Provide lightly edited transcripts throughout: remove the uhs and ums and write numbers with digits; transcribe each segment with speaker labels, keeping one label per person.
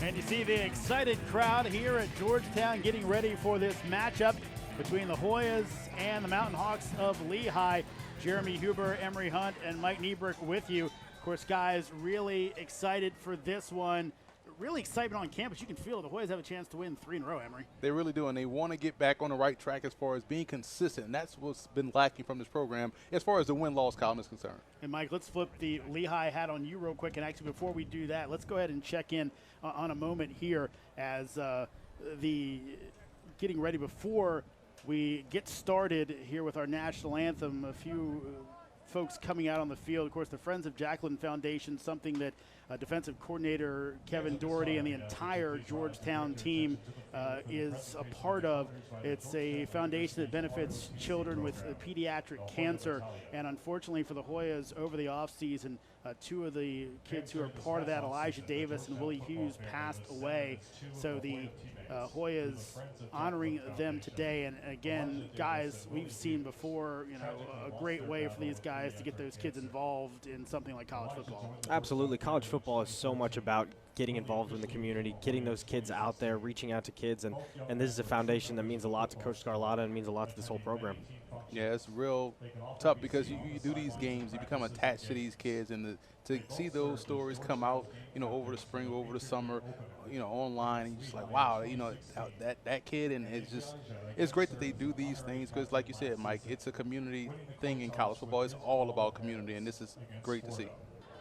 Speaker 1: And you see the excited crowd here at Georgetown getting ready for this matchup between the Hoyas and the Mountain Hawks of Lehigh. Jeremy Huber, Emery Hunt, and Mike Niebrick with you. Of course, guys, really excited for this one. Really excitement on campus. You can feel the Hoyas have a chance to win 3 in a row, Emery.
Speaker 2: They really do, and they want to get back on the right track as far as being consistent, and that's what's been lacking from this program as far as the win-loss column is concerned.
Speaker 1: And, Mike, let's flip the Lehigh hat on you real quick, and actually before we do that, let's go ahead and check in on a moment here as the getting ready before we get started here with our national anthem. A few folks coming out on the field. Of course, the Friends of Jacqueline Foundation, something that defensive coordinator Kevin Doherty and the entire Georgetown team is a part of. It's a foundation that benefits children with pediatric cancer, and unfortunately for the Hoyas, over the offseason, 2 of the kids who are part of that, Elijah Davis and Willie Hughes, passed away. So the Hoyas honoring them today. And again, guys, we've seen before, a great way for these guys to get those kids involved in something like college football.
Speaker 3: Absolutely. College football is so much about getting involved in the community, getting those kids out there, reaching out to kids, and this is a foundation that means a lot to Coach Scarlatta and means a lot to this whole program.
Speaker 2: Yeah, it's real tough because you do these games, you become attached to these kids, and to see those stories come out, over the spring, over the summer, online, and you're just like, wow, that kid, and it's great that they do these things because, like you said, Mike, it's a community thing in college football. It's all about community, and this is great to see.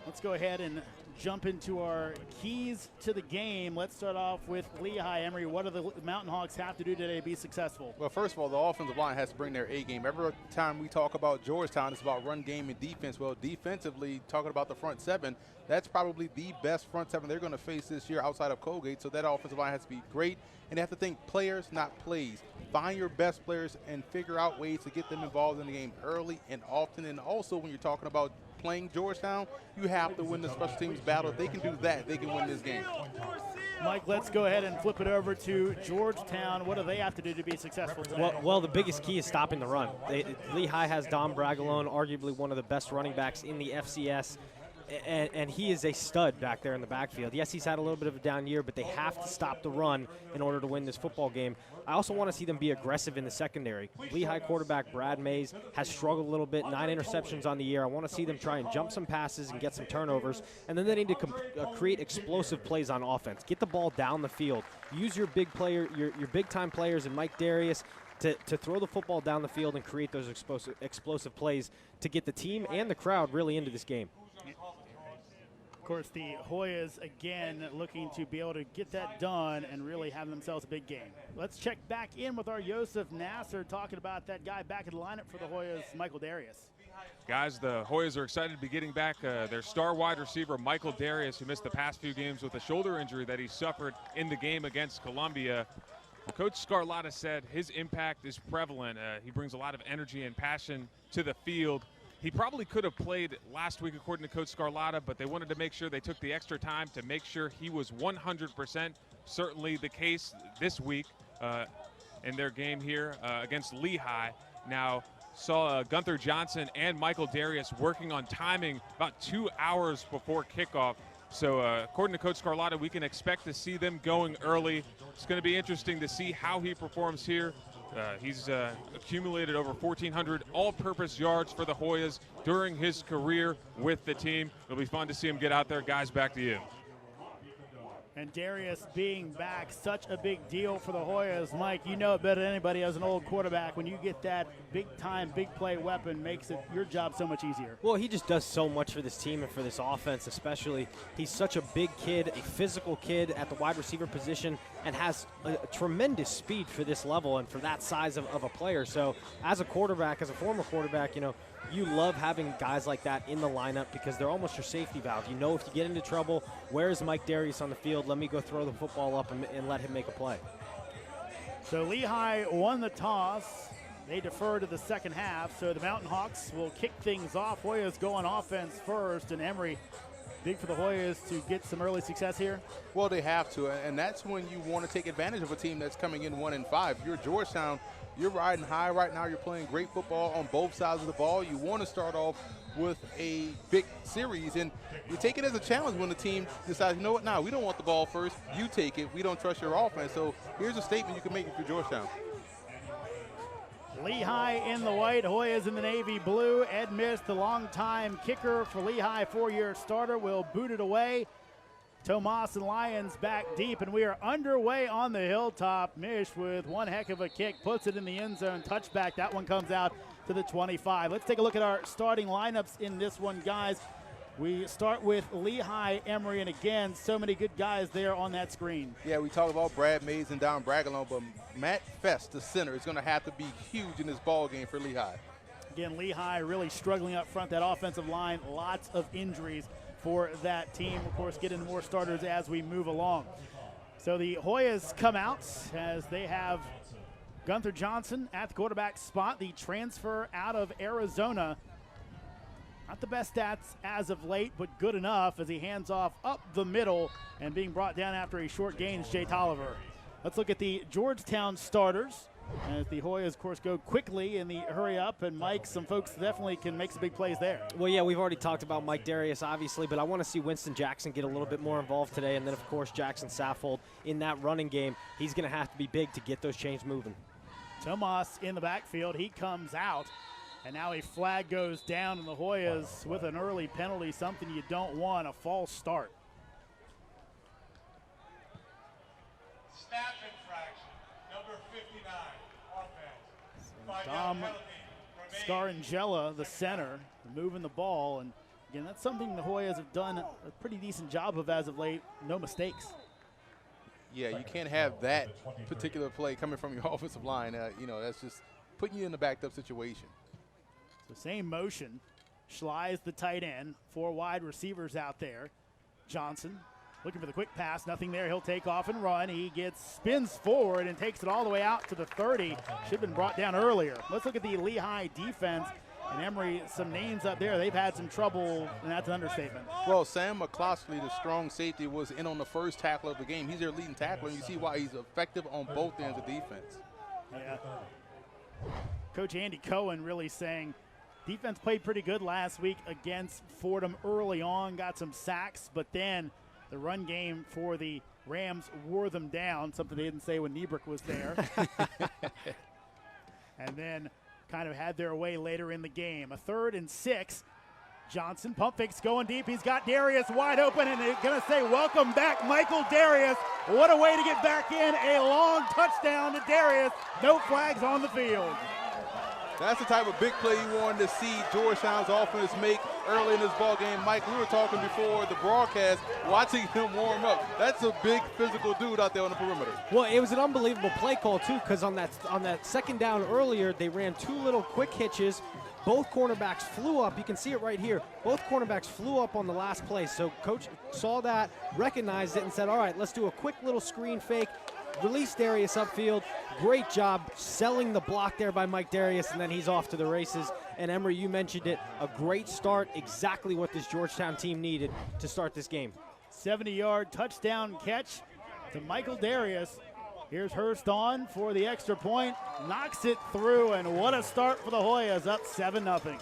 Speaker 1: Let's go ahead and jump into our keys to the game. Let's start off with Lehigh. Emery, what do the Mountain Hawks have to do today to be successful?
Speaker 2: Well, first of all, the offensive line has to bring their A game. Every time we talk about Georgetown, it's about run game and defense. Well, defensively, talking about the front 7, that's probably the best front 7 they're going to face this year outside of Colgate. So that offensive line has to be great. And they have to think players, not plays. Find your best players and figure out ways to get them involved in the game early and often. And also, when you're talking about playing Georgetown, you have to win the special teams battle. If they can do that, they can win this game.
Speaker 1: Mike, let's go ahead and flip it over to Georgetown. What do they have to do to be successful today?
Speaker 3: Well, the biggest key is stopping the run. Lehigh has Dom Bragalone, arguably one of the best running backs in the FCS. And he is a stud back there in the backfield. Yes, he's had a little bit of a down year, but they have to stop the run in order to win this football game. I also want to see them be aggressive in the secondary. Lehigh quarterback Brad Mays has struggled a little bit, 9 interceptions on the year. I want to see them try and jump some passes and get some turnovers. And then they need to create explosive plays on offense. Get the ball down the field. Use your big player, your big-time players and Mike Darius to throw the football down the field and create those explosive plays to get the team and the crowd really into this game.
Speaker 1: Of course, the Hoyas, again, looking to be able to get that done and really have themselves a big game. Let's check back in with our Yosef Nasser talking about that guy back in the lineup for the Hoyas, Michael Darius.
Speaker 4: Guys, the Hoyas are excited to be getting back their star wide receiver, Michael Darius, who missed the past few games with a shoulder injury that he suffered in the game against Columbia. Coach Scarlatta said his impact is prevalent. He brings a lot of energy and passion to the field. He probably could have played last week, according to Coach Scarlatta, but they wanted to make sure they took the extra time to make sure he was 100%. Certainly the case this week in their game here against Lehigh. Now, saw Gunther Johnson and Michael Darius working on timing about 2 hours before kickoff. So according to Coach Scarlatta, we can expect to see them going early. It's going to be interesting to see how he performs here. He's accumulated over 1,400 all-purpose yards for the Hoyas during his career with the team. It'll be fun to see him get out there. Guys, back to you.
Speaker 1: And Darius being back, such a big deal for the Hoyas. Mike, you know it better than anybody as an old quarterback. When you get that big-time, big-play weapon, makes your job so much easier.
Speaker 3: Well, he just does so much for this team and for this offense especially. He's such a big kid, a physical kid at the wide receiver position, and has a tremendous speed for this level and for that size of a player. So as a quarterback, as a former quarterback, you love having guys like that in the lineup because they're almost your safety valve. You know, if you get into trouble, where is Mike Darius on the field? Let me go throw the football up and let him make a play.
Speaker 1: So Lehigh won the toss. They defer to the second half, so the Mountain Hawks will kick things off. Hoyas go on offense first, and Emery, big for the Hoyas to get some early success here?
Speaker 2: Well, they have to, and that's when you want to take advantage of a team that's coming in 1-5. You're Georgetown. You're riding high right now. You're playing great football on both sides of the ball. You want to start off with a big series, and you take it as a challenge when the team decides, you know what, now we don't want the ball first. You take it. We don't trust your offense. So here's a statement you can make for Georgetown.
Speaker 1: Lehigh in the white, Hoyas in the navy blue. Ed Mish, the longtime kicker for Lehigh, 4-year starter, will boot it away. Tomas and Lions back deep, and we are underway on the hilltop. Mish with one heck of a kick, puts it in the end zone, touchback. That one comes out to the 25. Let's take a look at our starting lineups in this one, guys. We start with Lehigh, Emory, and again, so many good guys there on that screen.
Speaker 2: Yeah, we talk about Brad Mays and Don Bragalone, but Matt Fest, the center, is going to have to be huge in this ball game for Lehigh.
Speaker 1: Again, Lehigh really struggling up front, that offensive line, lots of injuries for that team. Of course, get into more starters as we move along. So the Hoyas come out as they have Gunther Johnson at the quarterback spot, the transfer out of Arizona. Not the best stats as of late, but good enough as he hands off up the middle and being brought down after a short gain is Jay Tolliver. Let's look at the Georgetown starters as the Hoyas, of course, go quickly in the hurry up. And Mike, some folks definitely can make some big plays there.
Speaker 3: Well, yeah, we've already talked about Mike Darius, obviously, but I want to see Winston Jackson get a little bit more involved today. And then, of course, Jackson Saffold in that running game. He's going to have to be big to get those chains moving.
Speaker 1: Tomas in the backfield. He comes out. And now a flag goes down, and the Hoyas with an early penalty, something you don't want, a false start.
Speaker 5: Snap infraction, number 59, offense.
Speaker 1: Dom Scarangella, the center, moving the ball. And again, that's something the Hoyas have done a pretty decent job of as of late. No mistakes.
Speaker 2: Yeah, you can't have that particular play coming from your offensive line. That's just putting you in a backed up situation.
Speaker 1: The same motion. Schley's the tight end. 4 wide receivers out there. Johnson looking for the quick pass. Nothing there. He'll take off and run. He spins forward and takes it all the way out to the 30. Should have been brought down earlier. Let's look at the Lehigh defense. And Emory, some names up there. They've had some trouble, and that's an understatement.
Speaker 2: Well, Sam McCloskey, the strong safety, was in on the first tackle of the game. He's their leading tackler, and you see why he's effective on both ends of defense.
Speaker 1: Yeah. Coach Andy Cohen really saying, defense played pretty good last week against Fordham early on, got some sacks, but then the run game for the Rams wore them down, something they didn't say when Niebrick was there. And then kind of had their way later in the game. A 3rd and 6. Johnson, pump fakes going deep. He's got Darius wide open, and they're going to say, welcome back, Michael Darius. What a way to get back in. A long touchdown to Darius. No flags on the field.
Speaker 2: That's the type of big play you wanted to see Georgetown's offense make early in this ball game. Mike, we were talking before the broadcast, watching him warm up. That's a big physical dude out there on the perimeter.
Speaker 3: Well, it was an unbelievable play call, too, because on that second down earlier, they ran 2 little quick hitches. Both cornerbacks flew up. You can see it right here. Both cornerbacks flew up on the last play. So Coach saw that, recognized it, and said, all right, let's do a quick little screen fake. Release Darius upfield. Great job selling the block there by Mike Darius, and then he's off to the races. And Emory, you mentioned it, a great start, exactly what this Georgetown team needed to start this game.
Speaker 1: 70-yard touchdown catch to Michael Darius. Here's Hurst on for the extra point, knocks it through, and what a start for the Hoyas, up 7-0.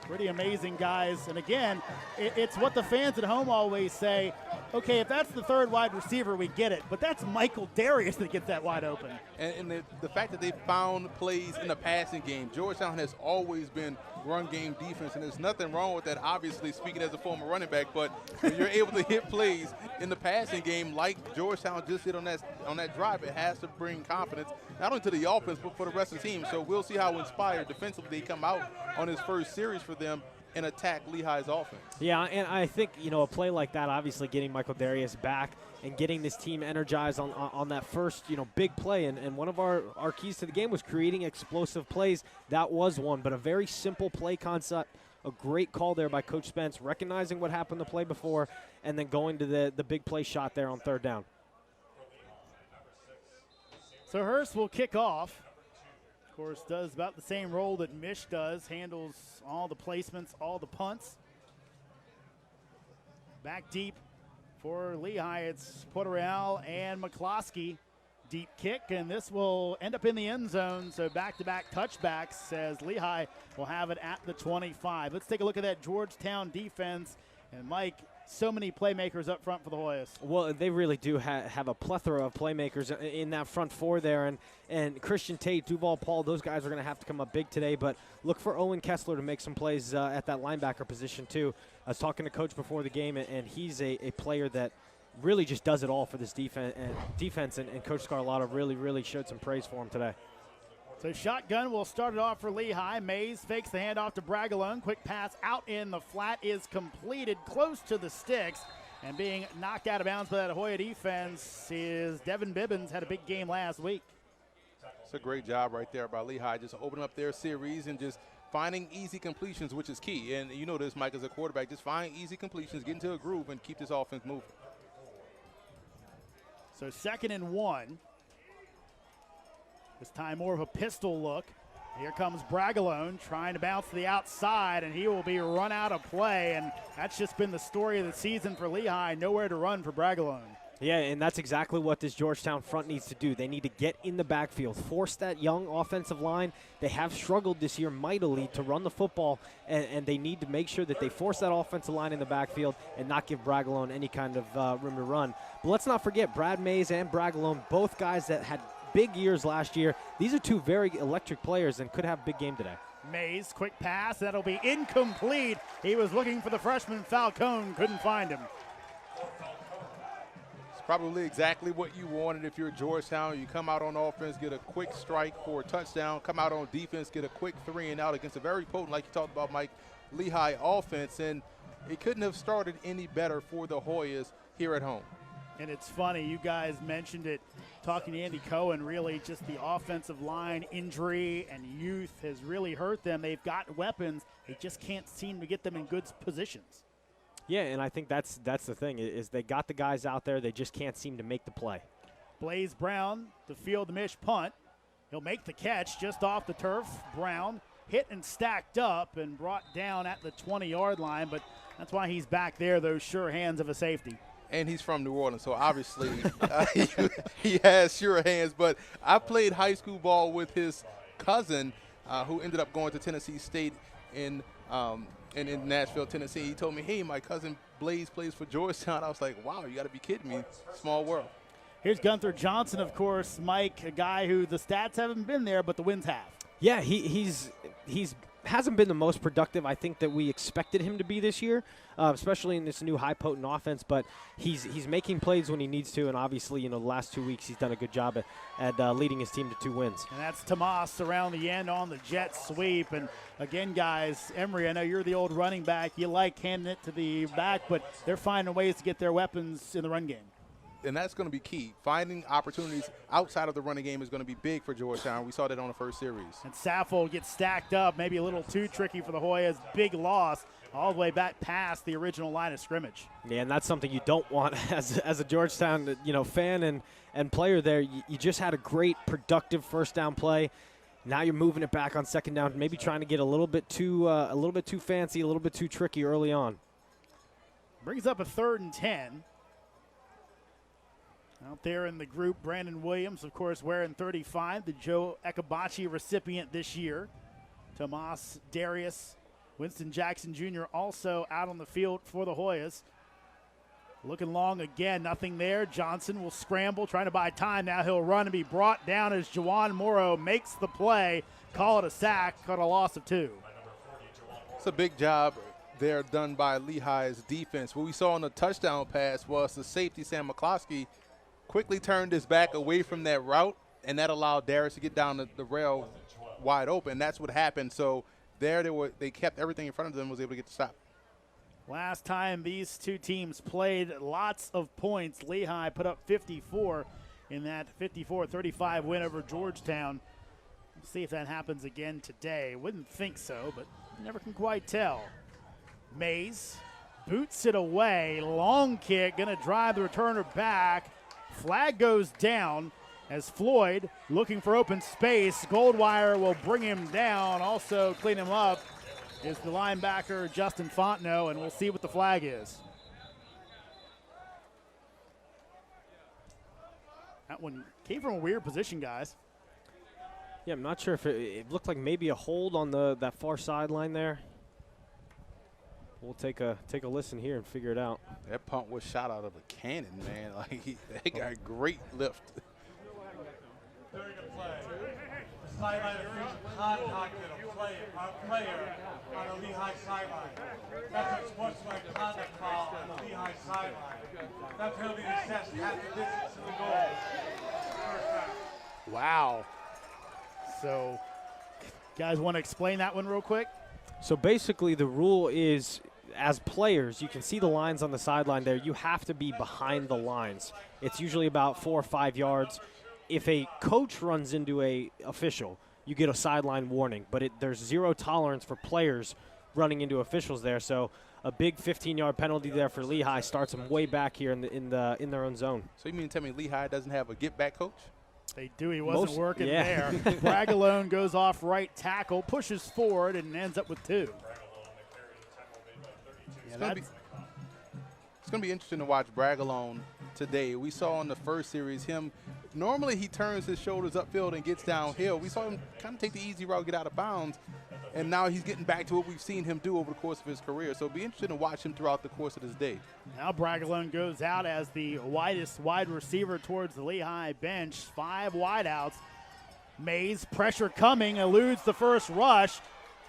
Speaker 1: Pretty amazing, guys. And again, it's what the fans at home always say. Okay, if that's the 3rd wide receiver, we get it. But that's Michael Darius that gets that wide open.
Speaker 2: And the fact that they found plays in the passing game. Georgetown has always been run game defense, and there's nothing wrong with that, obviously, speaking as a former running back. But when you're able to hit plays in the passing game like Georgetown just did on that drive, it has to bring confidence, not only to the offense, but for the rest of the team. So we'll see how inspired defensively they come out on this first series for them and attack Lehigh's offense.
Speaker 3: Yeah, and I think, a play like that, obviously getting Michael Darius back and getting this team energized on that first, big play. And one of our keys to the game was creating explosive plays. That was one, but a very simple play concept. A great call there by Coach Spence, recognizing what happened the play before and then going to the big play shot there on 3rd down.
Speaker 1: So Hurst will kick off. Of course, does about the same role that Mish does, handles all the placements, all the punts. Back deep for Lehigh, it's Porterreal and McCloskey. Deep kick, and this will end up in the end zone. So back-to-back touchbacks as Lehigh will have it at the 25. Let's take a look at that Georgetown defense. And Mike, so many playmakers up front for the Hoyas.
Speaker 3: Well, they really do have a plethora of playmakers in that front four there. And Christian Tate, Duval Paul, those guys are going to have to come up big today. But look for Owen Kessler to make some plays at that linebacker position, too. I was talking to Coach before the game, and he's a player that really just does it all for this defense. And Coach Scarlatta really showed some praise for him today.
Speaker 1: So shotgun will start it off for Lehigh. Mays fakes the handoff to Bragalone. Quick pass out in the flat is completed close to the sticks. And being knocked out of bounds by that Hoya defense is Devin Bibbins. Had a big game last week.
Speaker 2: It's a great job right there by Lehigh, just opening up their series and just finding easy completions, which is key. And you know this, Mike, as a quarterback, just find easy completions, get into a groove, and keep this offense moving.
Speaker 1: So 2nd and 1. This time more of a pistol look. Here comes Bragalone trying to bounce to the outside, and he will be run out of play. And that's just been the story of the season for Lehigh. Nowhere to run for Bragalone.
Speaker 3: Yeah, and that's exactly what this Georgetown front needs to do. They need to get in the backfield, force that young offensive line. They have struggled this year mightily to run the football, and they need to make sure that they force that offensive line in the backfield and not give Bragalone any kind of room to run. But let's not forget, Brad Mays and Bragalone, both guys that had big years last year. These are two very electric players and could have a big game today.
Speaker 1: Mays, quick pass. That'll be incomplete. He was looking for the freshman Falcone, couldn't find him.
Speaker 2: It's probably exactly what you wanted if you're Georgetown. You come out on offense, get a quick strike for a touchdown, come out on defense, get a quick 3 and out against a very potent, like you talked about, Mike, Lehigh offense. And it couldn't have started any better for the Hoyas here at home.
Speaker 1: And it's funny, you guys mentioned it, talking to Andy Cohen, really just the offensive line injury and youth has really hurt them. They've got weapons. They just can't seem to get them in good positions.
Speaker 3: Yeah, and I think that's the thing, is they got the guys out there. They just can't seem to make the play.
Speaker 1: Blaze Brown to field the mish punt. He'll make the catch just off the turf. Brown hit and stacked up and brought down at the 20-yard line, but that's why he's back there, those sure hands of a safety.
Speaker 2: And he's from New Orleans, so obviously he has sure hands. But I played high school ball with his cousin, who ended up going to Tennessee State in Nashville, Tennessee. He told me, hey, my cousin Blaze plays for Georgetown. I was like, wow, you got to be kidding me. Small world.
Speaker 1: Here's Gunther Johnson, of course, Mike, a guy who the stats haven't been there, but the wins have.
Speaker 3: Yeah, he's hasn't been the most productive I think that we expected him to be this year, especially in this new high potent offense. But he's making plays when he needs to, and obviously, the last 2 weeks he's done a good job at leading his team to 2 wins.
Speaker 1: And that's Tomas around the end on the jet sweep. And again, guys, Emery, I know you're the old running back. You like handing it to the back, but they're finding ways to get their weapons in the run game.
Speaker 2: And that's going to be key. Finding opportunities outside of the running game is going to be big for Georgetown. We saw that on the first series.
Speaker 1: And Saffold gets stacked up, maybe a little too tricky for the Hoyas. Big loss all the way back past the original line of scrimmage.
Speaker 3: Yeah, and that's something you don't want as a Georgetown fan and player there. You just had a great, productive first down play. Now you're moving it back on second down, maybe trying to get a little bit too fancy, a little bit too tricky early on.
Speaker 1: Brings up a 3rd and 10. Out there in the group, Brandon Williams, of course, wearing 35, the Joe Ekabachi recipient this year. Tomas, Darius, Winston Jackson Jr. also out on the field for the Hoyas. Looking long again, nothing there. Johnson will scramble, trying to buy time. Now he'll run and be brought down as Juwan Morrow makes the play. Call it a sack, cut a loss of 2.
Speaker 2: It's a big job there done by Lehigh's defense. What we saw on the touchdown pass was the safety, Sam McCloskey, quickly turned his back away from that route, and that allowed Darius to get down the rail wide open. That's what happened. So they kept everything in front of them, was able to get the stop.
Speaker 1: Last time these two teams played, lots of points. Lehigh put up 54 in that 54-35 win over Georgetown. We'll see if that happens again today. Wouldn't think so, but you never can quite tell. Mays boots it away. Long kick, going to drive the returner back. Flag goes down as Floyd looking for open space. Goldwire will bring him down. Also clean him up is the linebacker Justin Fontenot, and we'll see what the flag is. That one came from a weird position, guys.
Speaker 3: Yeah, I'm not sure if it looked like maybe a hold on that far sideline there. We'll take a listen here and figure it out.
Speaker 2: That punt was shot out of a cannon, man. Like they got great lift.
Speaker 5: During the play, the sideline official contacted a player on the Lehigh sideline. That's a sportsmanlike conduct foul on the Lehigh sideline. That penalty is assessed half the distance to the goal. First down.
Speaker 1: Wow. So, guys want to explain that one real quick?
Speaker 3: So basically the rule is, as players, you can see the lines on the sideline there. You have to be behind the lines. It's usually about 4 or 5 yards. If a coach runs into a official, you get a sideline warning. But there's zero tolerance for players running into officials there. So a big 15-yard penalty there for Lehigh starts them way back here in their own zone.
Speaker 2: So you mean to tell me Lehigh doesn't have a get-back coach?
Speaker 1: They do. He wasn't working
Speaker 3: yeah.
Speaker 1: there. Bragalone goes off right tackle, pushes forward, and ends up with 2.
Speaker 2: It's going to be interesting to watch Bragalone today. We saw in the first series him – normally he turns his shoulders upfield and gets downhill. We saw him kind of take the easy route, get out of bounds, and now he's getting back to what we've seen him do over the course of his career. So it'll be interesting to watch him throughout the course of this day.
Speaker 1: Now Bragalone goes out as the widest wide receiver towards the Lehigh bench. 5 wideouts. Mays, pressure coming, eludes the first rush.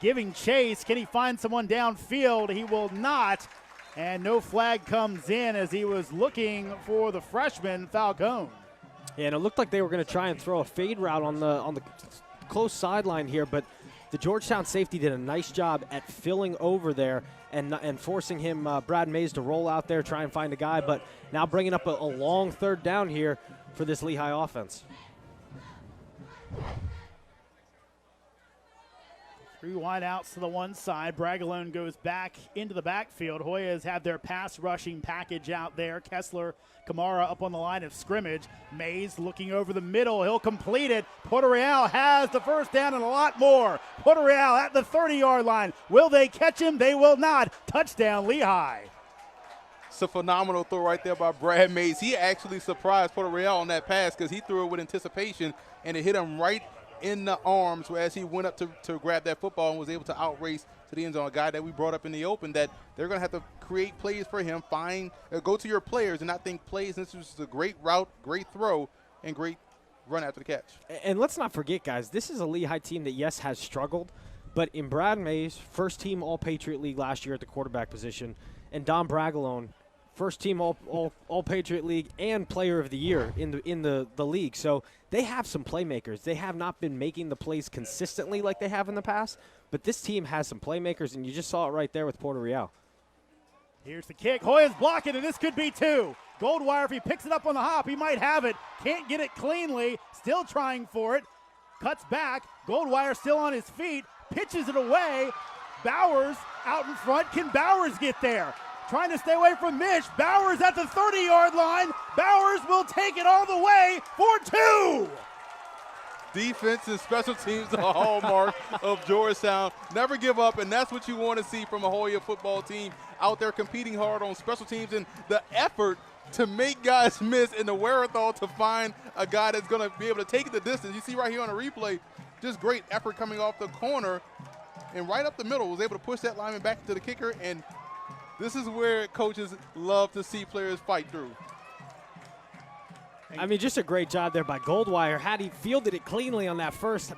Speaker 1: Giving chase. Can he find someone downfield? He will not. And no flag comes in as he was looking for the freshman, Falcone.
Speaker 3: Yeah, and it looked like they were going to try and throw a fade route on the close sideline here, but the Georgetown safety did a nice job at filling over there and forcing him, Brad Mays, to roll out there, try and find a guy, but now bringing up a long 3rd down here for this Lehigh offense.
Speaker 1: 3 wideouts to the one side. Bragalone goes back into the backfield. Hoyas have their pass rushing package out there. Kessler, Kamara up on the line of scrimmage. Mays looking over the middle. He'll complete it. Puerto Real has the first down and a lot more. Puerto Real at the 30-yard line. Will they catch him? They will not. Touchdown, Lehigh.
Speaker 2: It's a phenomenal throw right there by Brad Mays. He actually surprised Puerto Real on that pass because he threw it with anticipation, and it hit him right in the arms as he went up to grab that football and was able to outrace to the end zone. A guy that we brought up in the open that they're going to have to create plays for him, go to your players and not think plays. This was a great route, great throw, and great run after the catch.
Speaker 3: And let's not forget, guys, this is a Lehigh team that, yes, has struggled, but in Brad Mays, first team All-Patriot League last year at the quarterback position, and Don Bragalone, first team all Patriot League and Player of the Year in the league. So they have some playmakers. They have not been making the plays consistently like they have in the past, but this team has some playmakers, and you just saw it right there with Puerto Real.
Speaker 1: Here's the kick. Hoyas blocking, and this could be 2. Goldwire, if he picks it up on the hop, he might have it. Can't get it cleanly. Still trying for it. Cuts back. Goldwire still on his feet. Pitches it away. Bowers out in front. Can Bowers get there? Trying to stay away from Mish. Bowers at the 30-yard line. Bowers will take it all the way for 2.
Speaker 2: Defense and special teams are a hallmark of Georgetown. Never give up, and that's what you want to see from a Hoya football team out there competing hard on special teams and the effort to make guys miss and the wherewithal to find a guy that's going to be able to take it the distance. You see right here on the replay, just great effort coming off the corner and right up the middle, was able to push that lineman back to the kicker, and this is where coaches love to see players fight through.
Speaker 3: I mean, just a great job there by Goldwire. Had he fielded it cleanly on that first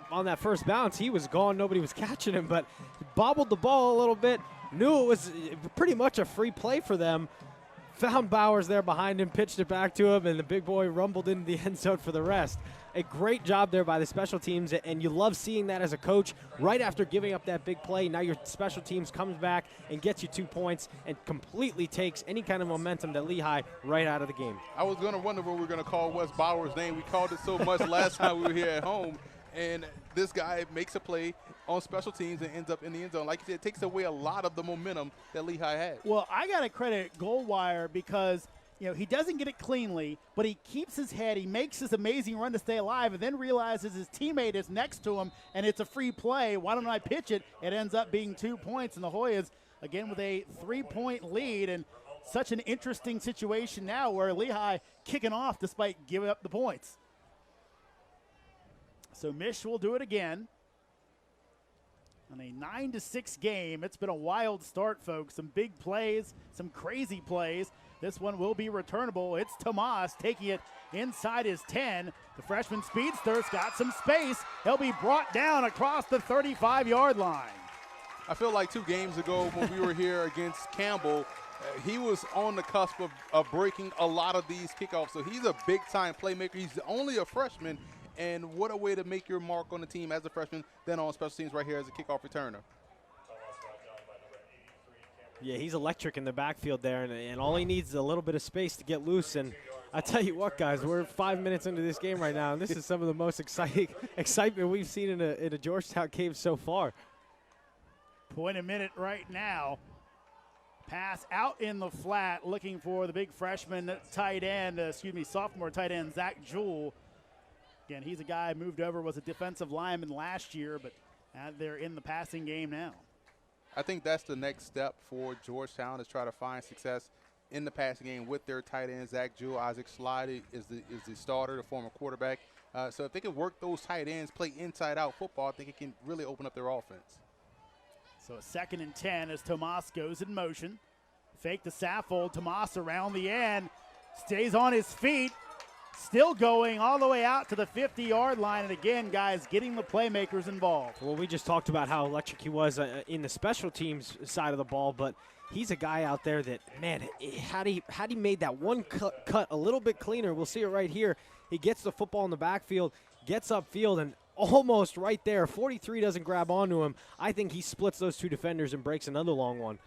Speaker 3: bounce, he was gone. Nobody was catching him, but he bobbled the ball a little bit. Knew it was pretty much a free play for them. Found Bowers there behind him, pitched it back to him, and the big boy rumbled into the end zone for the rest. A great job there by the special teams, and you love seeing that as a coach. Right after giving up that big play, now your special teams comes back and gets you 2 points and completely takes any kind of momentum that Lehigh right out of the game.
Speaker 2: I was going to wonder what we were going to call Wes Bowers' name. We called it so much last time we were here at home, and this guy makes a play on special teams and ends up in the end zone. Like you said, it takes away a lot of the momentum that Lehigh had.
Speaker 1: Well, I got to credit Goldwire because – he doesn't get it cleanly, but he keeps his head. He makes this amazing run to stay alive and then realizes his teammate is next to him and it's a free play. Why don't I pitch it? It ends up being 2 points, and the Hoyas, again, with a 3-point lead. And such an interesting situation now where Lehigh kicking off despite giving up the points. So Mish will do it again. On a 9-6 game, it's been a wild start, folks. Some big plays, some crazy plays. This one will be returnable. It's Tomas taking it inside his 10. The freshman speedster's got some space. He'll be brought down across the 35-yard line.
Speaker 2: I feel like 2 games ago when we were here against Campbell, he was on the cusp of breaking a lot of these kickoffs. So he's a big-time playmaker. He's only a freshman, and what a way to make your mark on the team as a freshman than on special teams right here as a kickoff returner.
Speaker 3: Yeah, he's electric in the backfield there, and all he needs is a little bit of space to get loose. And I tell you what, guys, we're 5 minutes into this game right now, and this is some of the most excitement we've seen in a Georgetown game so far.
Speaker 1: Point a minute right now. Pass out in the flat, looking for the big freshman tight end, sophomore tight end, Zach Jewell. Again, he's a guy who moved over, was a defensive lineman last year, but they're in the passing game now.
Speaker 2: I think that's the next step for Georgetown, is try to find success in the passing game with their tight end, Zach Jewell. Isaac Slide is the starter, the former quarterback. So if they can work those tight ends, play inside-out football, I think it can really open up their offense.
Speaker 1: So a 2nd and 10 as Tomas goes in motion. Fake to Saffold. Tomas around the end. Stays on his feet. Still going all the way out to the 50-yard line. And again, guys, getting the playmakers involved.
Speaker 3: Well, we just talked about how electric he was in the special teams side of the ball, but he's a guy out there that, man, had he made that one cut a little bit cleaner, we'll see it right here. He gets the football in the backfield, gets upfield, and almost right there. 43 doesn't grab onto him. I think he splits those 2 defenders and breaks another long one.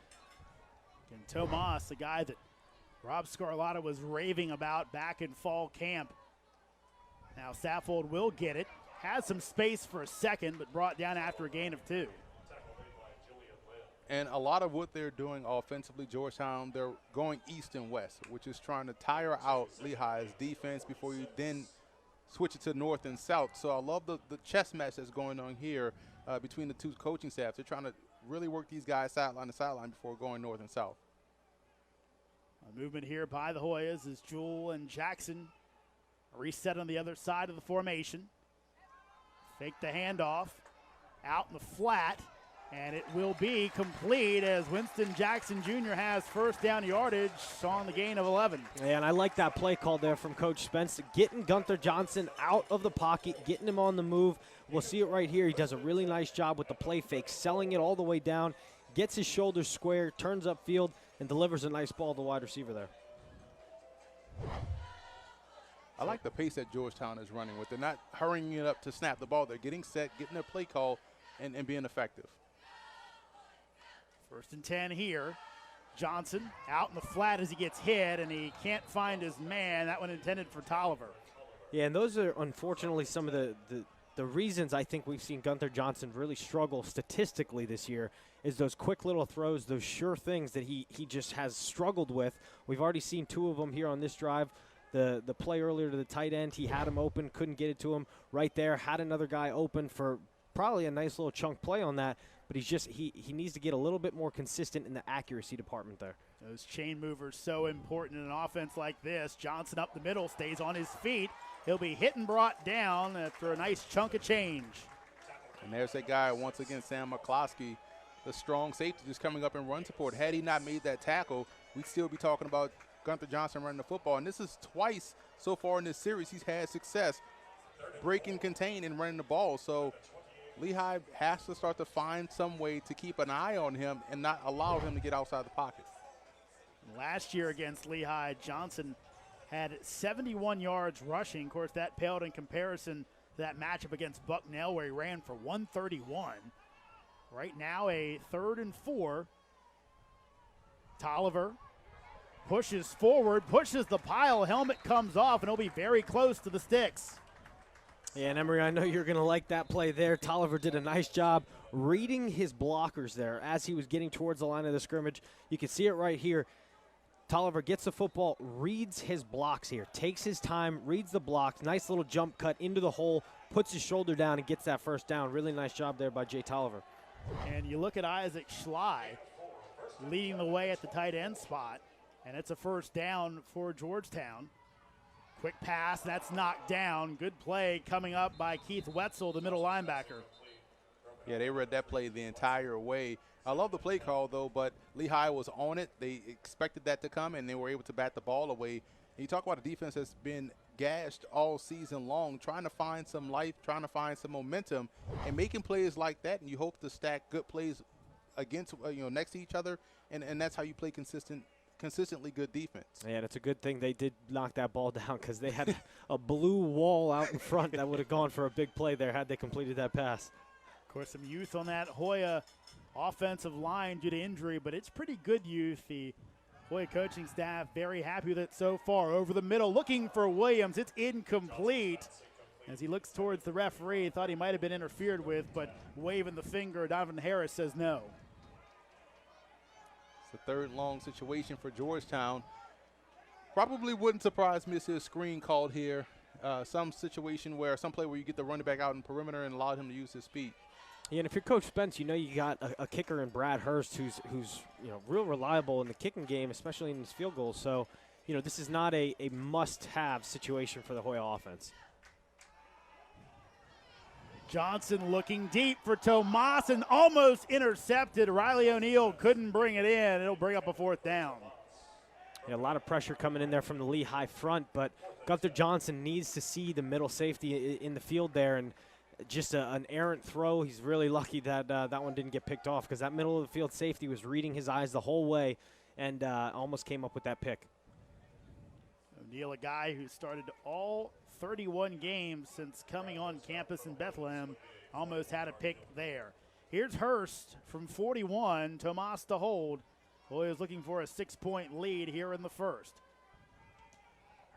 Speaker 1: And Tomas, the guy that Rob Scarlatta was raving about back in fall camp. Now Saffold will get it. Has some space for a second, but brought down after a gain of 2.
Speaker 2: And a lot of what they're doing offensively, Georgetown, they're going east and west, which is trying to tire out Lehigh's defense before you then switch it to north and south. So I love the chess match that's going on here between the 2 coaching staffs. They're trying to really work these guys sideline to sideline before going north and south.
Speaker 1: A movement here by the Hoyas as Jewell and Jackson reset on the other side of the formation. Fake the handoff. Out in the flat. And it will be complete as Winston Jackson Jr. has first down yardage on the gain of 11.
Speaker 3: Yeah, and I like that play call there from Coach Spence, getting Gunther Johnson out of the pocket, getting him on the move. We'll see it right here. He does a really nice job with the play fake, selling it all the way down, gets his shoulders square, turns upfield, and delivers a nice ball to the wide receiver there.
Speaker 2: I like the pace that Georgetown is running with. They're not hurrying it up to snap the ball. They're getting set, getting their play call, and being effective.
Speaker 1: 1st and 10 here. Johnson out in the flat as he gets hit, and he can't find his man. That one intended for Tolliver.
Speaker 3: Yeah, and those are unfortunately some of the reasons I think we've seen Gunther Johnson really struggle statistically this year is those quick little throws, those sure things that he just has struggled with. We've already seen 2 of them here on this drive. The play earlier to the tight end, he had him open, couldn't get it to him right there, had another guy open for probably a nice little chunk play on that. But he needs to get a little bit more consistent in the accuracy department there.
Speaker 1: Those chain movers so important in an offense like this. Johnson up the middle, stays on his feet. He'll be hit and brought down after a nice chunk of change.
Speaker 2: And there's that guy, once again, Sam McCloskey, the strong safety, just coming up in run support. Had he not made that tackle, we'd still be talking about Gunther Johnson running the football. And this is twice so far in this series he's had success breaking, contain, and running the ball. So Lehigh has to start to find some way to keep an eye on him and not allow him to get outside the pocket.
Speaker 1: Last year against Lehigh, Johnson had 71 yards rushing. Of course, that paled in comparison to that matchup against Bucknell where he ran for 131. Right now, a 3rd and 4. Tolliver pushes forward, pushes the pile. Helmet comes off, and he'll be very close to the sticks.
Speaker 3: Yeah, and Emery, I know you're going to like that play there. Tolliver did a nice job reading his blockers there as he was getting towards the line of the scrimmage. You can see it right here. Tolliver gets the football, reads his blocks here, takes his time, reads the blocks, nice little jump cut into the hole, puts his shoulder down and gets that first down. Really nice job there by Jay Tolliver.
Speaker 1: And you look at Isaac Schley leading the way at the tight end spot. And it's a first down for Georgetown. Quick pass, that's knocked down. Good play coming up by Keith Wetzel, the middle linebacker.
Speaker 2: Yeah, they read that play the entire way. I love the play call, though, but Lehigh was on it. They expected that to come, and they were able to bat the ball away. And you talk about a defense that's been gashed all season long, trying to find some life, trying to find some momentum, and making plays like that, and you hope to stack good plays against, next to each other, and that's how you play consistently good defense.
Speaker 3: Yeah, and it's a good thing they did knock that ball down because they had a blue wall out in front that would have gone for a big play there had they completed that pass.
Speaker 1: Of course, some youth on that Hoya offensive line due to injury, but it's pretty good youth. The Hoya coaching staff very happy with it so far. Over the middle, looking for Williams. It's incomplete. As he looks towards the referee, thought he might have been interfered with, but waving the finger, Donovan Harris says no.
Speaker 2: It's a third long situation for Georgetown. Probably wouldn't surprise me to see a screen called here. Some situation where, some play where you get the running back out in perimeter and allow him to use his speed.
Speaker 3: Yeah, and if you're Coach Spence, you got a kicker in Brad Hurst who's real reliable in the kicking game, especially in his field goals. So, this is not a must-have situation for the Hoya offense.
Speaker 1: Johnson looking deep for Tomas and almost intercepted. Riley O'Neal couldn't bring it in. It'll bring up a fourth down.
Speaker 3: Yeah, a lot of pressure coming in there from the Lehigh front, but Gunther Johnson needs to see the middle safety in the field there, and just an errant throw. He's really lucky that that one didn't get picked off because that middle of the field safety was reading his eyes the whole way and almost came up with that pick.
Speaker 1: O'Neal, a guy who started all 31 games since coming on campus in Bethlehem, almost had a pick there. Here's Hurst from 41, Tomas to hold. Hoya is looking for a 6-point lead here in the first.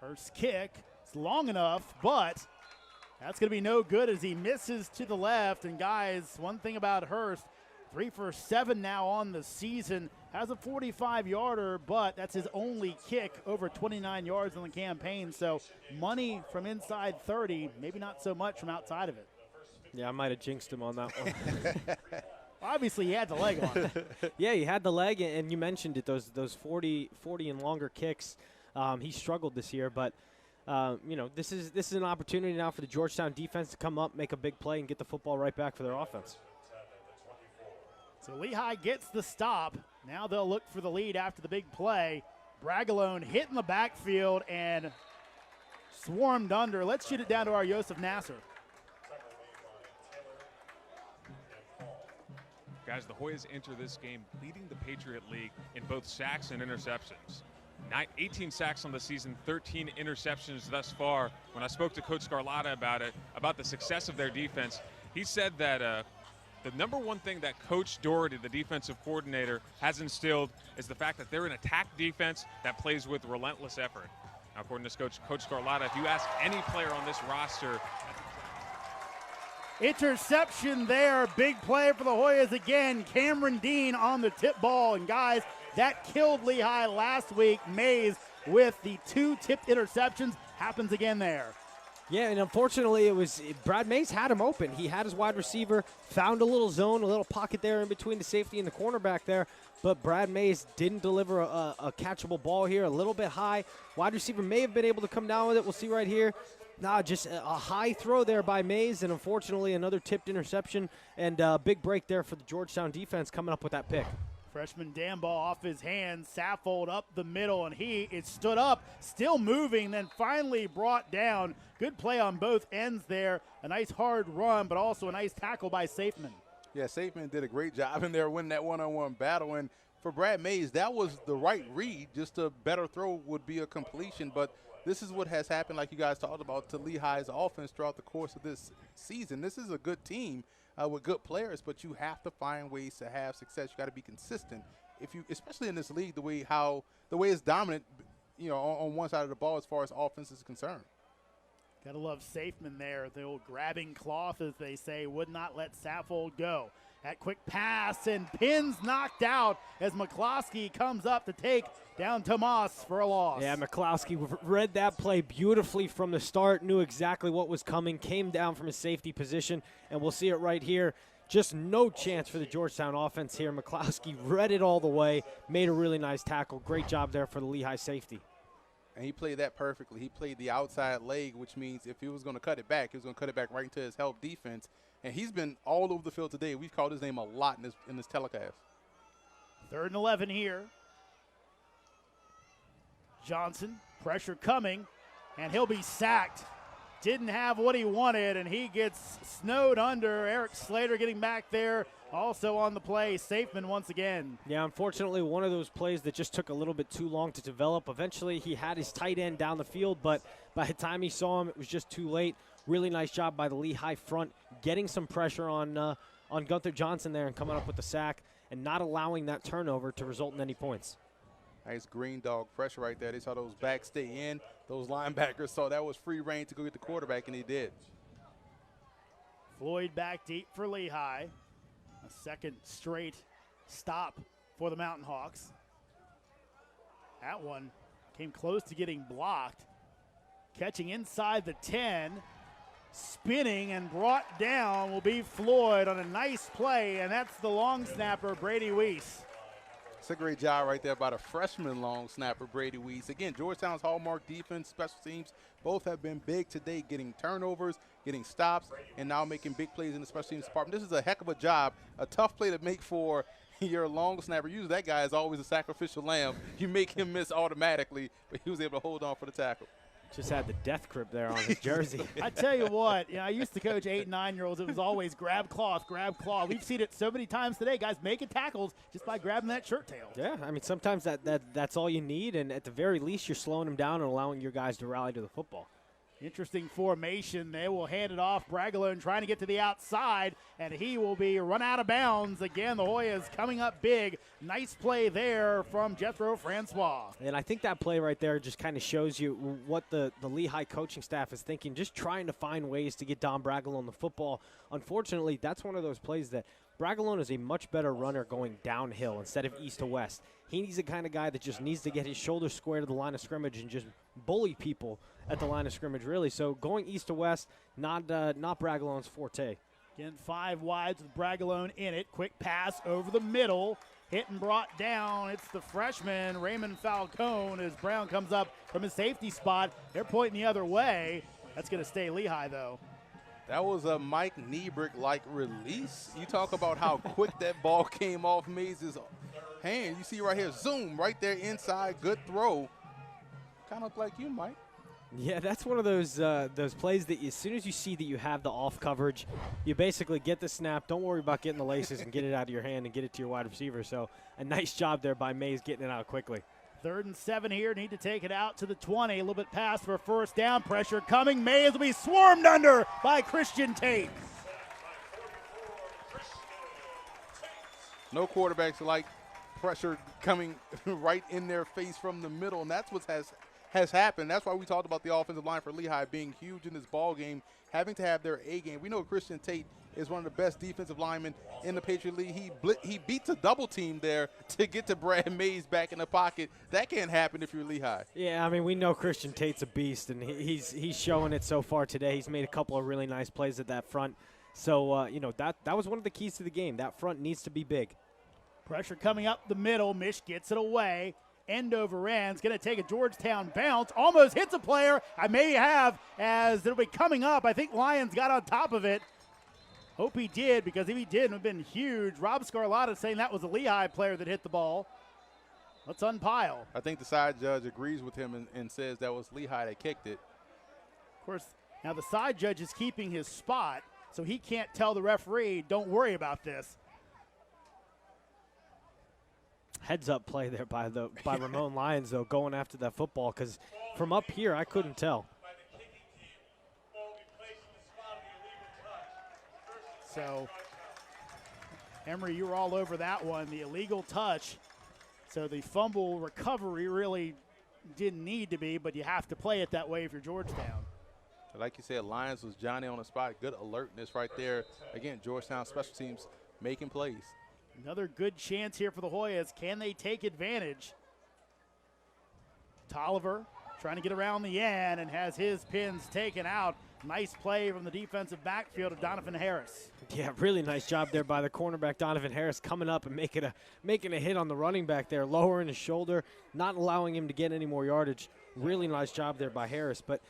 Speaker 1: Hurst's kick is long enough, but that's going to be no good as he misses to the left. And guys, one thing about Hurst, 3 for 7 now on the season, has a 45-yarder, but that's his only kick over 29 yards in the campaign. So money from inside 30, maybe not so much from outside of it.
Speaker 3: Yeah, I might have jinxed him on that one.
Speaker 1: Obviously, he had the leg on it.
Speaker 3: Yeah, he had the leg, and you mentioned it, those 40 and longer kicks. He struggled this year, but this is an opportunity now for the Georgetown defense to come up, make a big play, and get the football right back for their offense.
Speaker 1: So Lehigh gets the stop. Now they'll look for the lead after the big play. Bragalone hit in the backfield and swarmed under. Let's shoot it down to our Yosef Nasser.
Speaker 4: Guys, the Hoyas enter this game leading the Patriot League in both sacks and interceptions. 18 sacks on the season, 13 interceptions thus far. When I spoke to Coach Scarlatta about the success of their defense, he said that the number one thing that Coach Doherty, the defensive coordinator, has instilled is the fact that they're an attack defense that plays with relentless effort. Now, according to Coach Scarlatta, if you ask any player on this roster,
Speaker 1: interception there. Big play for the Hoyas again. Cameron Dean on the tip ball. And guys, that killed Lehigh last week. Mays with the 2 tipped interceptions. Happens again there.
Speaker 3: Yeah, and unfortunately, Brad Mays had him open. He had his wide receiver, found a little zone, a little pocket there in between the safety and the cornerback there, but Brad Mays didn't deliver a catchable ball here, a little bit high. Wide receiver may have been able to come down with it. We'll see right here. Just a high throw there by Mays, and unfortunately another tipped interception, and a big break there for the Georgetown defense coming up with that pick.
Speaker 1: Freshman Dambaugh off his hands, Saffold up the middle, and he is stood up, still moving, then finally brought down. Good play on both ends there. A nice hard run, but also a nice tackle by Safeman.
Speaker 2: Yeah, Safeman did a great job in there winning that one-on-one battle. And for Brad Mays, that was the right read. Just a better throw would be a completion. But this is what has happened, like you guys talked about, to Lehigh's offense throughout the course of this season. This is a good team with good players, but you have to find ways to have success. You got to be consistent. Especially in this league, the way it's dominant, on one side of the ball as far as offense is concerned.
Speaker 1: Gotta love Safeman there. The old grabbing cloth, as they say, would not let Saffold go. That quick pass and pins knocked out as McCloskey comes up to take down Tomas for a loss.
Speaker 3: Yeah, McCloskey read that play beautifully from the start, knew exactly what was coming, came down from his safety position, and we'll see it right here. Just no chance for the Georgetown offense here. McCloskey read it all the way, made a really nice tackle. Great job there for the Lehigh safety.
Speaker 2: And he played that perfectly. He played the outside leg, which means if he was going to cut it back, he was going to cut it back right into his help defense. And he's been all over the field today. We've called his name a lot in this telecast.
Speaker 1: 3rd and 11 here. Johnson, pressure coming, and he'll be sacked. Didn't have what he wanted, and he gets snowed under. Eric Slater getting back there, also on the play. Safeman once again.
Speaker 3: Yeah, unfortunately, one of those plays that just took a little bit too long to develop. Eventually, he had his tight end down the field, but by the time he saw him, it was just too late. Really nice job by the Lehigh front, getting some pressure on Gunther Johnson there and coming up with the sack and not allowing that turnover to result in any points.
Speaker 2: Nice green dog pressure right there. They saw those backs stay in. Those linebackers saw that was free reign to go get the quarterback, and he did.
Speaker 1: Floyd back deep for Lehigh. A second straight stop for the Mountain Hawks. That one came close to getting blocked. Catching inside the 10. Spinning and brought down will be Floyd on a nice play, and that's the long snapper, Brady Weiss.
Speaker 2: It's a great job right there by the freshman long snapper, Brady Weiss. Again, Georgetown's hallmark defense, special teams, both have been big today, getting turnovers, getting stops, and now making big plays in the special teams department. This is a heck of a job, a tough play to make for your long snapper. Usually that guy is always a sacrificial lamb. You make him miss automatically, but he was able to hold on for the tackle.
Speaker 3: Just had the death grip there on his jersey.
Speaker 1: I tell you what, I used to coach 8 and 9-year-olds. It was always grab cloth, grab claw. We've seen it so many times today, guys making tackles just by grabbing that shirt tail.
Speaker 3: Yeah, I mean, sometimes that's all you need, and at the very least, you're slowing them down and allowing your guys to rally to the football.
Speaker 1: Interesting formation. They will hand it off. Bragalone trying to get to the outside, and he will be run out of bounds. Again, the Hoyas coming up big. Nice play there from Jethro Francois.
Speaker 3: And I think that play right there just kind of shows you what the Lehigh coaching staff is thinking, just trying to find ways to get Dom Bragalone the football. Unfortunately, that's one of those plays that Bragalone is a much better runner going downhill instead of east to west. He's the kind of guy that just needs to get his shoulder square to the line of scrimmage and just bully people at the line of scrimmage, really. So going east to west, not Bragalone's forte.
Speaker 1: Again, 5 wides with Bragalone in it. Quick pass over the middle. Hit and brought down. It's the freshman, Raymond Falcone, as Brown comes up from his safety spot. They're pointing the other way. That's going to stay Lehigh, though.
Speaker 2: That was a Mike Niebrick-like release. You talk about how quick that ball came off Mays' hand. You see right here, zoom, right there inside, good throw. Kind of like you, Mike.
Speaker 3: Yeah, that's one of those plays that as soon as you see that you have the off coverage, you basically get the snap, don't worry about getting the laces and get it out of your hand and get it to your wide receiver. So a nice job there by Mays getting it out quickly.
Speaker 1: 3rd and 7 here. Need to take it out to the 20. A little bit past for a first down. Pressure coming. Mays will be swarmed under by Christian Tate.
Speaker 2: No quarterbacks like pressure coming right in their face from the middle, and that's what has happened. That's why we talked about the offensive line for Lehigh being huge in this ball game, having to have their A game. We know Christian Tate is one of the best defensive linemen in the Patriot League. He beats a double team there to get to Brad Mays back in the pocket. That can't happen if you're Lehigh.
Speaker 3: Yeah, I mean, we know Christian Tate's a beast, and he's showing it so far today. He's made a couple of really nice plays at that front. So, that was one of the keys to the game. That front needs to be big.
Speaker 1: Pressure coming up the middle. Mish gets it away. End over end. Going to take a Georgetown bounce. Almost hits a player. I may have, as it'll be coming up. I think Lyons got on top of it. Hope he did, because if he did, it would have been huge. Rob Scarlatta saying that was a Lehigh player that hit the ball. Let's unpile.
Speaker 2: I think the side judge agrees with him and says that was Lehigh that kicked it.
Speaker 1: Of course, now the side judge is keeping his spot, so he can't tell the referee, don't worry about this.
Speaker 3: Heads up play there by Ramon Lyons, though, going after that football, because from up here I couldn't tell.
Speaker 1: So, Emery, you were all over that one, the illegal touch. So the fumble recovery really didn't need to be, but you have to play it that way if you're Georgetown.
Speaker 2: Like you said, Lyons was Johnny on the spot. Good alertness right there. Again, Georgetown special teams making plays.
Speaker 1: Another good chance here for the Hoyas. Can they take advantage? Tolliver trying to get around the end and has his pins taken out Nice play from the defensive backfield of Donovan Harris.
Speaker 3: Yeah, really nice job there by the cornerback Donovan Harris coming up and making a hit on the running back there, lowering his shoulder, not allowing him to get any more yardage. Really nice job there by Harris. But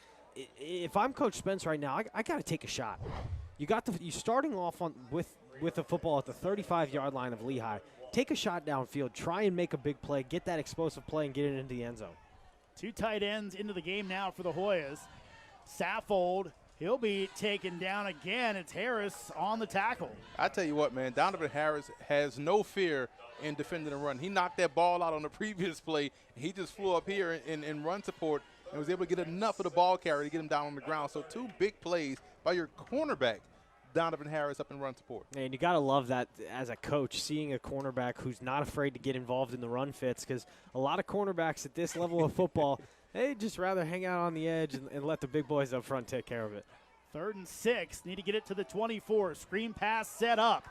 Speaker 3: if I'm Coach Spence right now, I got to take a shot. You starting off with the football at the 35-yard line of Lehigh. Take a shot downfield, try and make a big play, get that explosive play, and get it into the end zone.
Speaker 1: 2 tight ends into the game now for the Hoyas. Saffold, he'll be taken down again. It's Harris on the tackle.
Speaker 2: I tell you what, man, Donovan Harris has no fear in defending the run. He knocked that ball out on the previous play. He just flew up here in run support and was able to get enough of the ball carrier to get him down on the ground. So 2 big plays by your cornerback, Donovan Harris, up in run support.
Speaker 3: And you got to love that as a coach, seeing a cornerback who's not afraid to get involved in the run fits, because a lot of cornerbacks at this level of football, they just rather hang out on the edge and let the big boys up front take care of it.
Speaker 1: 3rd and 6. Need to get it to the 24. Screen pass set up.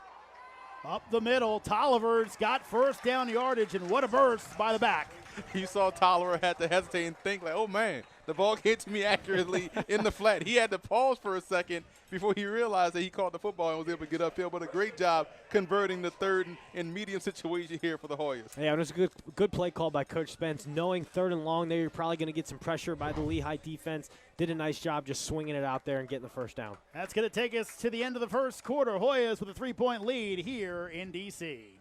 Speaker 1: Up the middle. Tolliver's got first down yardage, and what a burst by the back.
Speaker 2: You saw Tolliver had to hesitate and think like, oh, man, the ball came to me accurately in the flat. He had to pause for a second before he realized that he caught the football and was able to get upfield. But a great job converting the 3rd and medium situation here for the Hoyas.
Speaker 3: Yeah, it was a good play call by Coach Spence. Knowing 3rd and long there, you're probably going to get some pressure by the Lehigh defense. Did a nice job just swinging it out there and getting the first down.
Speaker 1: That's going to take us to the end of the first quarter. Hoyas with a 3-point lead here in D.C.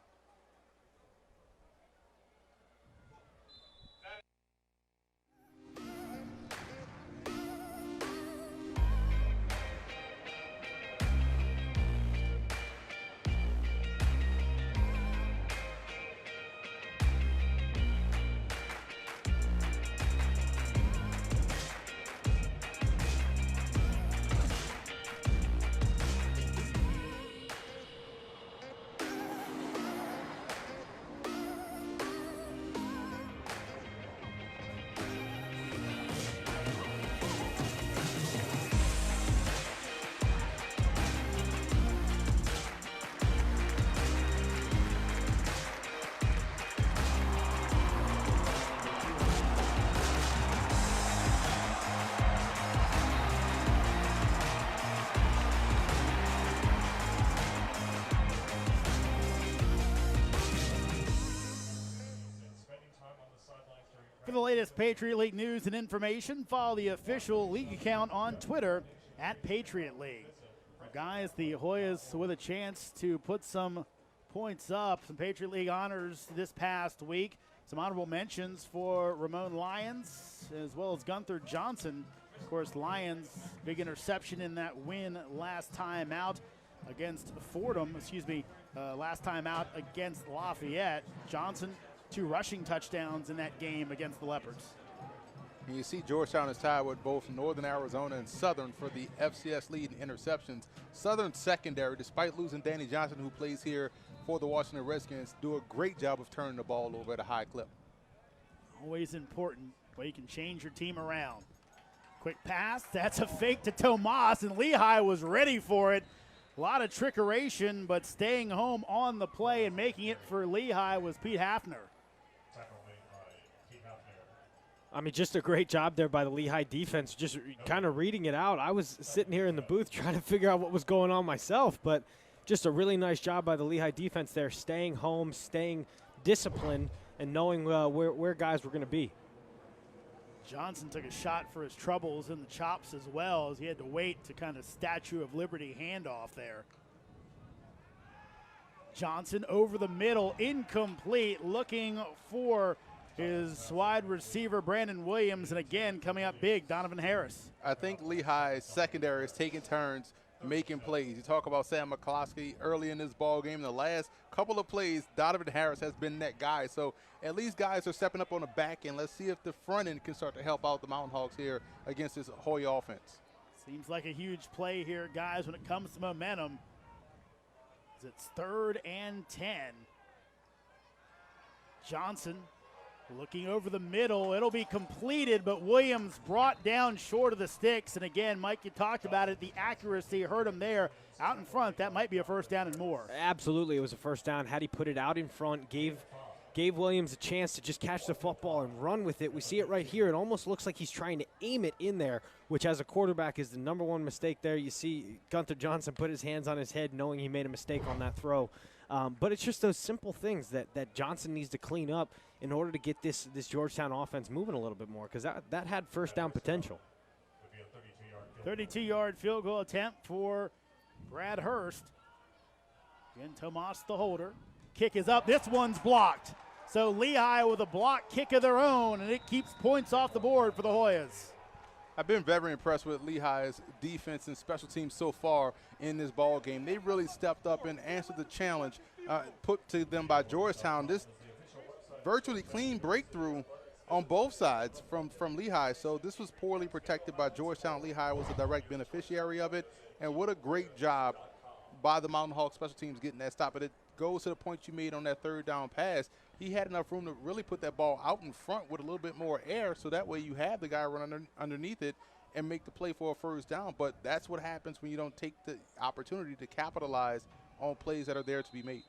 Speaker 1: For the latest Patriot League news and information, follow the official league account on Twitter at Patriot League. Well, guys, the Hoyas with a chance to put some points up, some Patriot League honors this past week. Some honorable mentions for Ramon Lyons as well as Gunther Johnson. Of course, Lyons, big interception in that win last time out against Fordham, last time out against Lafayette. Johnson, 2 rushing touchdowns in that game against the Leopards.
Speaker 2: And you see Georgetown is tied with both Northern Arizona and Southern for the FCS lead in interceptions. Southern secondary, despite losing Danny Johnson, who plays here for the Washington Redskins, do a great job of turning the ball over at a high clip.
Speaker 1: Always important where you can change your team around. Quick pass, that's a fake to Tomas, and Lehigh was ready for it. A lot of trickeration, but staying home on the play and making it for Lehigh was Pete Hafner.
Speaker 3: I mean, just a great job there by the Lehigh defense, just kind of reading it out. I was sitting here in the booth trying to figure out what was going on myself, but just a really nice job by the Lehigh defense there, staying home, staying disciplined, and knowing where guys were going to be.
Speaker 1: Johnson took a shot for his troubles in the chops as well, as he had to wait to kind of Statue of Liberty handoff there. Johnson over the middle, incomplete, looking for his wide receiver, Brandon Williams, and again, coming up big, Donovan Harris.
Speaker 2: I think Lehigh's secondary is taking turns making plays. You talk about Sam McCloskey early in this ball game. The last couple of plays, Donovan Harris has been that guy. So at least guys are stepping up on the back end. Let's see if the front end can start to help out the Mountain Hawks here against this Hoya offense.
Speaker 1: Seems like a huge play here, guys, when it comes to momentum. It's 3rd and 10. Johnson looking over the middle. It'll be completed, but Williams brought down short of the sticks. And again, Mike, you talked about it. The accuracy hurt him there out in front. That might be a first down and more.
Speaker 3: Absolutely, it was a first down. Had he put it out in front, gave gave Williams a chance to just catch the football and run with it. We see it right here. It almost looks like he's trying to aim it in there, which as a quarterback is the #1 mistake there. You see Gunther Johnson put his hands on his head knowing he made a mistake on that throw. But it's just those simple things that Johnson needs to clean up in order to get this Georgetown offense moving a little bit more, because that had first down potential.
Speaker 1: 32-yard field goal attempt for Brad Hurst. Again, Tomas the holder. Kick is up. This one's blocked. So Lehigh with a block kick of their own, and it keeps points off the board for the Hoyas.
Speaker 2: I've been very impressed with Lehigh's defense and special teams so far in this ball game. They really stepped up and answered the challenge put to them by Georgetown. This virtually clean breakthrough on both sides from Lehigh. So this was poorly protected by Georgetown. Lehigh was a direct beneficiary of it. And what a great job by the Mountain Hawks special teams getting that stop. And it goes to the point you made on that third down pass. He had enough room to really put that ball out in front with a little bit more air, so that way you have the guy run underneath it and make the play for a first down. But that's what happens when you don't take the opportunity to capitalize on plays that are there to be made.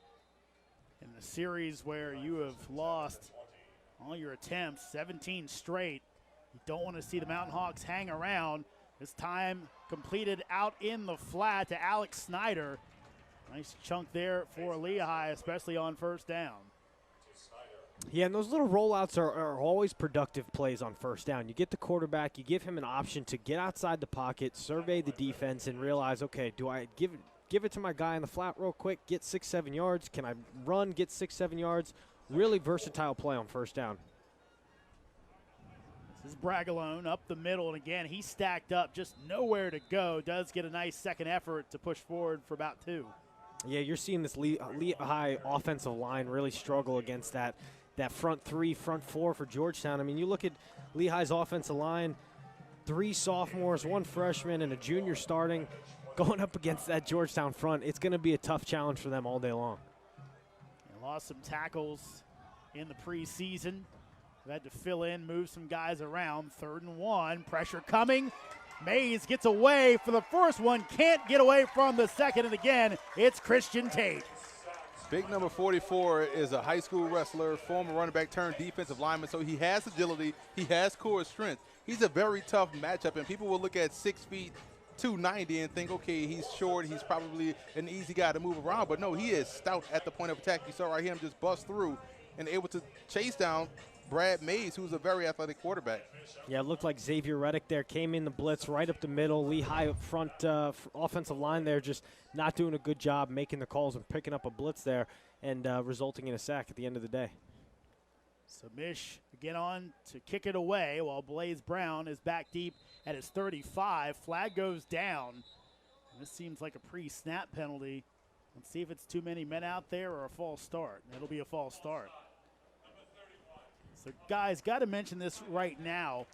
Speaker 1: In the series where you have lost all your attempts, 17 straight, you don't want to see the Mountain Hawks hang around. This time completed out in the flat to Alex Snyder. Nice chunk there for Lehigh, especially on first down.
Speaker 3: Yeah, and those little rollouts are always productive plays on first down. You get the quarterback, you give him an option to get outside the pocket, survey the defense, and realize, okay, do I give it to my guy in the flat real quick, get 6-7 yards? Can I run, get 6-7 yards? Really versatile play on first down.
Speaker 1: This is Bragalone up the middle, and again, he's stacked up, just nowhere to go. Does get a nice second effort to push forward for about 2.
Speaker 3: Yeah, you're seeing this Lehigh offensive line really struggle against that front 3, front 4 for Georgetown. I mean, you look at Lehigh's offensive line, 3 sophomores, 1 freshman, and a junior starting, going up against that Georgetown front. It's going to be a tough challenge for them all day long.
Speaker 1: They lost some tackles in the preseason. They've had to fill in, move some guys around. 3rd and 1, pressure coming. Mays gets away for the first one, can't get away from the second, and again, it's Christian Tate.
Speaker 2: Big number 44 is a high school wrestler, former running back turned defensive lineman, so he has agility, he has core strength. He's a very tough matchup, and people will look at 6 feet, 290 and think, okay, he's short, he's probably an easy guy to move around, but no, he is stout at the point of attack. You saw right here him just bust through and able to chase down Brad Mays, who's a very athletic quarterback.
Speaker 3: Yeah, it looked like Xavier Reddick there came in the blitz right up the middle. Lehigh up front offensive line there just not doing a good job making the calls and picking up a blitz there and resulting in a sack at the end of the day.
Speaker 1: So Mish again on to kick it away while Blaze Brown is back deep at his 35. Flag goes down. And this seems like a pre-snap penalty. Let's see if it's too many men out there or a false start. It'll be a false start. So, guys, got to mention this right now.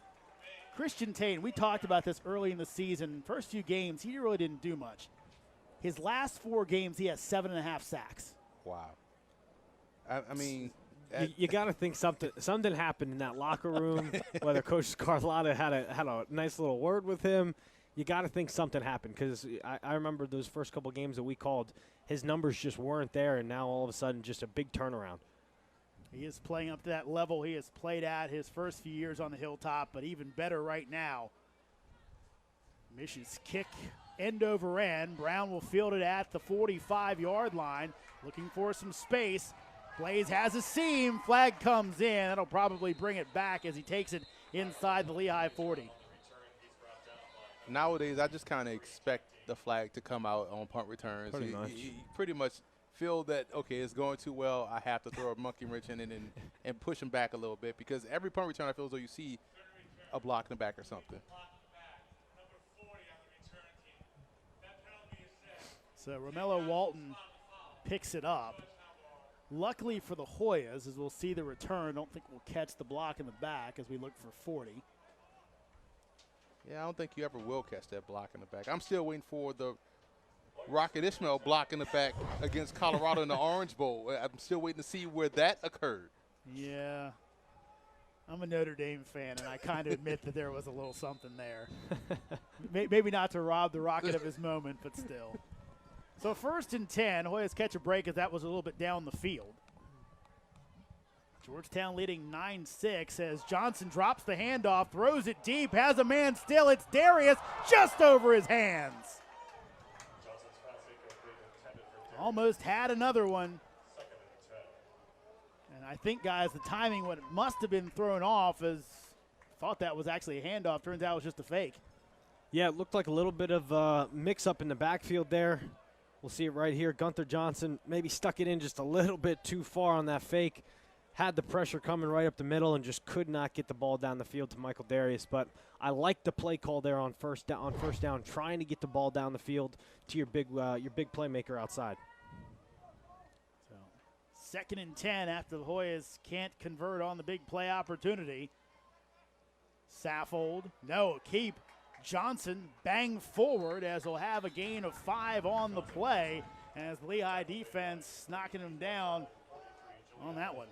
Speaker 1: Christian Tate, we talked about this early in the season. First few games, he really didn't do much. His last 4 games, he has 7.5 sacks.
Speaker 2: Wow. I mean,
Speaker 3: you got to think something happened in that locker room. Whether Coach Scarlotta had a nice little word with him, you got to think something happened, because I remember those first couple games that we called, his numbers just weren't there, and now all of a sudden just a big turnaround.
Speaker 1: He is playing up to that level he has played at his first few years on the hilltop, but even better right now. Mish's kick end over end. Brown will field it at the 45-yard line, looking for some space. Blaze has a seam. Flag comes in. That'll probably bring it back as he takes it inside the Lehigh 40.
Speaker 2: Nowadays, I just kind of expect the flag to come out on punt returns. You pretty much feel that, okay, it's going too well, I have to throw a monkey wrench in it and push him back a little bit, because every punt return I feel as though you see a block in the back or something.
Speaker 1: So Romello Walton picks it up. Luckily for the Hoyas, as we'll see the return, don't think we'll catch the block in the back as we look for 40.
Speaker 2: Yeah, I don't think you ever will catch that block in the back. I'm still waiting for the Rocket Ishmael block in the back against Colorado in the Orange Bowl. I'm still waiting to see where that occurred.
Speaker 1: Yeah. I'm a Notre Dame fan, and I kind of admit that there was a little something there. Maybe not to rob the Rocket of his moment, but still. So 1st and 10, Hoyas catch a break as that was a little bit down the field. Georgetown leading 9-6 as Johnson drops the handoff, throws it deep, has a man still. It's Darius just over his hands. Almost had another one. And I think, guys, the timing, what must have been thrown off, is thought that was actually a handoff. Turns out it was just a fake.
Speaker 3: Yeah, it looked like a little bit of mix-up in the backfield there. We'll see it right here. Gunther Johnson maybe stuck it in just a little bit too far on that fake. Had the pressure coming right up the middle and just could not get the ball down the field to Michael Darius. But I like the play call there on first down, trying to get the ball down the field to your big playmaker outside.
Speaker 1: So 2nd and 10 after the Hoyas can't convert on the big play opportunity. Saffold, no, keep. Johnson bang forward as he'll have a gain of 5 on the play as the Lehigh defense knocking him down on that one.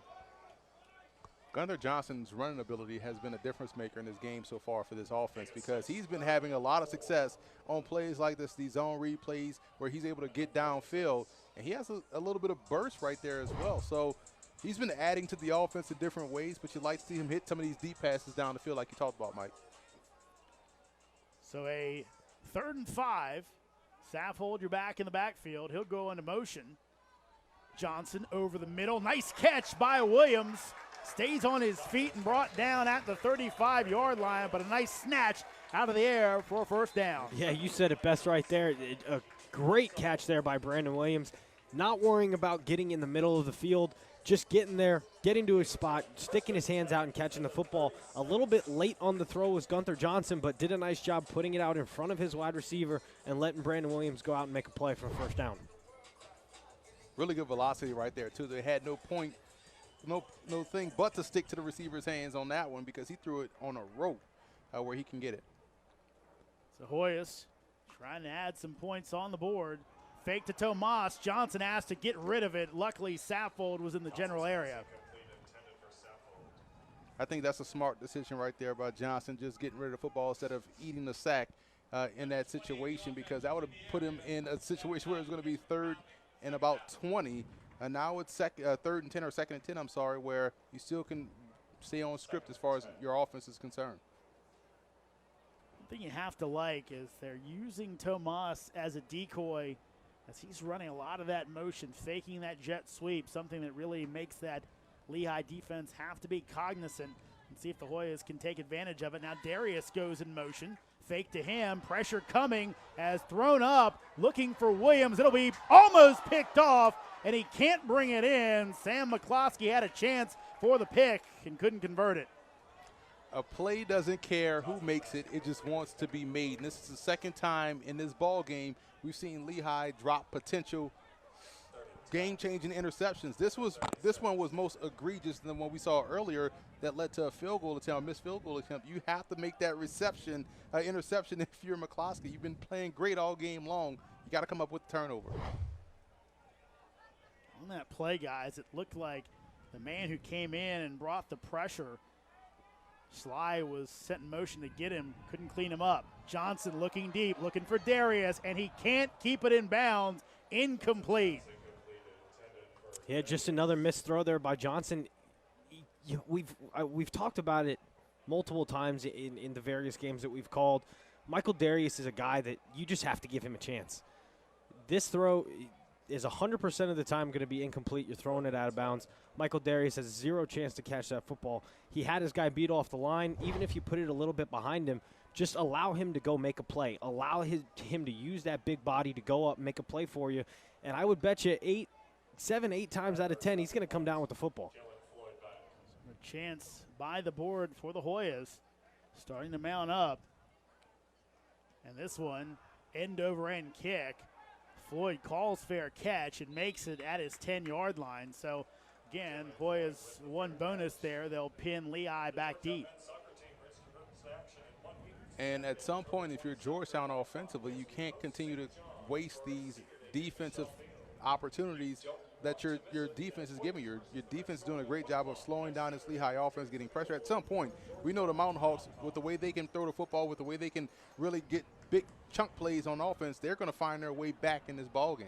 Speaker 2: Gunther Johnson's running ability has been a difference maker in this game so far for this offense because he's been having a lot of success on plays like this, these zone read plays where he's able to get downfield, and he has a little bit of burst right there as well. So he's been adding to the offense in different ways, but you'd like to see him hit some of these deep passes down the field like you talked about, Mike.
Speaker 1: So a 3rd and 5. Saffold, you're back in the backfield. He'll go into motion. Johnson over the middle. Nice catch by Williams. Stays on his feet and brought down at the 35-yard line, but a nice snatch out of the air for a first down.
Speaker 3: Yeah, you said it best right there. A great catch there by Brandon Williams. Not worrying about getting in the middle of the field, just getting there, getting to his spot, sticking his hands out and catching the football. A little bit late on the throw was Gunther Johnson, but did a nice job putting it out in front of his wide receiver and letting Brandon Williams go out and make a play for a first down.
Speaker 2: Really good velocity right there, too. They had no point, no thing but to stick to the receiver's hands on that one because he threw it on a rope where he can get it.
Speaker 1: So Hoyas trying to add some points on the board. Fake to Tomas. Johnson asked to get rid of it. Luckily, Saffold was in the general area.
Speaker 2: I think that's a smart decision right there by Johnson, just getting rid of the football instead of eating the sack in that situation because that would have put him in a situation where it was going to be 3rd and about 20. And now it's 3rd and 10 or 2nd and 10, I'm sorry, where you still can stay on script as far as your offense is concerned.
Speaker 1: One thing you have to like is they're using Tomas as a decoy as he's running a lot of that motion, faking that jet sweep, something that really makes that Lehigh defense have to be cognizant and see if the Hoyas can take advantage of it. Now Darius goes in motion. Fake to him. Pressure coming as thrown up, looking for Williams. It'll be almost picked off, and he can't bring it in. Sam McCloskey had a chance for the pick and couldn't convert it.
Speaker 2: A play doesn't care who makes it. It just wants to be made. And this is the 2nd time in this ball game we've seen Lehigh drop potential game-changing interceptions. This one was most egregious than the one we saw earlier that led to a field goal attempt, a missed field goal attempt. You have to make that interception if you're McCloskey. You've been playing great all game long. You got to come up with a turnover.
Speaker 1: On that play, guys, it looked like the man who came in and brought the pressure, Sly, was set in motion to get him, couldn't clean him up. Johnson looking deep, looking for Darius, and he can't keep it in bounds. Incomplete.
Speaker 3: Yeah, just another missed throw there by Johnson. We've talked about it multiple times in the various games that we've called. Michael Darius is a guy that you just have to give him a chance. This throw is 100% of the time going to be incomplete. You're throwing it out of bounds. Michael Darius has 0 chance to catch that football. He had his guy beat off the line. Even if you put it a little bit behind him, just allow him to go make a play. Allow him to use that big body to go up and make a play for you. And I would bet you 7, 8 times out of 10, he's going to come down with the football.
Speaker 1: A chance by the board for the Hoyas, starting to mount up. And this one, end over end kick. Floyd calls fair catch and makes it at his 10-yard line. So, again, Hoyas one bonus there. They'll pin Lehigh back deep.
Speaker 2: And at some point, if you're Georgetown offensively, you can't continue to waste these defensive opportunities that your defense is giving you. Your defense is doing a great job of slowing down this Lehigh offense, getting pressure. At some point, we know the Mountain Hawks, with the way they can throw the football, with the way they can really get big chunk plays on offense, they're going to find their way back in this ball game.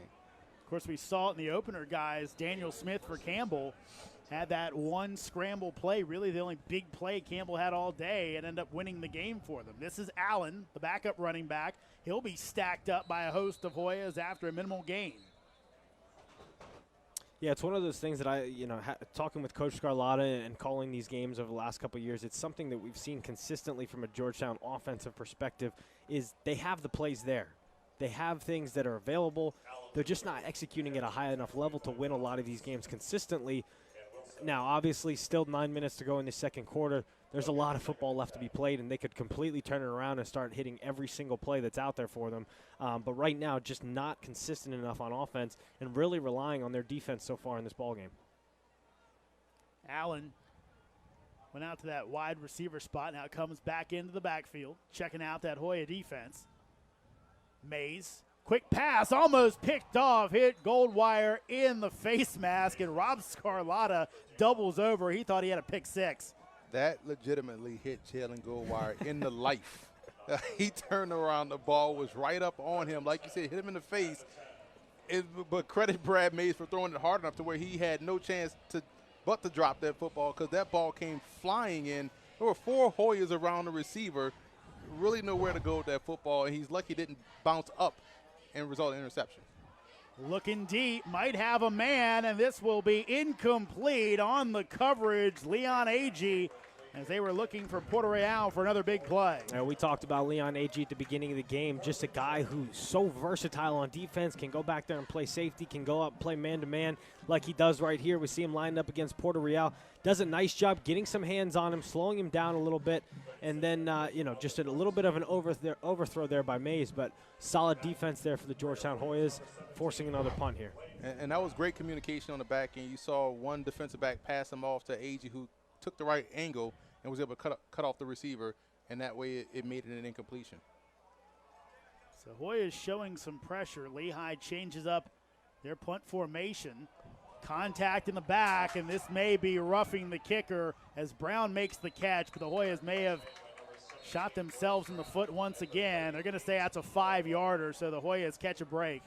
Speaker 1: Of course, we saw it in the opener, guys. Daniel Smith for Campbell had that one scramble play, really the only big play Campbell had all day, and ended up winning the game for them. This is Allen, the backup running back. He'll be stacked up by a host of Hoyas after a minimal gain.
Speaker 3: Yeah, it's one of those things that talking with Coach Scarlatta and calling these games over the last couple of years, it's something that we've seen consistently from a Georgetown offensive perspective is they have the plays there. They have things that are available. They're just not executing at a high enough level to win a lot of these games consistently. Now, obviously, still 9 minutes to go in the second quarter. There's a lot of football left to be played, and they could completely turn it around and start hitting every single play that's out there for them. But right now, just not consistent enough on offense and really relying on their defense so far in this ballgame.
Speaker 1: Allen went out to that wide receiver spot. Now comes back into the backfield, checking out that Hoya defense. Mays, quick pass, almost picked off, hit Goldwire in the face mask, and Rob Scarlatta doubles over. He thought he had a pick six.
Speaker 2: That legitimately hit Jalen Goldwire in the life. He turned around, the ball was right up on him. Like you said, hit him in the face. But credit Brad Mays for throwing it hard enough to where he had no chance but to drop that football, because that ball came flying in. There were 4 Hoyas around the receiver, really nowhere to go with that football, and he's lucky it didn't bounce up and result in interception.
Speaker 1: Looking deep, might have a man, and this will be incomplete on the coverage. Leon Agee, as they were looking for Puerto Real for another big play.
Speaker 3: We talked about Leon Agee at the beginning of the game, just a guy who's so versatile on defense, can go back there and play safety, can go up and play man-to-man like he does right here. We see him lined up against Puerto Real. Does a nice job getting some hands on him, slowing him down a little bit, and then, just a little bit of an overthrow there by Mays, but solid defense there for the Georgetown Hoyas, forcing another punt here.
Speaker 2: And that was great communication on the back end. You saw one defensive back pass him off to Agee, who took the right angle and was able to cut off the receiver, and that way it made it an incompletion.
Speaker 1: So Hoya is showing some pressure. Lehigh changes up their punt formation. Contact in the back, and this may be roughing the kicker as Brown makes the catch, but the Hoyas may have shot themselves in the foot once again. They're going to say that's a 5-yarder, so the Hoyas catch a break.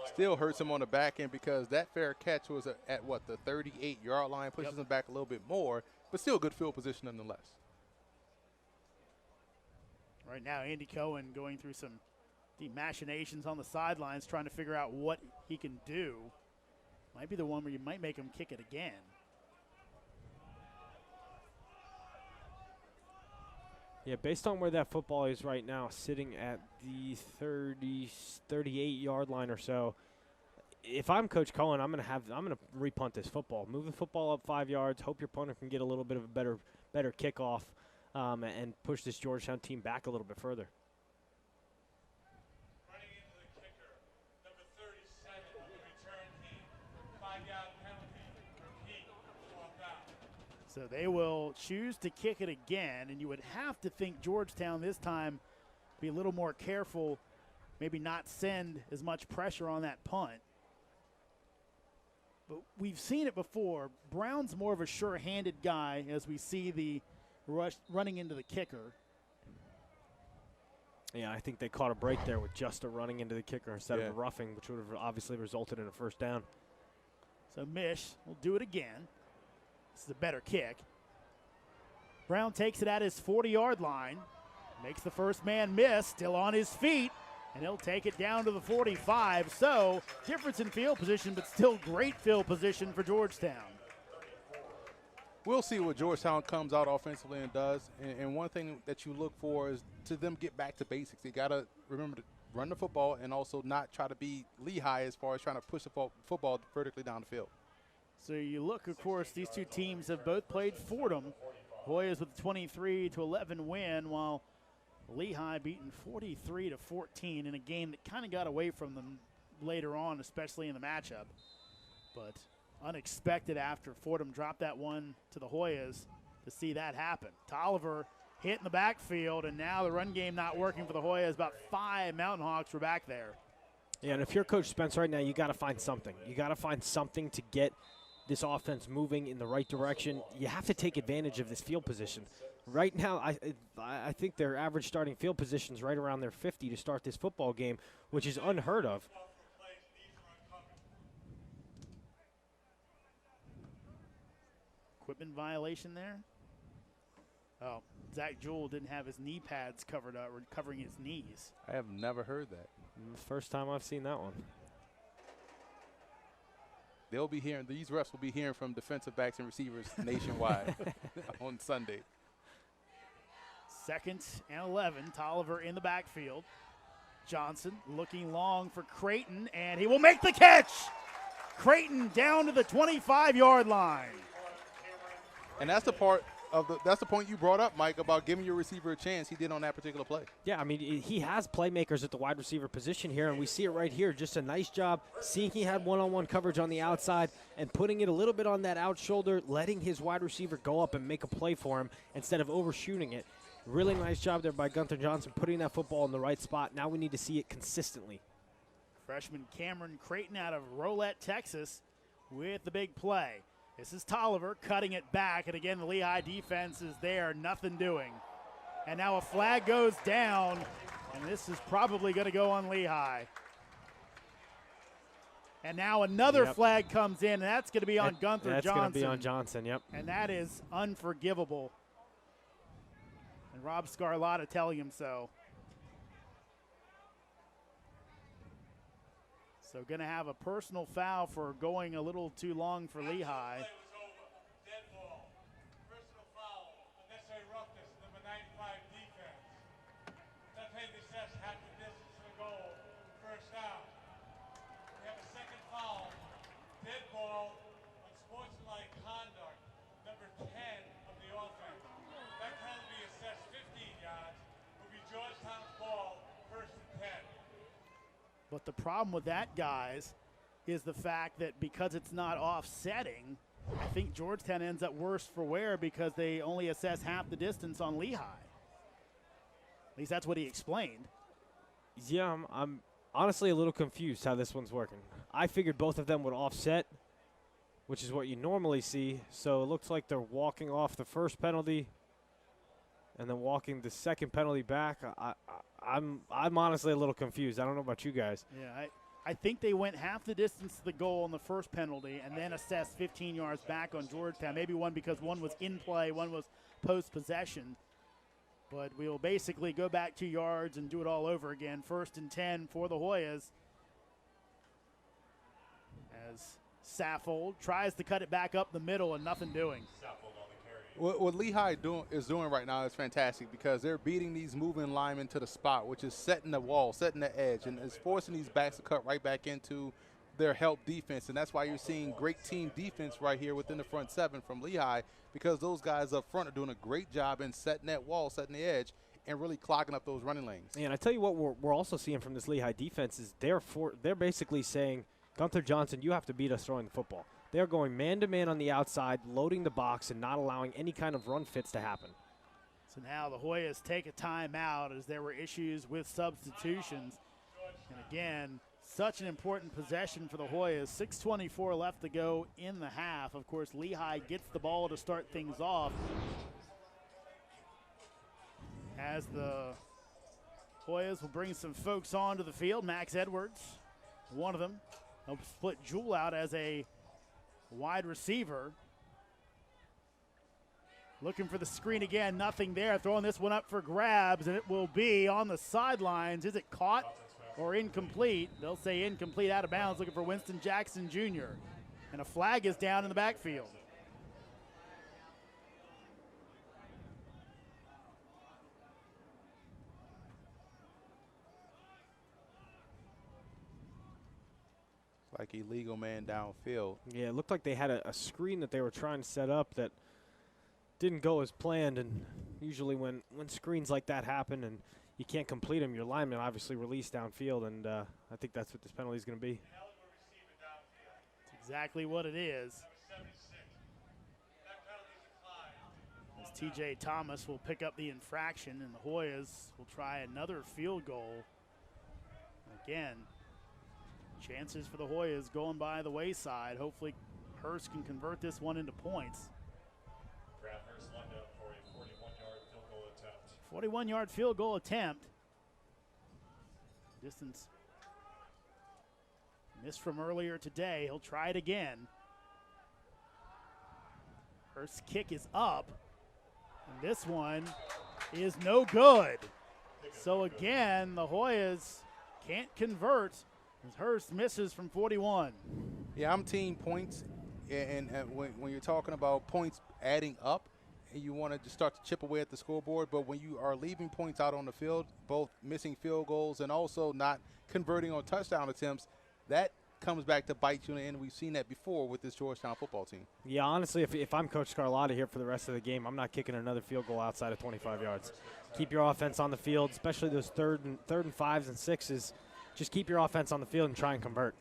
Speaker 2: Still hurts him on the back end because that fair catch was at the 38-yard line, pushes him back a little bit more, but still good field position nonetheless.
Speaker 1: Right now, Andy Cohen going through some deep machinations on the sidelines, trying to figure out what he can do. Might be the one where you might make him kick it again.
Speaker 3: Yeah, based on where that football is right now, sitting at the 38-yard line or so, if I'm Coach Cohen, I'm gonna repunt this football. Move the football up 5 yards. Hope your punter can get a little bit of a better kickoff, and push this Georgetown team back a little bit further.
Speaker 5: Running into the kicker, number 37 on the return team. 5-yard penalty. Repeat, fourth down.
Speaker 1: So they will choose to kick it again, and you would have to think Georgetown this time be a little more careful, maybe not send as much pressure on that punt. But we've seen it before. Brown's more of a sure-handed guy as we see the rush running into the kicker.
Speaker 3: Yeah, I think they caught a break there with just a running into the kicker instead of a roughing, which would have obviously resulted in a first down.
Speaker 1: So Mish will do it again. This is a better kick. Brown takes it at his 40-yard line. Makes the first man miss, still on his feet, and he'll take it down to the 45. So difference in field position, but still great field position for Georgetown.
Speaker 2: We'll see what Georgetown comes out offensively and does. And one thing that you look for is to them get back to basics. They got to remember to run the football and also not try to be Lehigh as far as trying to push the football vertically down the field.
Speaker 1: So you look, of course, these two teams have both played Fordham. Hoyas with a 23-11 win, while Lehigh beaten 43-14 in a game that kind of got away from them later on, especially in the matchup. But unexpected after Fordham dropped that one to the Hoyas to see that happen. Tolliver hit in the backfield, and now the run game not working for the Hoyas. About 5 Mountain Hawks were back there.
Speaker 3: Yeah, and if you're Coach Spence right now, you got to find something. You got to find something to get this offense moving in the right direction. You have to take advantage of this field position. Right now, I think their average starting field position is right around their 50 to start this football game, which is unheard of.
Speaker 1: equipment violation there. Oh, Zach Jewell didn't have his knee pads covered up or covering his knees.
Speaker 2: I have never heard that.
Speaker 3: First time I've seen that one.
Speaker 2: They'll be hearing, these refs will be hearing from defensive backs and receivers nationwide on Sunday.
Speaker 1: 2nd and 11. Tolliver in the backfield. Johnson looking long for Creighton, and he will make the catch. Creighton down to the 25-yard line.
Speaker 2: And that's the point you brought up, Mike, about giving your receiver a chance. He did on that particular play.
Speaker 3: Yeah, I mean, he has playmakers at the wide receiver position here, and we see it right here. Just a nice job seeing he had one-on-one coverage on the outside and putting it a little bit on that out shoulder, letting his wide receiver go up and make a play for him instead of overshooting it. Really nice job there by Gunther Johnson putting that football in the right spot. Now we need to see it consistently.
Speaker 1: Freshman Cameron Creighton out of Rolette, Texas with the big play. This is Tolliver cutting it back, and again the Lehigh defense is there, nothing doing. And now a flag goes down, and this is probably going to go on Lehigh. And now another flag comes in, and that's going to be on Gunther Johnson.
Speaker 3: That's going to be on Johnson, yep.
Speaker 1: And that is unforgivable. And Rob Scarlatta telling him so. So going to have a personal foul for going a little too long for Lehigh.
Speaker 5: Dead ball. Personal foul. Unnecessary roughness. Number 95 defense. That paid the assess half the distance to the goal. First down. We have a second foul. Dead ball. Unsportsmanlike conduct. Number 10 of the offense. That penalty assessed 15 yards. Will be Georgetown's ball. First and 10.
Speaker 1: But the problem with that, guys, is the fact that because it's not offsetting, I think Georgetown ends up worse for wear because they only assess half the distance on Lehigh. At least that's what he explained.
Speaker 3: Yeah, I'm honestly a little confused how this one's working. I figured both of them would offset, which is what you normally see. So it looks like they're walking off the first penalty and then walking the second penalty back. I'm honestly a little confused. I don't know about you guys.
Speaker 1: Yeah, I think they went half the distance to the goal on the first penalty and then assessed 15 yards back on Georgetown. Maybe one because one was in play, one was post-possession. But we'll basically go back 2 yards and do it all over again. 1st and 10 for the Hoyas. As Saffold tries to cut it back up the middle and nothing doing.
Speaker 2: What Lehigh is doing right now is fantastic because they're beating these moving linemen to the spot, which is setting the wall, setting the edge, and is forcing these backs to cut right back into their help defense. And that's why you're seeing great team defense right here within the front seven from Lehigh, because those guys up front are doing a great job in setting that wall, setting the edge, and really clogging up those running lanes.
Speaker 3: And I tell you what we're also seeing from this Lehigh defense is they're basically saying, Gunther Johnson, you have to beat us throwing the football. They're going man-to-man on the outside, loading the box, and not allowing any kind of run fits to happen.
Speaker 1: So now the Hoyas take a timeout as there were issues with substitutions. And again, such an important possession for the Hoyas. 6:24 left to go in the half. Of course, Lehigh gets the ball to start things off. As the Hoyas will bring some folks onto the field. Max Edwards, one of them. They'll split Jewell out as a wide receiver. Looking for the screen again, nothing there. Throwing this one up for grabs, and it will be on the sidelines. Is it caught or incomplete? They'll say incomplete, out of bounds, looking for Winston Jackson Jr. And a flag is down in the backfield.
Speaker 2: Like illegal man downfield.
Speaker 3: Yeah, it looked like they had a screen that they were trying to set up that didn't go as planned. And usually when screens like that happen and you can't complete them, your linemen obviously release downfield. And I think that's what this penalty is going to be.
Speaker 1: That's exactly what it is. As TJ Thomas will pick up the infraction, and the Hoyas will try another field goal. Again, chances for the Hoyas going by the wayside. Hopefully Hurst can convert this one into points.
Speaker 6: Brad Hurst lined up for a 41-yard field goal attempt.
Speaker 1: 41-yard field goal attempt. Distance missed from earlier today. He'll try it again. First kick is up, and this one is no good. So again, the Hoyas can't convert as Hurst misses from 41.
Speaker 2: Yeah, I'm team points, and when you're talking about points adding up, and you want to just start to chip away at the scoreboard, but when you are leaving points out on the field, both missing field goals and also not converting on touchdown attempts, that comes back to bite you in the end. We've seen that before with this Georgetown football team.
Speaker 3: Yeah, honestly, if I'm Coach Scarlotta here for the rest of the game, I'm not kicking another field goal outside of 25 yards. Keep your offense on the field, especially those third and fives and sixes. Just keep your offense on the field and try and convert.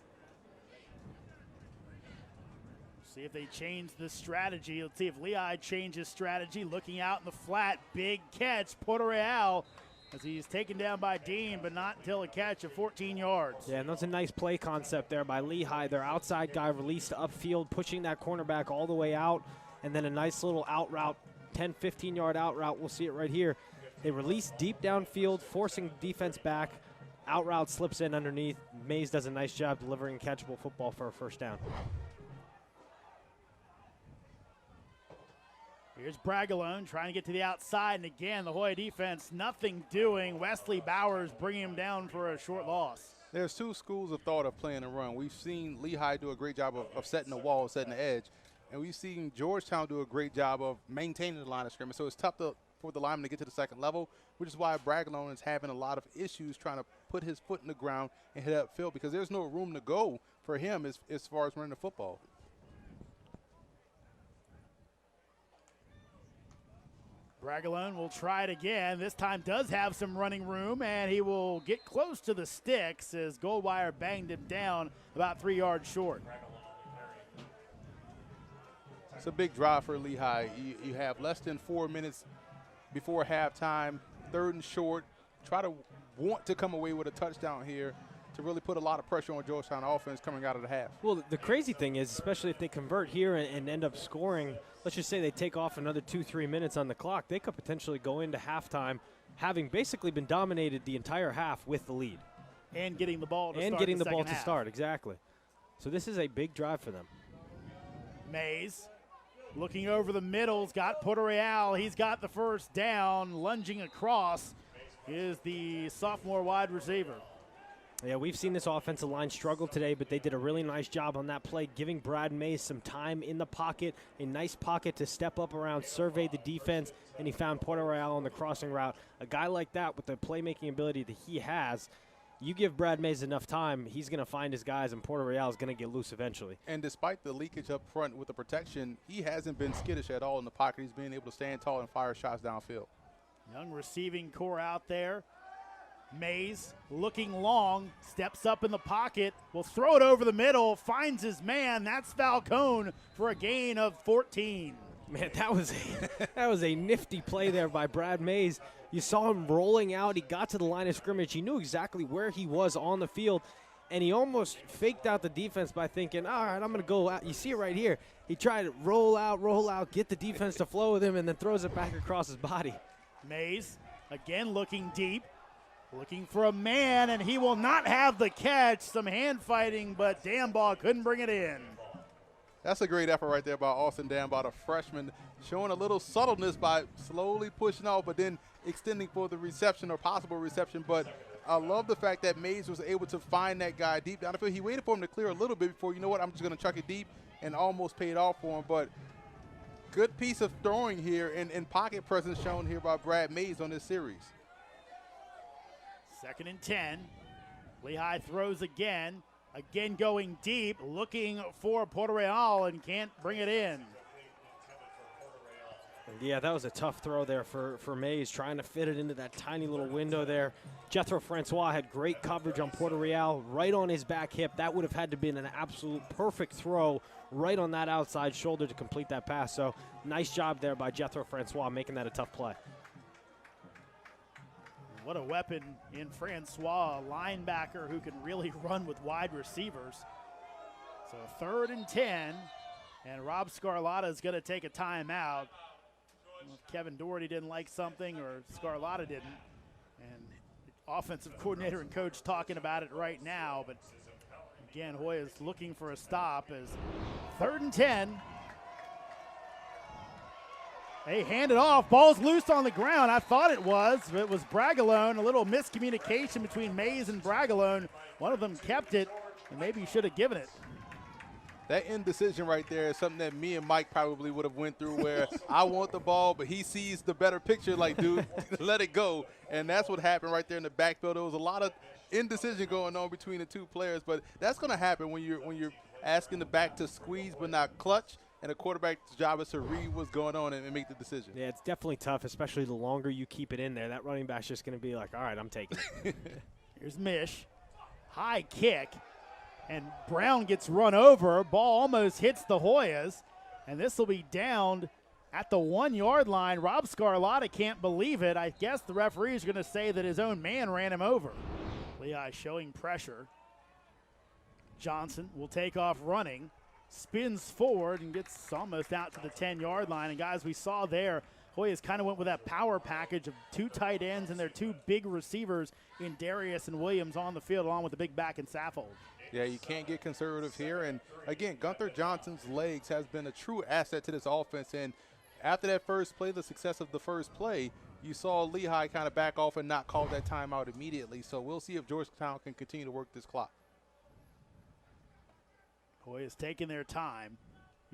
Speaker 1: See if they change the strategy. Let's see if Lehigh changes strategy. Looking out in the flat, big catch, Puerto Real, as he's taken down by Dean, but not until a catch of 14 yards.
Speaker 3: Yeah, and that's a nice play concept there by Lehigh. Their outside guy released upfield, pushing that cornerback all the way out, and then a nice little out route, 10, 15-yard out route. We'll see it right here. They release deep downfield, forcing defense back. Out route slips in underneath. Mays does a nice job delivering catchable football for a first down.
Speaker 1: Here's Bragalone trying to get to the outside, and again, the Hoya defense, nothing doing. Wesley Bowers bringing him down for a short loss.
Speaker 2: There's two schools of thought of playing a run. We've seen Lehigh do a great job of setting the wall, setting the edge, and we've seen Georgetown do a great job of maintaining the line of scrimmage. So it's tough for the lineman to get to the second level, which is why Bragalone is having a lot of issues trying to put his foot in the ground and hit upfield, because there's no room to go for him as far as running the football.
Speaker 1: Bragalone will try it again. This time does have some running room, and he will get close to the sticks as Goldwire banged him down about 3 yards short.
Speaker 2: It's a big drive for Lehigh. You have less than 4 minutes before halftime, 3rd and short. Try to want to come away with a touchdown here to really put a lot of pressure on Georgetown offense coming out of the half.
Speaker 3: Well, the crazy thing is, especially if they convert here and end up scoring, let's just say they take off another 2-3 minutes on the clock, they could potentially go into halftime having basically been dominated the entire half with the lead.
Speaker 1: And getting the ball to start.
Speaker 3: And getting the ball to
Speaker 1: half.
Speaker 3: start, exactly. So this is a big drive for them.
Speaker 1: Mays looking over the middle's got Puerto Real. He's got the first down. Lunging across is the sophomore wide receiver.
Speaker 3: Yeah, we've seen this offensive line struggle today, but they did a really nice job on that play, giving Brad Mays some time in the pocket, a nice pocket to step up around, survey the defense, and he found Puerto Real on the crossing route. A guy like that with the playmaking ability that he has, you give Brad Mays enough time, he's going to find his guys, and Puerto Real is going to get loose eventually.
Speaker 2: And despite the leakage up front with the protection, he hasn't been skittish at all in the pocket. He's been able to stand tall and fire shots downfield.
Speaker 1: Young receiving core out there. Mays looking long, steps up in the pocket, will throw it over the middle, finds his man. That's Falcone for a gain of 14.
Speaker 3: Man, that was a nifty play there by Brad Mays. You saw him rolling out. He got to the line of scrimmage. He knew exactly where he was on the field, and he almost faked out the defense by thinking, all right, I'm going to go out. You see it right here. He tried to roll out, get the defense to flow with him, and then throws it back across his body.
Speaker 1: Mays again looking deep. Looking for a man, and he will not have the catch. Some hand fighting, but Dambaugh couldn't bring it in.
Speaker 2: That's a great effort right there by Austin Dambaugh, the freshman, showing a little subtleness by slowly pushing off, but then extending for the reception or possible reception. But I love the fact that Mays was able to find that guy deep down the field. He waited for him to clear a little bit before, you know what, I'm just going to chuck it deep, and almost paid off for him. But good piece of throwing here and pocket presence shown here by Brad Mays on this series.
Speaker 1: 2nd and 10. Lehigh throws again. Again going deep, looking for Puerto Real and can't bring it in.
Speaker 3: Yeah, that was a tough throw there for Mays, trying to fit it into that tiny little window there. Jethro Francois had great coverage on Puerto Real, right on his back hip. That would have had to been an absolute perfect throw right on that outside shoulder to complete that pass. So nice job there by Jethro Francois, making that a tough play.
Speaker 1: What a weapon in Francois, a linebacker who can really run with wide receivers. So 3rd and 10, and Rob Scarlotta is going to take a timeout. If Kevin Doherty didn't like something or Scarlotta didn't. And offensive coordinator and coach talking about it right now. But again, Hoya is looking for a stop as 3rd and 10. They hand it off. Ball's loose on the ground. I thought it was, but it was Bragalone. A little miscommunication between Mays and Bragalone. One of them kept it, and maybe he should have given it.
Speaker 2: That indecision right there is something that me and Mike probably would have went through, where I want the ball, but he sees the better picture, like, dude, let it go. And that's what happened right there in the backfield. There was a lot of indecision going on between the two players, but that's going to happen when you're asking the back to squeeze but not clutch, and the quarterback's job is to read what's going on and make the decision.
Speaker 3: Yeah, it's definitely tough, especially the longer you keep it in there. That running back's just going to be like, all right, I'm taking it.
Speaker 1: Here's Mish. High kick. And Brown gets run over. Ball almost hits the Hoyas. And this will be downed at the 1 yard line. Rob Scarlotta can't believe it. I guess the referee is going to say that his own man ran him over. Lehigh showing pressure. Johnson will take off running. Spins forward and gets almost out to the 10 yard line. And guys, we saw there, Hoyas kind of went with that power package of 2 tight ends and their 2 big receivers in Darius and Williams on the field, along with the big back in Saffold.
Speaker 2: Yeah, you can't get conservative here. And, again, Gunther Johnson's legs has been a true asset to this offense. And after that first play, the success of the first play, you saw Lehigh kind of back off and not call that timeout immediately. So we'll see if Georgetown can continue to work this clock.
Speaker 1: Hoyas taking their time.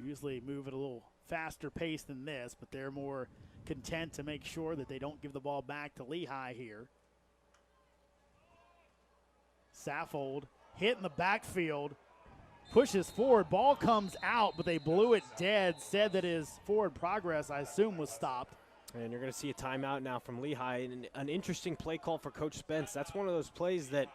Speaker 1: Usually move at a little faster pace than this, but they're more content to make sure that they don't give the ball back to Lehigh here. Saffold hit in the backfield, pushes forward, ball comes out, but they blew it dead, said that his forward progress, I assume, was stopped.
Speaker 3: And you're going to see a timeout now from Lehigh. And an interesting play call for Coach Spence. That's one of those plays that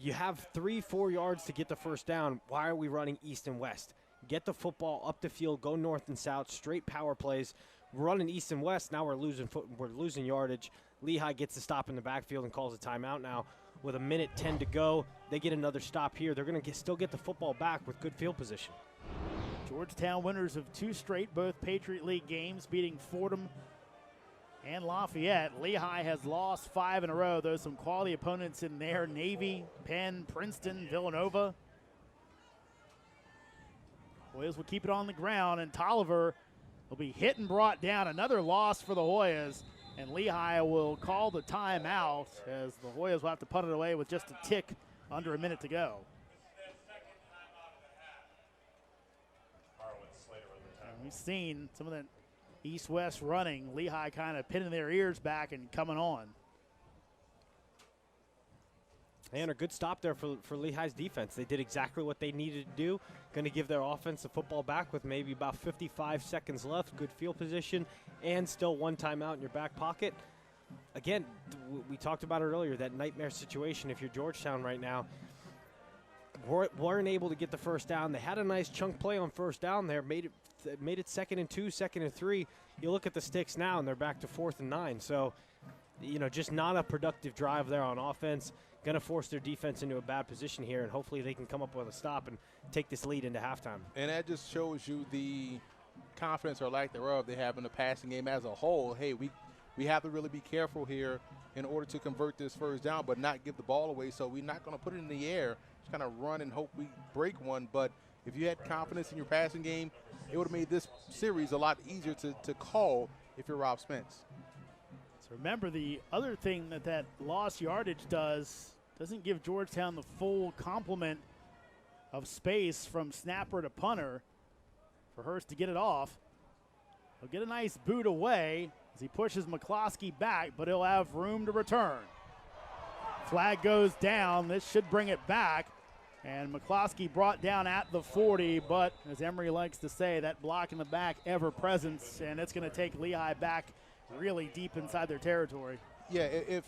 Speaker 3: you have 3-4 yards to get the first down. Why are we running east and west? Get the football up the field, go north and south, straight power plays. We're running east and west. Now we're losing yardage. Lehigh gets a stop in the backfield and calls a timeout now. With 1:10 to go, they get another stop here. They're going to still get the football back with good field position.
Speaker 1: Georgetown winners of 2 straight, both Patriot League games, beating Fordham and Lafayette. Lehigh has lost 5 in a row. There's some quality opponents in there: Navy, Penn, Princeton, Villanova. Hoyas will keep it on the ground, and Tolliver will be hit and brought down. Another loss for the Hoyas. And Lehigh will call the timeout, as the Hoyas will have to punt it away with just a tick under a minute to go. And we've seen some of that east-west running. Lehigh kind of pinning their ears back and coming on.
Speaker 3: And a good stop there for Lehigh's defense. They did exactly what they needed to do. Going to give their offense the football back with maybe about 55 seconds left. Good field position and still 1 timeout in your back pocket. Again, we talked about it earlier, that nightmare situation if you're Georgetown right now. Weren't able to get the first down. They had a nice chunk play on first down there. Made it 2nd and 2, 2nd and 3. You look at the sticks now, and they're back to 4th and 9. So, just not a productive drive there on offense. Going to force their defense into a bad position here, and hopefully they can come up with a stop and take this lead into halftime.
Speaker 2: And that just shows you the confidence or lack thereof they have in the passing game as a whole. Hey, we have to really be careful here in order to convert this first down but not give the ball away. So we're not going to put it in the air, just kind of run and hope we break one. But if you had confidence in your passing game, it would have made this series a lot easier to call if you're Rob Spence.
Speaker 1: So remember, the other thing that lost yardage doesn't give Georgetown the full complement of space from snapper to punter for Hurst to get it off. He'll get a nice boot away as he pushes McCloskey back, but he'll have room to return. Flag goes down. This should bring it back. And McCloskey brought down at the 40, but as Emery likes to say, that block in the back ever present, and it's going to take Lehigh back really deep inside their territory.
Speaker 2: Yeah, if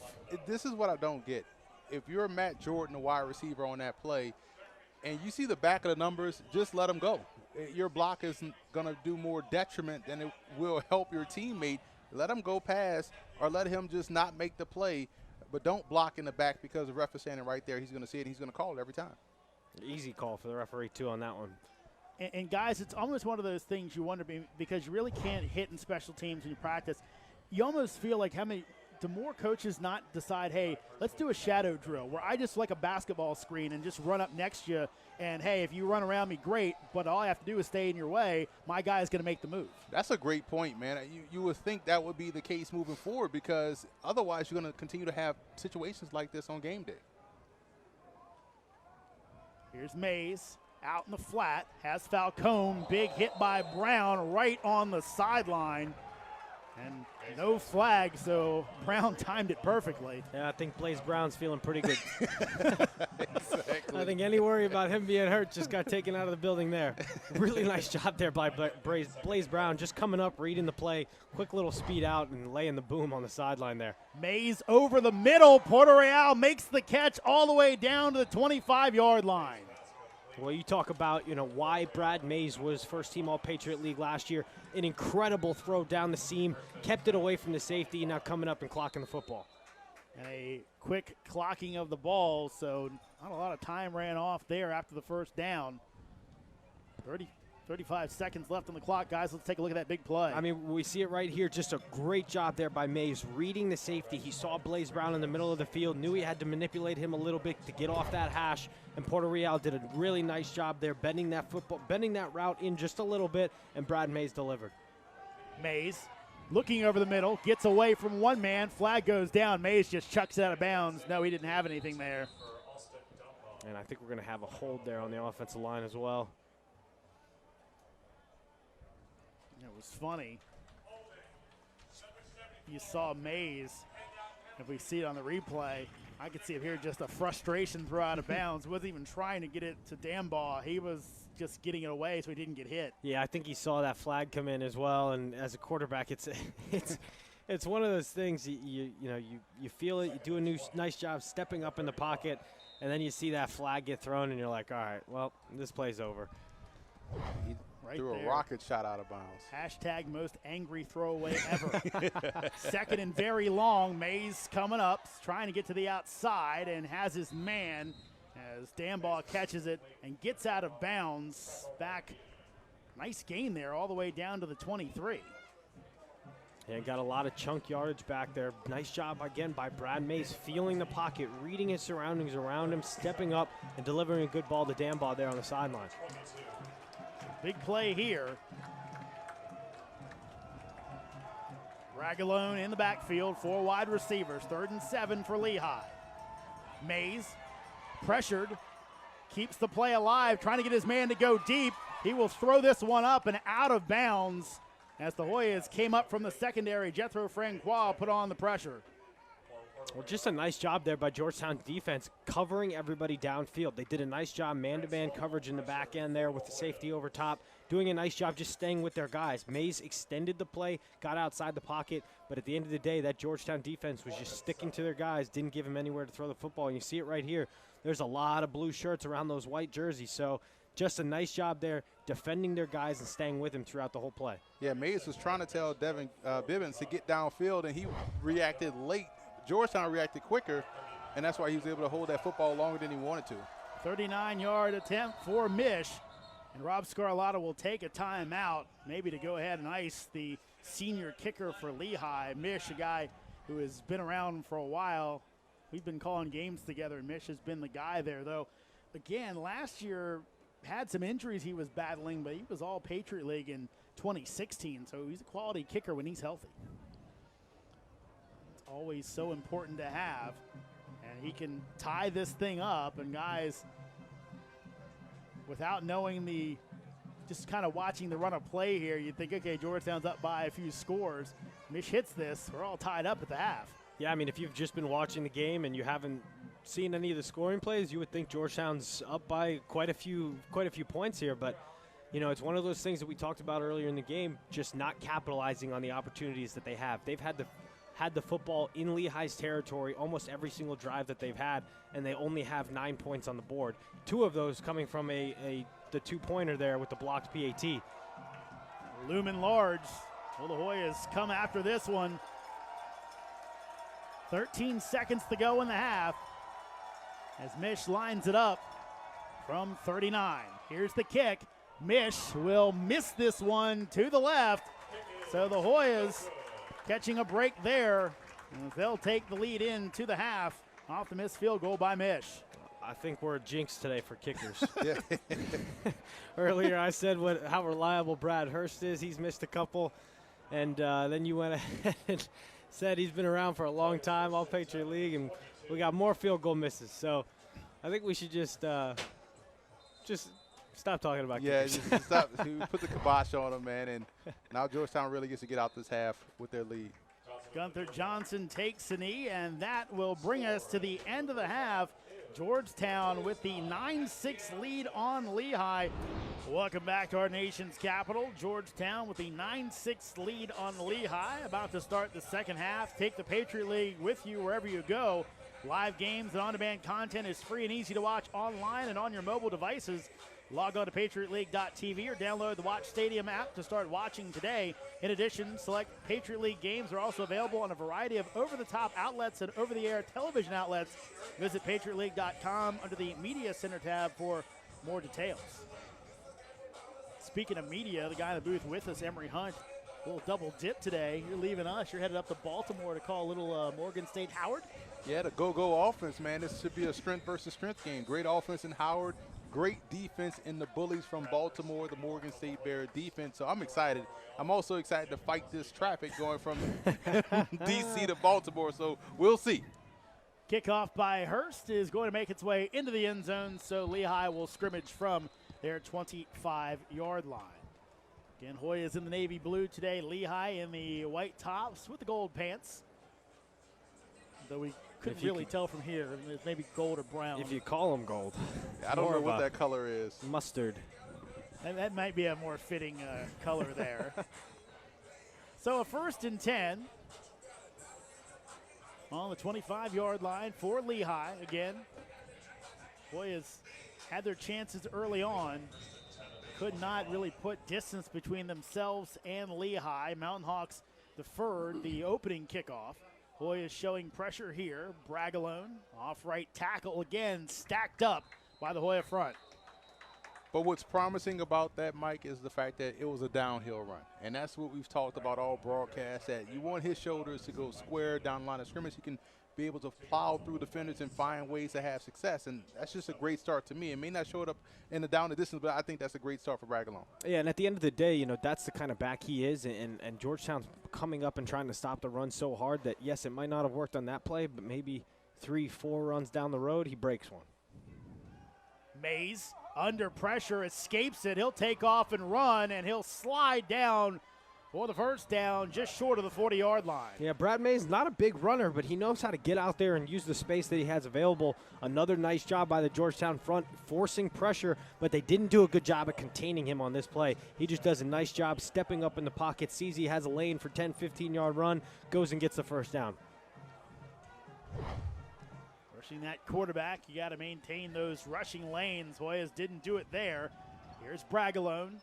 Speaker 2: this is what I don't get. If you're Matt Jordan, a wide receiver on that play, and you see the back of the numbers, just let him go. Your block is going to do more detriment than it will help your teammate. Let him go past or let him just not make the play, but don't block in the back because the ref is standing right there. He's going to see it. He's going to call it every time.
Speaker 3: Easy call for the referee, too, on that one.
Speaker 1: And guys, it's almost one of those things you wonder, because you really can't hit in special teams when you practice. You almost feel like how many do more coaches not decide, hey, let's do a shadow drill where I just like a basketball screen and just run up next to you, and hey, if you run around me, great, but all I have to do is stay in your way. My guy is going to make the move.
Speaker 2: That's a great point, man. You would think that would be the case moving forward, because otherwise you're going to continue to have situations like this on game day.
Speaker 1: Here's Mays out in the flat, has Falcone, big hit by Brown right on the sideline. And no flag, so Brown timed it perfectly.
Speaker 3: Yeah, I think Blaze Brown's feeling pretty good.
Speaker 2: Exactly.
Speaker 3: I think any worry about him being hurt just got taken out of the building there. Really nice job there by Blaze Brown, just coming up, reading the play, quick little speed out, and laying the boom on the sideline there.
Speaker 1: Mays over the middle. Puerto Real makes the catch all the way down to the 25-yard line.
Speaker 3: Well, you talk about, why Brad Mays was first team All-Patriot League last year. An incredible throw down the seam, kept it away from the safety, now coming up and clocking the football.
Speaker 1: And a quick clocking of the ball, so not a lot of time ran off there after the first down. 35 seconds left on the clock, guys. Let's take a look at that big play.
Speaker 3: I mean, we see it right here. Just a great job there by Mays, reading the safety. He saw Blaze Brown in the middle of the field, knew he had to manipulate him a little bit to get off that hash, and Puerto Real did a really nice job there, bending that route in just a little bit, and Brad Mays delivered.
Speaker 1: Mays looking over the middle, gets away from one man, flag goes down. Mays just chucks it out of bounds. No, he didn't have anything there.
Speaker 3: And I think we're going to have a hold there on the offensive line as well.
Speaker 1: It was funny. You saw Mays. If we see it on the replay, I could see it here, just a frustration throw out of bounds. Wasn't even trying to get it to Dambaugh. He was just getting it away so he didn't get hit.
Speaker 3: Yeah, I think he saw that flag come in as well. And as a quarterback, it's one of those things you feel it. You do a nice job stepping up in the pocket, and then you see that flag get thrown, and you're like, all right, well, this play's over.
Speaker 1: Right
Speaker 2: Threw
Speaker 1: there.
Speaker 2: a rocket shot out of bounds.
Speaker 1: Hashtag most angry throwaway ever. Second and very long. Mays coming up, trying to get to the outside, and has his man as Dambaugh catches it and gets out of bounds. Back, nice gain there, all the way down to the 23.
Speaker 3: And got a lot of chunk yardage back there. Nice job again by Brad Mays, feeling the pocket, reading his surroundings around him, stepping up, and delivering a good ball to Dambaugh there on the sideline.
Speaker 1: Big play here. Ragalone in the backfield, 4 wide receivers, 3rd and 7 for Lehigh. Mays pressured, keeps the play alive, trying to get his man to go deep. He will throw this one up and out of bounds as the Hoyas came up from the secondary. Jethro Francois put on the pressure.
Speaker 3: Well, just a nice job there by Georgetown defense, covering everybody downfield. They did a nice job man-to-man coverage in the back end there with the safety over top, doing a nice job just staying with their guys. Mays extended the play, got outside the pocket, but at the end of the day, that Georgetown defense was just sticking to their guys, didn't give him anywhere to throw the football. And you see it right here. There's a lot of blue shirts around those white jerseys, so just a nice job there defending their guys and staying with him throughout the whole play.
Speaker 2: Yeah, Mays was trying to tell Devin Bibbins to get downfield, and he reacted late. Georgetown reacted quicker, and that's why he was able to hold that football longer than he wanted to.
Speaker 1: 39-yard attempt for Mish, and Rob Scarlatta will take a timeout, maybe to go ahead and ice the senior kicker for Lehigh. Mish, a guy who has been around for a while. We've been calling games together, and Mish has been the guy there, though. Again, last year had some injuries he was battling, but he was all Patriot League in 2016, so he's a quality kicker when he's healthy. Always so important to have, and he can tie this thing up. And guys, without knowing just kind of watching the run of play here, you'd think, okay, Georgetown's up by a few scores. Mish hits this, we're all tied up at the half.
Speaker 3: Yeah, I mean, if you've just been watching the game and you haven't seen any of the scoring plays, you would think Georgetown's up by quite a few points here. But it's one of those things that we talked about earlier in the game, just not capitalizing on the opportunities that they have. They've had the football in Lehigh's territory almost every single drive that they've had, and they only have 9 points on the board. 2 of those coming from the 2-pointer there with the blocked PAT.
Speaker 1: Lumen large. Well, the Hoyas come after this one. 13 seconds to go in the half as Mish lines it up from 39. Here's the kick. Mish will miss this one to the left. So the Hoyas catching a break there And they'll take the lead into the half off the missed field goal by Mish.
Speaker 3: I think we're a jinx today for kickers.
Speaker 2: Yeah.
Speaker 3: Earlier I said how reliable Brad Hurst is. He's missed a couple. And then you went ahead and said he's been around for a long time, all Patriot League, and we got more field goal misses. So I think we should just stop talking about kickers.
Speaker 2: Just stop. We put the kibosh on them, man, and now Georgetown really gets to get out this half with their lead.
Speaker 1: Gunther Johnson takes a knee, and that will bring us to the end of the half. Georgetown with the 9-6 lead on Lehigh. Welcome back to our nation's capital. Georgetown with the 9-6 lead on Lehigh. About to start the second half. Take the Patriot League with you wherever you go. Live games and on-demand content is free and easy to watch online and on your mobile devices. Log on to PatriotLeague.tv or download the Watch Stadium app to start watching today. In addition, select Patriot League games are also available on a variety of over-the-top outlets and over-the-air television outlets. Visit PatriotLeague.com under the Media Center tab for more details. Speaking of media, the guy in the booth with us, Emery Hunt, a little double dip today. You're leaving us. You're headed up to Baltimore to call a little Morgan State Howard.
Speaker 2: Yeah, the go-go offense, man. This should be a strength versus strength game. Great offense in Howard. Great defense in the bullies from Baltimore, the Morgan State Bear defense. So I'm excited. I'm also excited to fight this traffic going from D.C. to Baltimore. So we'll see.
Speaker 1: Kickoff by Hurst is going to make its way into the end zone, so Lehigh will scrimmage from their 25-yard line. Again, Hoya is in the navy blue today. Lehigh in the white tops with the gold pants. Though we couldn't really tell from here. It's maybe gold or brown.
Speaker 3: If you call them gold.
Speaker 2: I don't know what that color is.
Speaker 3: Mustard.
Speaker 1: And that might be a more fitting color there. So a 1st and 10 on the 25-yard line for Lehigh. Again, Hoya's had their chances early on. Could not really put distance between themselves and Lehigh. Mountain Hawks deferred the opening kickoff. Hoya showing pressure here. Bragalone off right tackle again, stacked up by the Hoya front.
Speaker 2: But what's promising about that, Mike, is the fact that it was a downhill run. And that's what we've talked about all broadcasts, that you want his shoulders to go square down the line of scrimmage. He can be able to plow through defenders and find ways to have success. And that's just a great start to me. It may not show it up in the down the distance, but I think that's a great start for Bragalone.
Speaker 3: Yeah, and at the end of the day, that's the kind of back he is. And Georgetown's coming up and trying to stop the run so hard that, yes, it might not have worked on that play, but maybe 3-4 runs down the road, he breaks one.
Speaker 1: Mays under pressure, escapes it. He'll take off and run, and he'll slide down for the first down, just short of the 40-yard line.
Speaker 3: Yeah, Brad Mays, not a big runner, but he knows how to get out there and use the space that he has available. Another nice job by the Georgetown front, forcing pressure, but they didn't do a good job of containing him on this play. He just does a nice job stepping up in the pocket, sees he has a lane for 10, 15-yard run, goes and gets the first down.
Speaker 1: Rushing that quarterback, you got to maintain those rushing lanes. Hoyas didn't do it there. Here's Bragalone.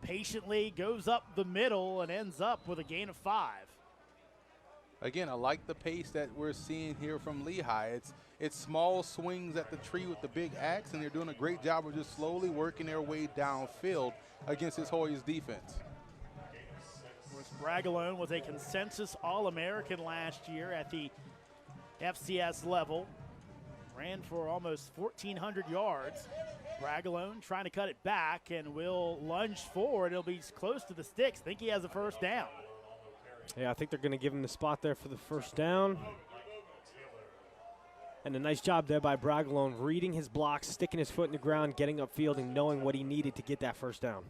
Speaker 1: Patiently goes up the middle and ends up with a gain of 5.
Speaker 2: Again, I like the pace that we're seeing here from Lehigh. It's small swings at the tree with the big axe, and they're doing a great job of just slowly working their way downfield against this Hoyas defense.
Speaker 1: Of course, Bragalone was a consensus All-American last year at the FCS level. Ran for almost 1,400 yards. Bragalone trying to cut it back and will lunge forward. It'll be close to the sticks. Think he has a first down.
Speaker 3: Yeah, I think they're going to give him the spot there for the first down. And a nice job there by Bragalone, reading his blocks, sticking his foot in the ground, getting upfield, and knowing what he needed to get that first down.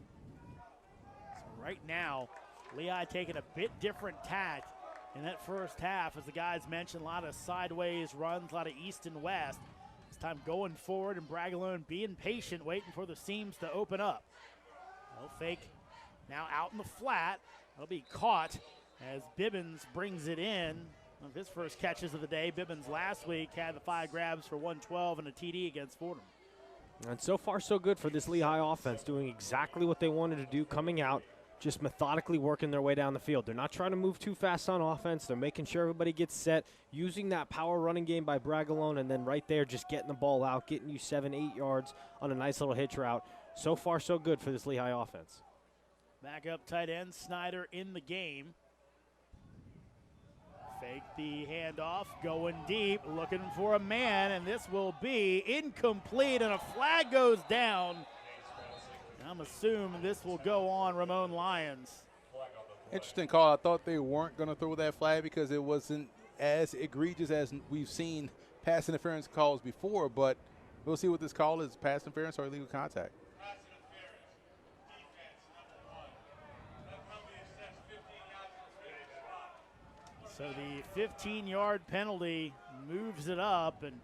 Speaker 1: So right now, Lehigh taking a bit different tact in that first half. As the guys mentioned, a lot of sideways runs, a lot of east and west. This time going forward, and Bragalone being patient, waiting for the seams to open up. No fake. Now out in the flat. That'll be caught as Bibbins brings it in. One of his first catches of the day. Bibbins last week had the 5 grabs for 112 and a TD against Fordham.
Speaker 3: And so far, so good for this Lehigh offense, doing exactly what they wanted to do coming out, just methodically working their way down the field. They're not trying to move too fast on offense. They're making sure everybody gets set, using that power running game by Bragalone, and then right there just getting the ball out, getting you 7-8 yards on a nice little hitch route. So far, so good for this Lehigh offense.
Speaker 1: Back up tight end, Snyder in the game. Fake the handoff, going deep, looking for a man, and this will be incomplete, and a flag goes down. I'm assuming this will go on Ramon Lyons.
Speaker 2: Interesting call. I thought they weren't going to throw that flag because it wasn't as egregious as we've seen pass interference calls before, but we'll see what this call is, pass interference or illegal contact.
Speaker 1: So the 15-yard penalty moves it up, and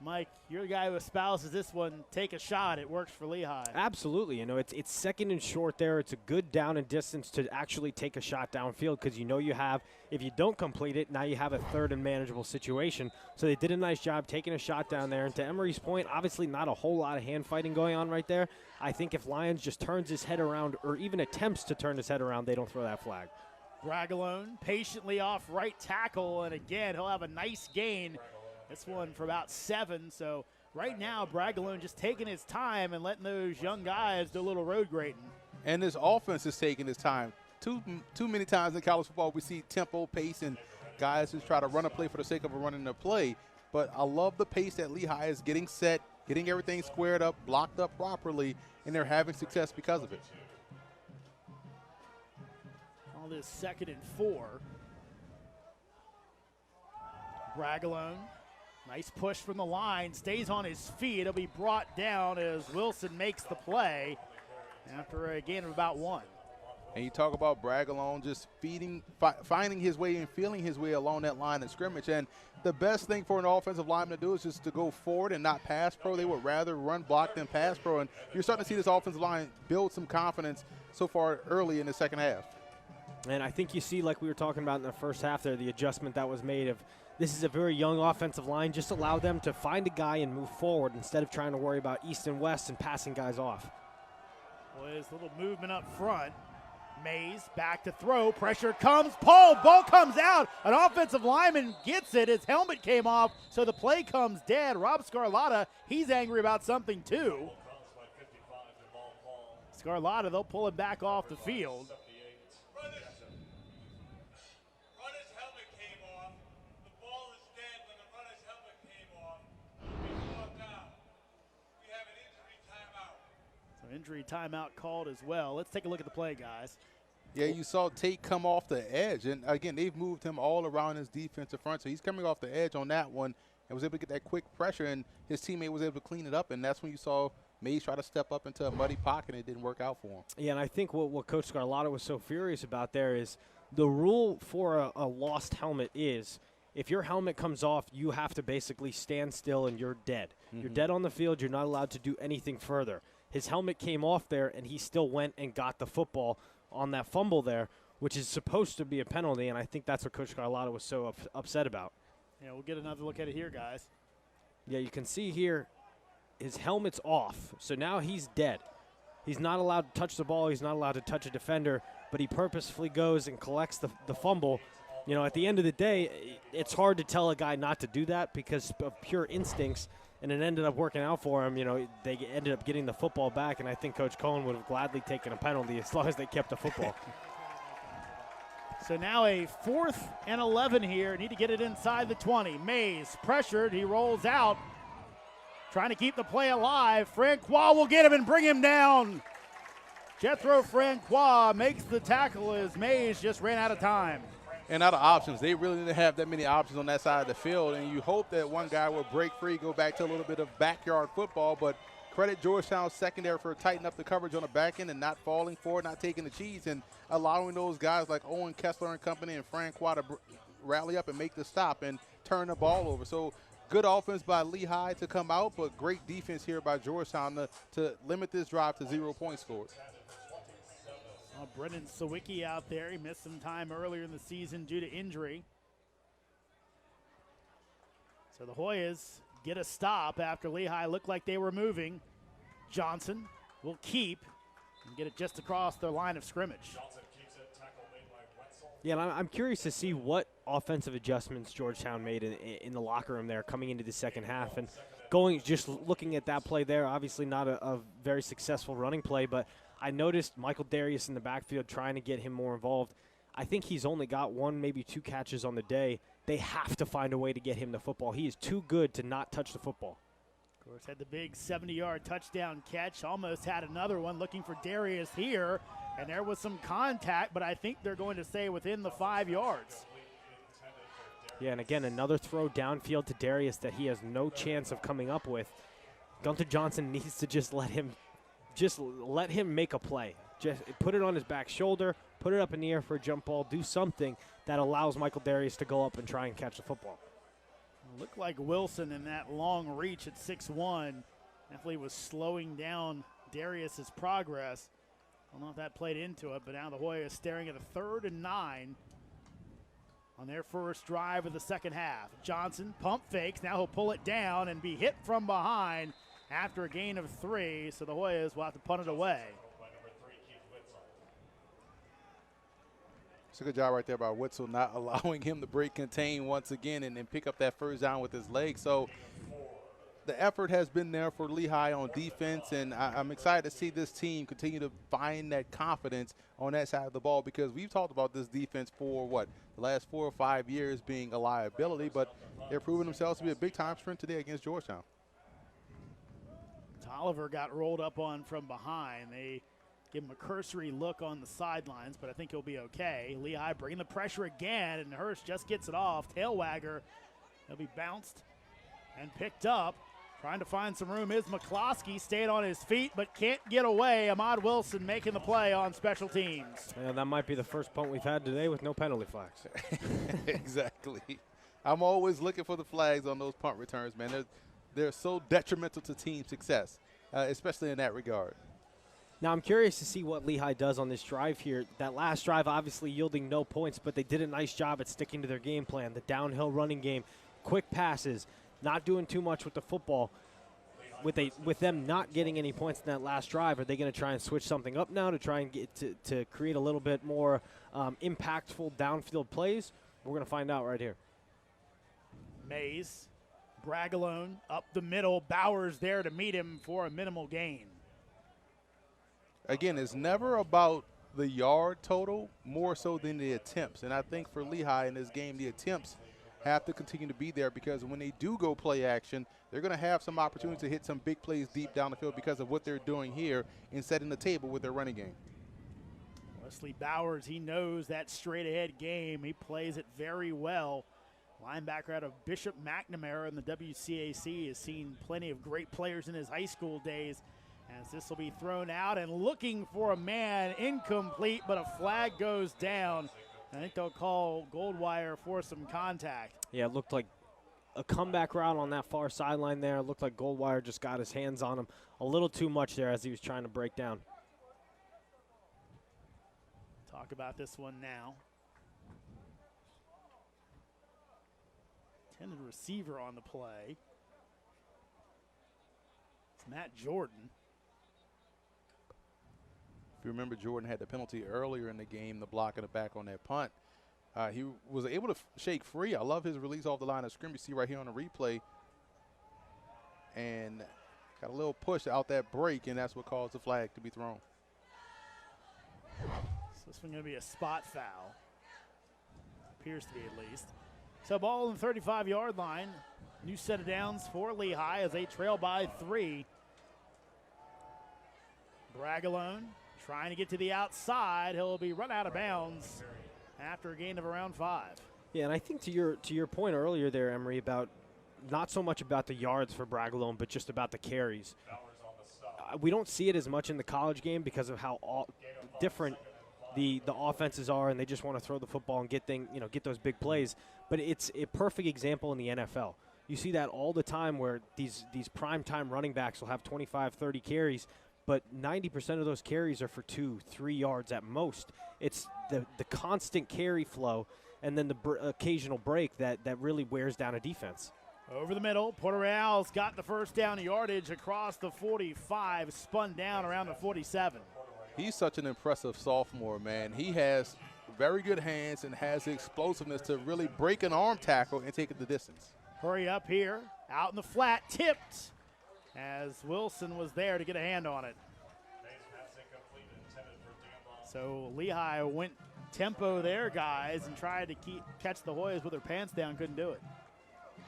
Speaker 1: Mike, you're the guy who espouses this one. Take a shot. It works for Lehigh.
Speaker 3: Absolutely. You know, it's second and short there. It's a good down and distance to actually take a shot downfield because you know you have, if you don't complete it, now you have a third and manageable situation. So they did a nice job taking a shot down there. And to Emery's point, obviously not a whole lot of hand fighting going on right there. I think if Lyons just turns his head around or even attempts to turn his head around, they don't throw that flag.
Speaker 1: Bragalone patiently off right tackle, and again, he'll have a nice gain. This one for about 7, so right now Bragalone just taking his time and letting those young guys do a little road grading.
Speaker 2: And this offense is taking his time. Too many times in college football we see tempo, pace, and guys who try to run a play for the sake of running a play. But I love the pace that Lehigh is getting set, getting everything squared up, blocked up properly, and they're having success because of it.
Speaker 1: All this 2nd and 4. Bragalone. Nice push from the line, stays on his feet. It'll be brought down as Wilson makes the play after a gain of about 1.
Speaker 2: And you talk about Bragalone just finding his way and feeling his way along that line of scrimmage. And the best thing for an offensive lineman to do is just to go forward and not pass pro. They would rather run block than pass pro. And you're starting to see this offensive line build some confidence so far early in the second half.
Speaker 3: And I think you see, like we were talking about in the first half there, the adjustment that was made of this is a very young offensive line. Just allow them to find a guy and move forward instead of trying to worry about east and west and passing guys off.
Speaker 1: Boys, a little movement up front. Mays back to throw. Pressure comes. Ball comes out. An offensive lineman gets it. His helmet came off, so the play comes dead. Rob Scarlatta, he's angry about something too. Scarlatta, they'll pull him back off the field. Injury timeout called as well. Let's take a look at the play, guys.
Speaker 2: Yeah, you saw Tate come off the edge. And, again, they've moved him all around his defensive front. So he's coming off the edge on that one and was able to get that quick pressure, and his teammate was able to clean it up. And that's when you saw Mays try to step up into a muddy pocket, and it didn't work out for him.
Speaker 3: Yeah, and I think what Coach Scarlatta was so furious about there is the rule for a lost helmet is if your helmet comes off, you have to basically stand still and you're dead. Mm-hmm. You're dead on the field. You're not allowed to do anything further. His helmet came off there, and he still went and got the football on that fumble there, which is supposed to be a penalty, and I think that's what Coach Scarlatta was so upset about.
Speaker 1: Yeah, we'll get another look at it here, guys.
Speaker 3: Yeah, you can see here his helmet's off, so now he's dead. He's not allowed to touch the ball. He's not allowed to touch a defender, but he purposefully goes and collects the fumble. You know, at the end of the day, it's hard to tell a guy not to do that because of pure instincts. And it ended up working out for him. You know, they ended up getting the football back, and I think Coach Cohen would have gladly taken a penalty as long as they kept the football.
Speaker 1: So now a 4th and 11 here. Need to get it inside the 20. Mays pressured. He rolls out, trying to keep the play alive. Francois will get him and bring him down. Jethro Francois makes the tackle as Mays just ran out of time.
Speaker 2: And out of options. They really didn't have that many options on that side of the field, and you hope that one guy will break free, go back to a little bit of backyard football, but credit Georgetown's secondary for tightening up the coverage on the back end and not falling for it, not taking the cheese, and allowing those guys like Owen Kessler and company and Francois to rally up and make the stop and turn the ball over. So good offense by Lehigh to come out, but great defense here by Georgetown to limit this drive to 0 points scored.
Speaker 1: Brendan Sawicki out there. He missed some time earlier in the season due to injury. So the Hoyas get a stop after Lehigh looked like they were moving. Johnson will keep and get it just across the line of scrimmage.
Speaker 3: Yeah, and I'm curious to see what offensive adjustments Georgetown made in the locker room there coming into the second half. And just looking at that play there, obviously not a very successful running play, but I noticed Michael Darius in the backfield trying to get him more involved. I think he's only got 1, maybe 2 catches on the day. They have to find a way to get him the football. He is too good to not touch the football.
Speaker 1: Of course, had the big 70-yard touchdown catch. Almost had another one looking for Darius here. And there was some contact, but I think they're going to stay within the 5 yards.
Speaker 3: Yeah, and again, another throw downfield to Darius that he has no chance of coming up with. Gunther Johnson needs to just let him make a play. Just put it on his back shoulder, put it up in the air for a jump ball, do something that allows Michael Darius to go up and try and catch the football.
Speaker 1: Looked like Wilson in that long reach at 6'1". Definitely was slowing down Darius's progress. I don't know if that played into it, but now the Hoyas staring at a 3rd and 9 on their first drive of the second half. Johnson pump fakes. Now he'll pull it down and be hit from behind after a gain of 3. So the Hoyas will have to punt it away.
Speaker 2: It's a good job right there by Witzel, not allowing him to break contain once again and pick up that first down with his leg. So the effort has been there for Lehigh on defense, and I'm excited to see this team continue to find that confidence on that side of the ball, because we've talked about this defense for, the last 4 or 5 years being a liability, but they're proving themselves to be a big-time strength today against Georgetown.
Speaker 1: Tolliver got rolled up on from behind. They give him a cursory look on the sidelines, but I think he'll be okay. Lehigh bringing the pressure again, and Hurst just gets it off. Tail wagger. He'll be bounced and picked up. Trying to find some room is McCloskey, staying on his feet, but can't get away. Ahmad Wilson making the play on special teams.
Speaker 3: Yeah, that might be the first punt we've had today with no penalty flags.
Speaker 2: Exactly. I'm always looking for the flags on those punt returns, man. They're so detrimental to team success, especially in that regard.
Speaker 3: Now, I'm curious to see what Lehigh does on this drive here. That last drive obviously yielding no points, but they did a nice job at sticking to their game plan, the downhill running game, quick passes, not doing too much with the football. With them not getting any points in that last drive, are they going to try and switch something up now to try and get to create a little bit more impactful downfield plays? We're going to find out right here.
Speaker 1: Mays, Bragalone up the middle. Bowers there to meet him for a minimal gain.
Speaker 2: Again, it's never about the yard total, more so than the attempts. And I think for Lehigh in this game, the attempts have to continue to be there, because when they do go play action, they're going to have some opportunity to hit some big plays deep down the field because of what they're doing here in setting the table with their running game.
Speaker 1: Wesley Bowers, he knows that straight-ahead game. He plays it very well. Linebacker out of Bishop McNamara in the WCAC has seen plenty of great players in his high school days. As this will be thrown out and looking for a man, incomplete, but a flag goes down. I think they'll call Goldwire for some contact.
Speaker 3: Yeah, it looked like a comeback route on that far sideline there. It looked like Goldwire just got his hands on him a little too much there as he was trying to break down.
Speaker 1: Talk about this one now. Intended receiver on the play. It's Matt Jordan.
Speaker 2: If you remember, Jordan had the penalty earlier in the game, the block in the back on that punt. He was able to shake free. I love his release off the line of scrimmage. You see right here on the replay. And got a little push out that break, and that's what caused the flag to be thrown.
Speaker 1: So this one's going to be a spot foul. Appears to be, at least. So ball on the 35-yard line. New set of downs for Lehigh as they trail by 3. Bragalone trying to get to the outside. He'll be run out of bounds after a gain of around 5.
Speaker 3: Yeah, and I think to your point earlier there, Emery, about not so much about the yards for Bragalone, but just about the carries. We don't see it as much in the college game because of how different the offenses are, and they just want to throw the football and get those big plays. But it's a perfect example in the NFL. You see that all the time where these prime-time running backs will have 25, 30 carries, but 90% of those carries are for 2-3 yards at most. It's the constant carry flow and then the occasional break that really wears down a defense.
Speaker 1: Over the middle, Puerto Real's got the first down yardage across the 45, spun down around the 47.
Speaker 2: He's such an impressive sophomore, man. He has very good hands and has the explosiveness to really break an arm tackle and take it the distance.
Speaker 1: Hurry up here, out in the flat, tipped, as Wilson was there to get a hand on it. So Lehigh went tempo there, guys, and tried to catch the Hoyas with their pants down. Couldn't do it.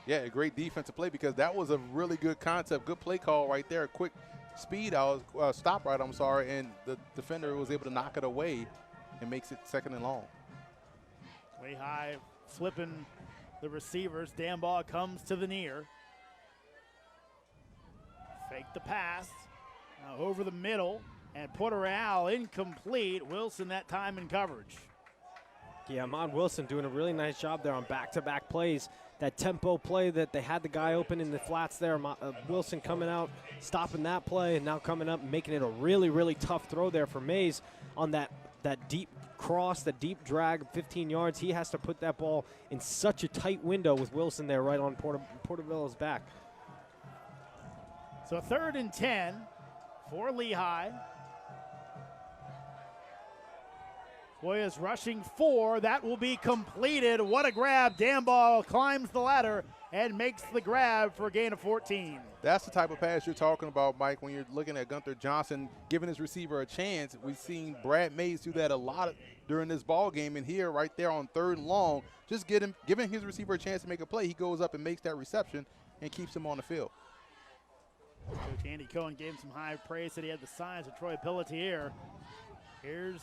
Speaker 2: Yeah, a great defensive play because that was a really good concept, good play call right there. Quick speed, stop right, I'm sorry, and the defender was able to knock it away and makes it 2nd and long.
Speaker 1: Lehigh flipping the receivers. Dambaugh comes to the near. Fake the pass. Now over the middle, and Porter-Real incomplete. Wilson that time in coverage.
Speaker 3: Yeah, Ahmad Wilson doing a really nice job there on back-to-back plays. That tempo play that they had the guy open in the flats there. Wilson coming out, stopping that play, and now coming up and making it a really, really tough throw there for Mays on that deep cross, the deep drag, 15 yards. He has to put that ball in such a tight window with Wilson there right on Porterville's back.
Speaker 1: So 3rd and 10 for Lehigh. Hoyas rushing 4. That will be completed. What a grab. Dambaugh climbs the ladder and makes the grab for a gain of 14.
Speaker 2: That's the type of pass you're talking about, Mike, when you're looking at Gunther Johnson giving his receiver a chance. We've seen Brad Mays do that a lot during this ball game, and here right there on 3rd and long, just giving his receiver a chance to make a play. He goes up and makes that reception and keeps him on the field.
Speaker 1: Coach Andy Cohen gave him some high praise that he had the size of Troy Pelletier. Here's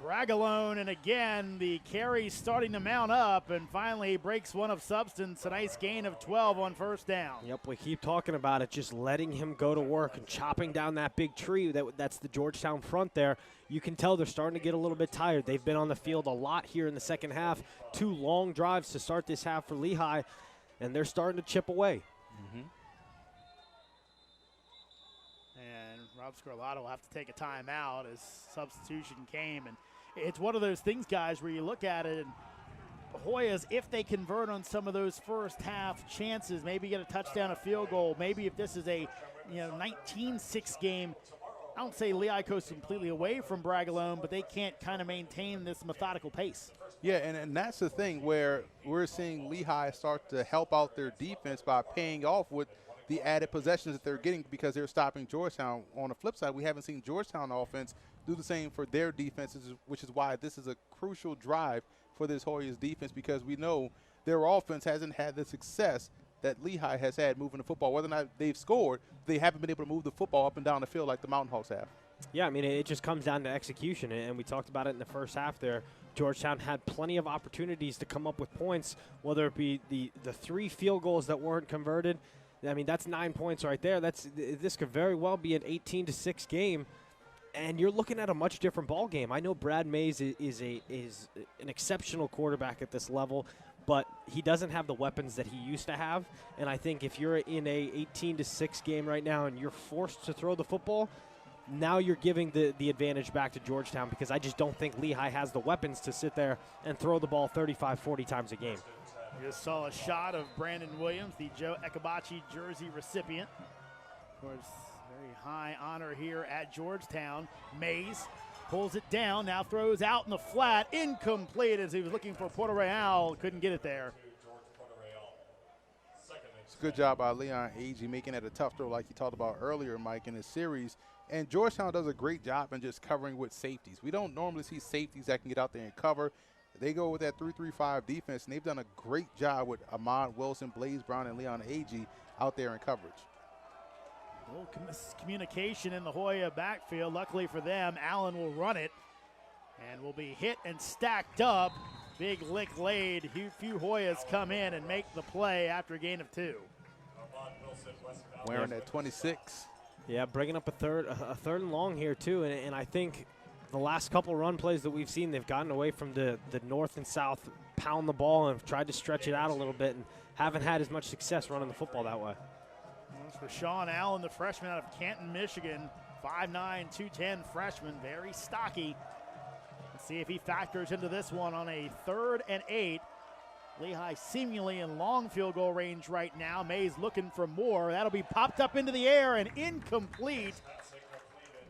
Speaker 1: Bragalone, and again, the carry starting to mount up, and finally he breaks one of substance. A nice gain of 12 on 1st down.
Speaker 3: Yep, we keep talking about it, just letting him go to work and chopping down that big tree. That's the Georgetown front there. You can tell they're starting to get a little bit tired. They've been on the field a lot here in the second half. 2 long drives to start this half for Lehigh, and they're starting to chip away.
Speaker 2: Mm-hmm.
Speaker 1: And Rob Scarlato will have to take a timeout as substitution came. And it's one of those things, guys, where you look at it and Hoyas, if they convert on some of those first half chances, maybe get a touchdown, a field goal, maybe if this is a 19-6 game, I don't say Lehigh goes completely away from Bragalone, but they can't kind of maintain this methodical pace.
Speaker 2: Yeah, and that's the thing where we're seeing Lehigh start to help out their defense by paying off with the added possessions that they're getting because they're stopping Georgetown. On the flip side, we haven't seen Georgetown offense do the same for their defenses, which is why this is a crucial drive for this Hoyas defense because we know their offense hasn't had the success that Lehigh has had moving the football. Whether or not they've scored, they haven't been able to move the football up and down the field like the Mountain Hawks have.
Speaker 3: Yeah, I mean, it just comes down to execution, and we talked about it in the first half there. Georgetown had plenty of opportunities to come up with points, whether it be the 3 field goals that weren't converted. I mean, that's 9 points right there. This could very well be an 18-6 game, and you're looking at a much different ball game. I know Brad Mays is an exceptional quarterback at this level, but he doesn't have the weapons that he used to have. And I think if you're in a 18-6 game right now and you're forced to throw the football, now you're giving the advantage back to Georgetown because I just don't think Lehigh has the weapons to sit there and throw the ball 35, 40 times a game.
Speaker 1: We just saw a shot of Brandon Williams, the Joe Ekabachi jersey recipient. Of course, very high honor here at Georgetown. Mays pulls it down, now throws out in the flat, incomplete as he was looking for Porter-Real, couldn't get it there.
Speaker 2: It's a good job by Leon Agee making it a tough throw like you talked about earlier, Mike, in this series. And Georgetown does a great job in just covering with safeties. We don't normally see safeties that can get out there and cover. They go with that 3-3-5 defense, and they've done a great job with Ahmad Wilson, Blaze Brown, and Leon Agee out there in coverage.
Speaker 1: A little miscommunication in the Hoya backfield. Luckily for them, Allen will run it and will be hit and stacked up. Big lick laid. Few Hoyas come in and make the play after a gain of 2.
Speaker 2: Wearing that 26.
Speaker 3: Yeah, bringing up a third and long here too, and I think the last couple run plays that we've seen, they've gotten away from the north and south, pound the ball and have tried to stretch it out a little bit and haven't had as much success running the football that way.
Speaker 1: That's for Sean Allen, the freshman out of Canton, Michigan. 5'9", 210 freshman, very stocky. Let's see if he factors into this one on a 3rd and 8. Lehigh seemingly in long field goal range right now. Mays looking for more. That'll be popped up into the air and incomplete.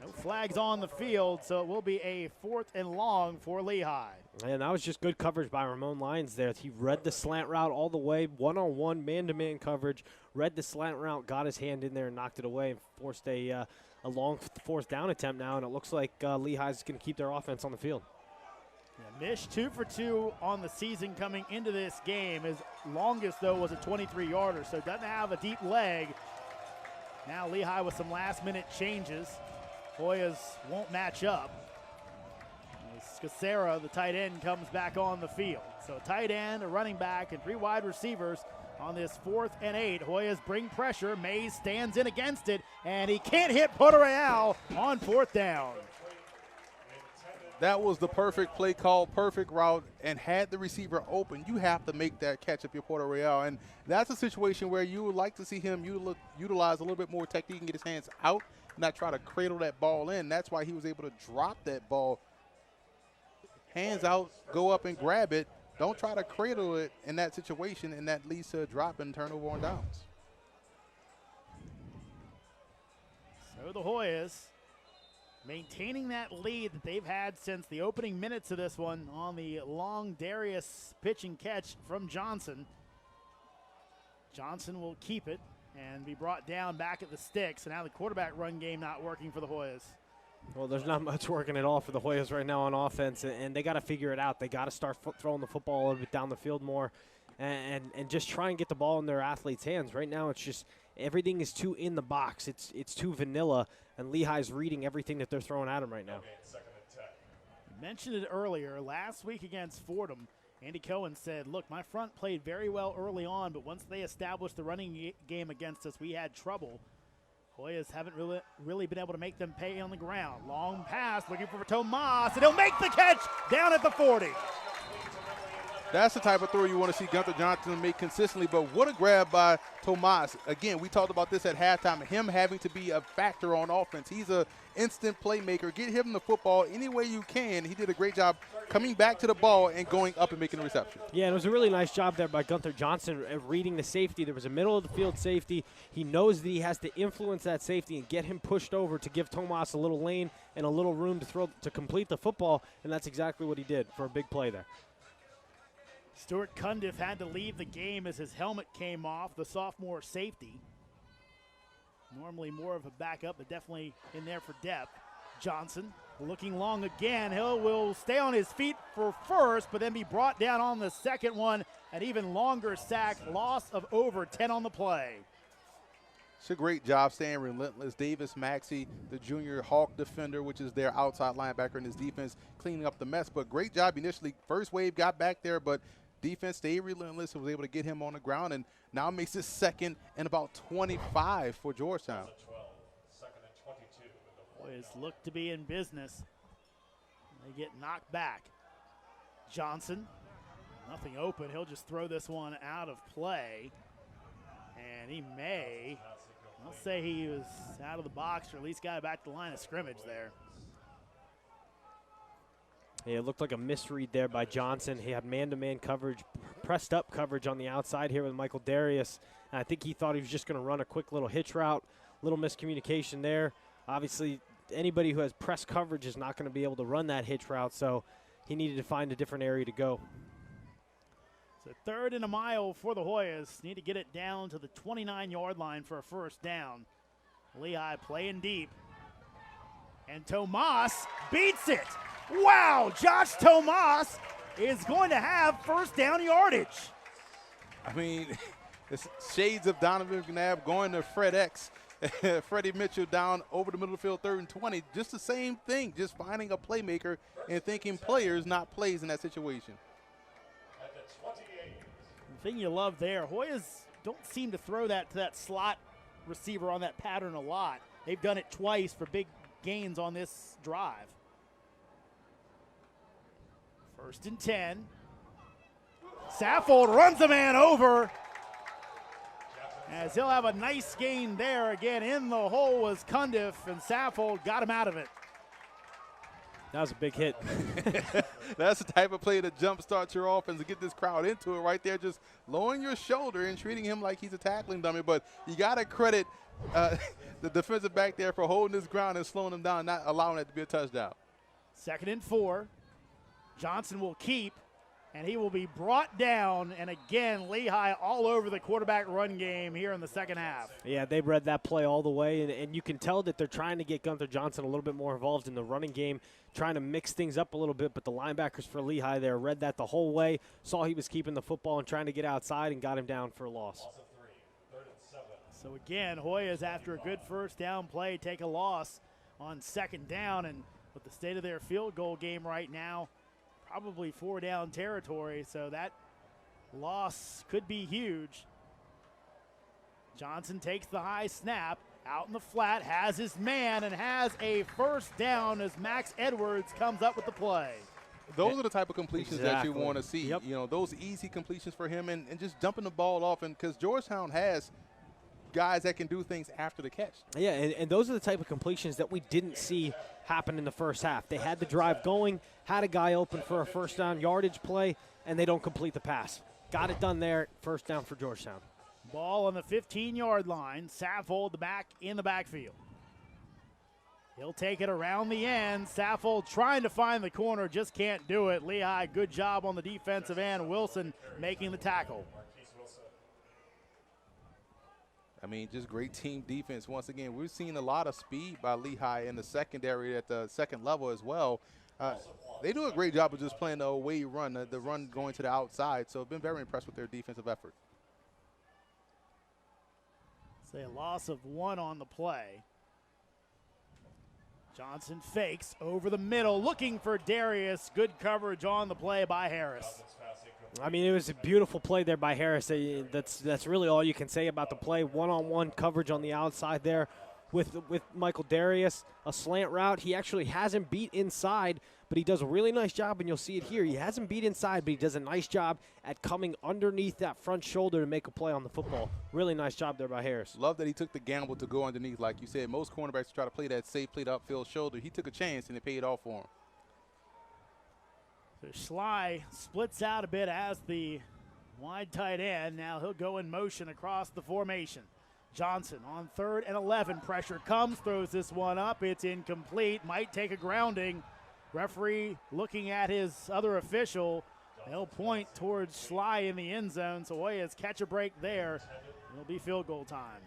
Speaker 1: No flags on the field, so it will be a 4th and long for Lehigh.
Speaker 3: And that was just good coverage by Ramon Lyons there. He read the slant route all the way, one-on-one, man-to-man coverage, read the slant route, got his hand in there and knocked it away and forced a long 4th down attempt now, and it looks like Lehigh's going to keep their offense on the field.
Speaker 1: Yeah, Mish 2 for 2 on the season coming into this game. His longest, though, was a 23-yarder, so doesn't have a deep leg. Now Lehigh with some last-minute changes. Hoyas won't match up. Scacera, the tight end, comes back on the field. So a tight end, a running back, and 3 wide receivers on this 4th and 8. Hoyas bring pressure. Mays stands in against it, and he can't hit Puerto Real on 4th down.
Speaker 2: That was the perfect play call, perfect route, and had the receiver open, you have to make that catch if you're Puerto Real. And that's a situation where you would like to see him utilize a little bit more technique and get his hands out, not try to cradle that ball in. That's why he was able to drop that ball. Hands out, go up and grab it. Don't try to cradle it in that situation, and that leads to a drop and turnover on downs.
Speaker 1: So the Hoyas maintaining that lead that they've had since the opening minutes of this one on the long Darius pitch and catch from Johnson. Johnson will keep it and be brought down back at the sticks. So now the quarterback run game not working for the Hoyas.
Speaker 3: Well, there's not much working at all for the Hoyas right now on offense, and they got to figure it out. They got to start throwing the football a little bit down the field more and just try and get the ball in their athletes' hands. Right now it's just everything is too in the box. It's too vanilla, and Lehigh's reading everything that they're throwing at him right now.
Speaker 1: I mentioned it earlier. Last week against Fordham, Andy Cohen said, look, my front played very well early on, but once they established the running game against us, we had trouble. Hoyas haven't really been able to make them pay on the ground. Long pass, looking for Tomas, and he'll make the catch down at the 40.
Speaker 2: That's the type of throw you want to see Gunther Johnson make consistently, but what a grab by Tomas. Again, we talked about this at halftime, him having to be a factor on offense. He's an instant playmaker. Get him the football any way you can. He did a great job coming back to the ball and going up and making a reception.
Speaker 3: Yeah, and it was a really nice job there by Gunther Johnson reading the safety. There was a middle-of-the-field safety. He knows that he has to influence that safety and get him pushed over to give Tomas a little lane and a little room to complete the football, and that's exactly what he did for a big play there.
Speaker 1: Stuart Cundiff had to leave the game as his helmet came off, the sophomore safety. Normally more of a backup, but definitely in there for depth. Johnson looking long again. Hill will stay on his feet for first, but then be brought down on the second one. An even longer sack, loss of over 10 on the play.
Speaker 2: It's a great job staying relentless. Davis Maxey, the junior Hawk defender, which is their outside linebacker in his defense, cleaning up the mess. But great job initially. First wave got back there, but defense stayed relentless and was able to get him on the ground, and now makes it 2nd and about 25 for Georgetown.
Speaker 1: Boys look to be in business. They get knocked back. Johnson, nothing open. He'll just throw this one out of play. And he may, I'll say he was out of the box, or at least got back to the line of scrimmage there.
Speaker 3: Yeah, it looked like a misread there by Johnson. He had man-to-man coverage, pressed up coverage on the outside here with Michael Darius. And I think he thought he was just going to run a quick little hitch route, little miscommunication there. Obviously, anybody who has press coverage is not going to be able to run that hitch route, so he needed to find a different area to go.
Speaker 1: So 3rd and a mile for the Hoyas. Need to get it down to the 29-yard line for a first down. Lehigh playing deep. And Tomas beats it. Wow, Josh Tomas is going to have first down yardage.
Speaker 2: I mean, it's shades of Donovan McNabb going to Fred X. Freddie Mitchell down over the middle of the field, 3rd and 20. Just the same thing, just finding a playmaker and thinking players, not plays in that situation.
Speaker 1: The thing you love there, Hoyas don't seem to throw that to that slot receiver on that pattern a lot. They've done it twice for big gains on this drive. 1st and 10. Saffold runs a man over, as he'll have a nice gain there. Again, in the hole was Cundiff, and Saffold got him out of it.
Speaker 3: That was a big hit.
Speaker 2: That's the type of play that jumpstarts your offense to get this crowd into it right there, just lowering your shoulder and treating him like he's a tackling dummy. But you got to credit the defensive back there for holding his ground and slowing him down, not allowing it to be a touchdown.
Speaker 1: 2nd and 4. Johnson will keep, and he will be brought down. And again, Lehigh all over the quarterback run game here in the second half.
Speaker 3: Yeah, they read that play all the way, and you can tell that they're trying to get Gunther Johnson a little bit more involved in the running game, trying to mix things up a little bit, but the linebackers for Lehigh there read that the whole way, saw he was keeping the football and trying to get outside and got him down for a loss.
Speaker 1: So again, Hoyas, after a good first down play, take a loss on second down, and with the state of their field goal game right now, probably 4 down territory, so that loss could be huge. Johnson takes the high snap, out in the flat, has his man, and has a first down as Max Edwards comes up with the play.
Speaker 2: Those are the type of completions that you want to see.
Speaker 3: Yep.
Speaker 2: You know, those easy completions for him and just dumping the ball off. And because Georgetown has guys that can do things after the catch.
Speaker 3: Yeah, and those are the type of completions that we didn't see happen in the first half. They had the drive going, had a guy open for a first down yardage play, and they don't complete the pass. Got it done there, first down for Georgetown.
Speaker 1: Ball on the 15-yard line. Saffold back in the backfield. He'll take it around the end. Saffold trying to find the corner, just can't do it. Lehigh, good job on the defensive end. Wilson making the tackle.
Speaker 2: I mean, just great team defense. Once again, we've seen a lot of speed by Lehigh in the secondary at the second level as well. They do a great job of just playing the away run, the run going to the outside. So I've been very impressed with their defensive effort.
Speaker 1: Say a loss of 1 on the play. Johnson fakes over the middle, looking for Darius. Good coverage on the play by Harris.
Speaker 3: I mean, it was a beautiful play there by Harris. That's really all you can say about the play. One-on-one coverage on the outside there with Michael Darius. A slant route. He actually hasn't beat inside, but he does a really nice job, and you'll see it here. He hasn't beat inside, but he does a nice job at coming underneath that front shoulder to make a play on the football. Really nice job there by Harris.
Speaker 2: Love that he took the gamble to go underneath. Like you said, most cornerbacks try to play that safe play to upfield shoulder. He took a chance, and it paid off for him.
Speaker 1: So Schley splits out a bit as the wide tight end. Now he'll go in motion across the formation. Johnson on 3rd and 11. Pressure comes, throws this one up. It's incomplete. Might take a grounding. Referee looking at his other official. They'll point towards Schley in the end zone. So Hoyas catch a break there. It'll be field goal time.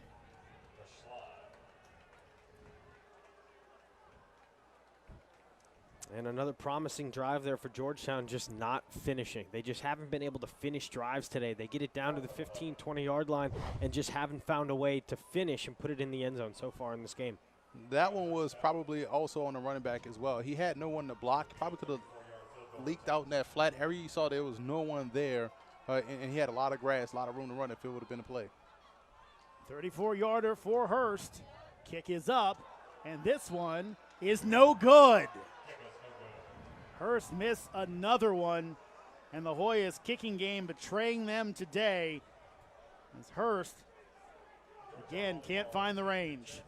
Speaker 3: And another promising drive there for Georgetown, just not finishing. They just haven't been able to finish drives today. They get it down to the 15, 20-yard line and just haven't found a way to finish and put it in the end zone so far in this game.
Speaker 2: That one was probably also on the running back as well. He had no one to block. Probably could have leaked out in that flat area. You saw there was no one there, and he had a lot of grass, a lot of room to run if it would have been a play.
Speaker 1: 34-yarder for Hurst. Kick is up, and this one is no good. Hurst missed another one, and the Hoyas kicking game betraying them today as Hurst, again, can't find the range.